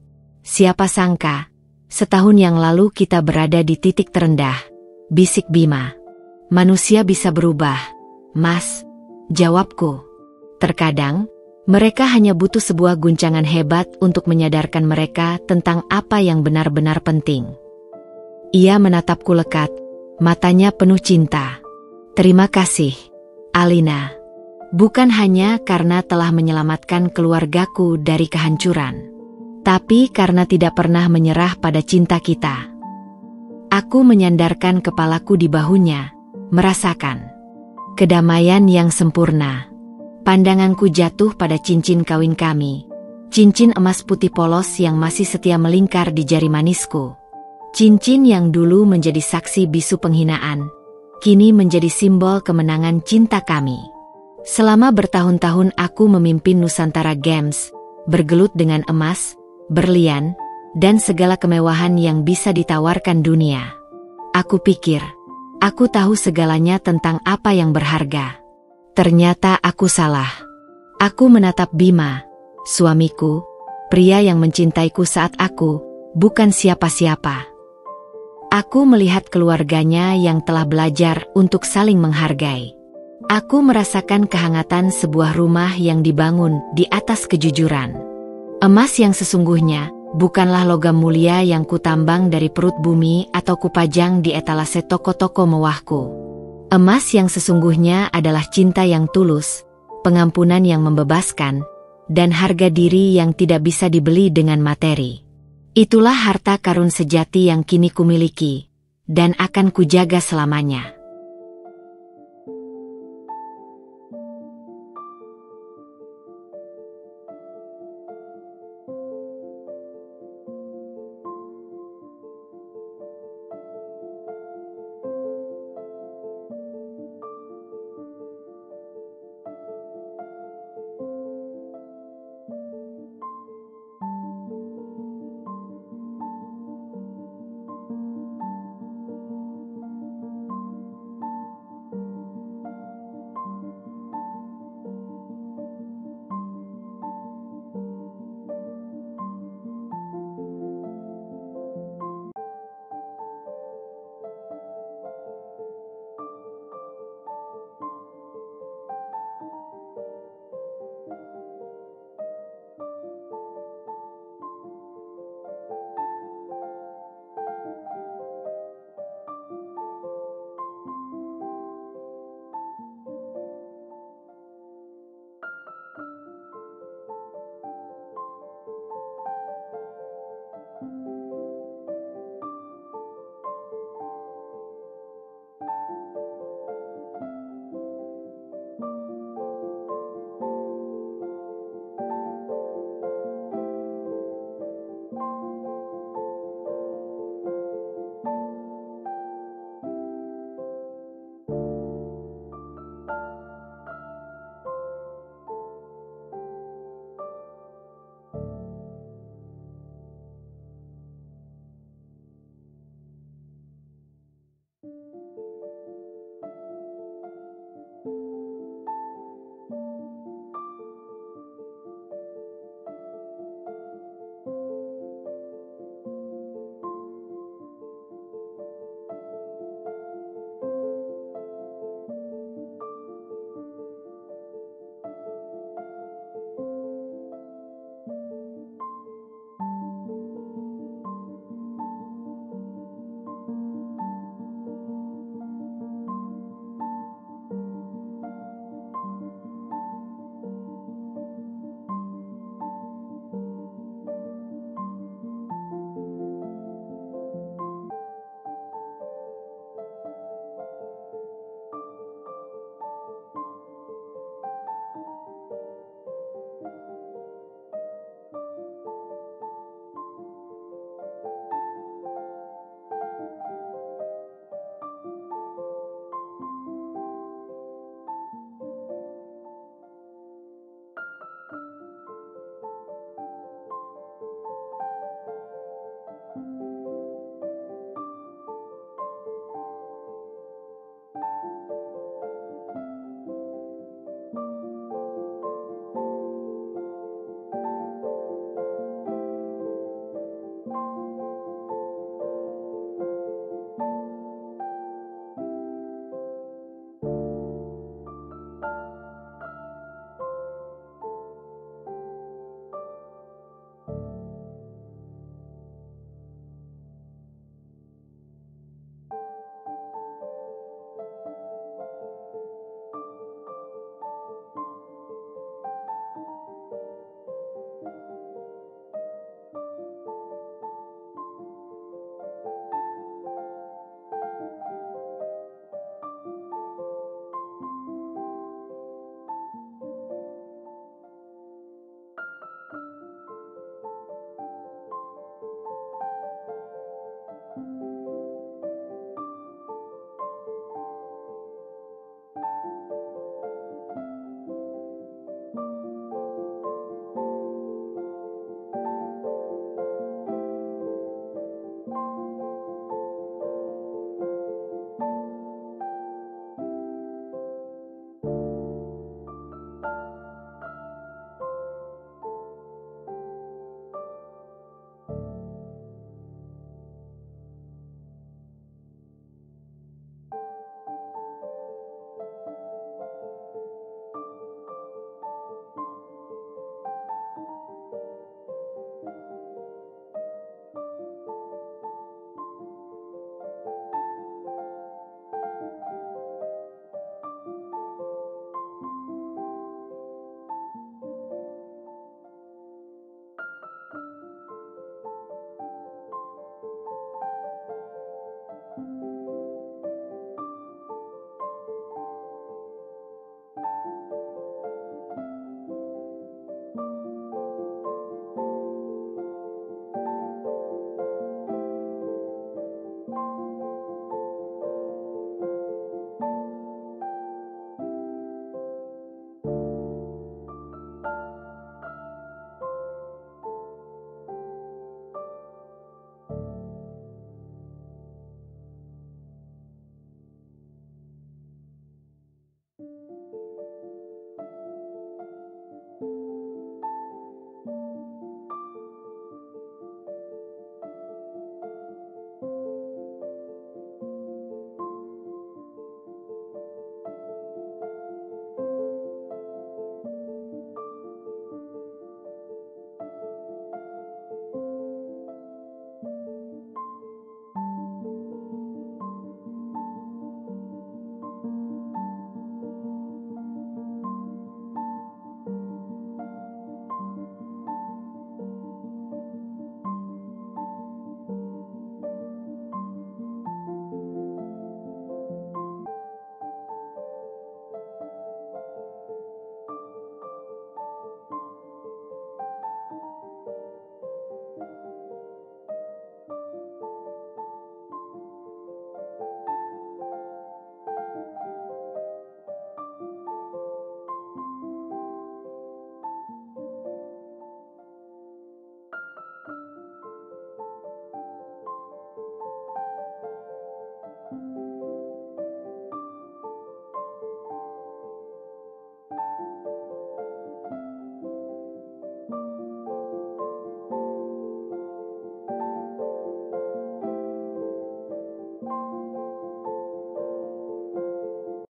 Siapa sangka, setahun yang lalu kita berada di titik terendah, bisik Bima. Manusia bisa berubah, Mas, jawabku. Terkadang, mereka hanya butuh sebuah guncangan hebat untuk menyadarkan mereka tentang apa yang benar-benar penting. Ia menatapku lekat, matanya penuh cinta. Terima kasih, Alina. Bukan hanya karena telah menyelamatkan keluargaku dari kehancuran, tapi karena tidak pernah menyerah pada cinta kita. Aku menyandarkan kepalaku di bahunya, merasakan kedamaian yang sempurna. Pandanganku jatuh pada cincin kawin kami, cincin emas putih polos yang masih setia melingkar di jari manisku. Cincin yang dulu menjadi saksi bisu penghinaan, kini menjadi simbol kemenangan cinta kami. Selama bertahun-tahun aku memimpin Nusantara Games, bergelut dengan emas, berlian, dan segala kemewahan yang bisa ditawarkan dunia. Aku pikir, aku tahu segalanya tentang apa yang berharga. Ternyata aku salah. Aku menatap Bima, suamiku, pria yang mencintaiku saat aku bukan siapa-siapa. Aku melihat keluarganya yang telah belajar untuk saling menghargai. Aku merasakan kehangatan sebuah rumah yang dibangun di atas kejujuran. Emas yang sesungguhnya bukanlah logam mulia yang kutambang dari perut bumi atau kupajang di etalase toko-toko mewahku. Emas yang sesungguhnya adalah cinta yang tulus, pengampunan yang membebaskan, dan harga diri yang tidak bisa dibeli dengan materi. Itulah harta karun sejati yang kini kumiliki, dan akan kujaga selamanya.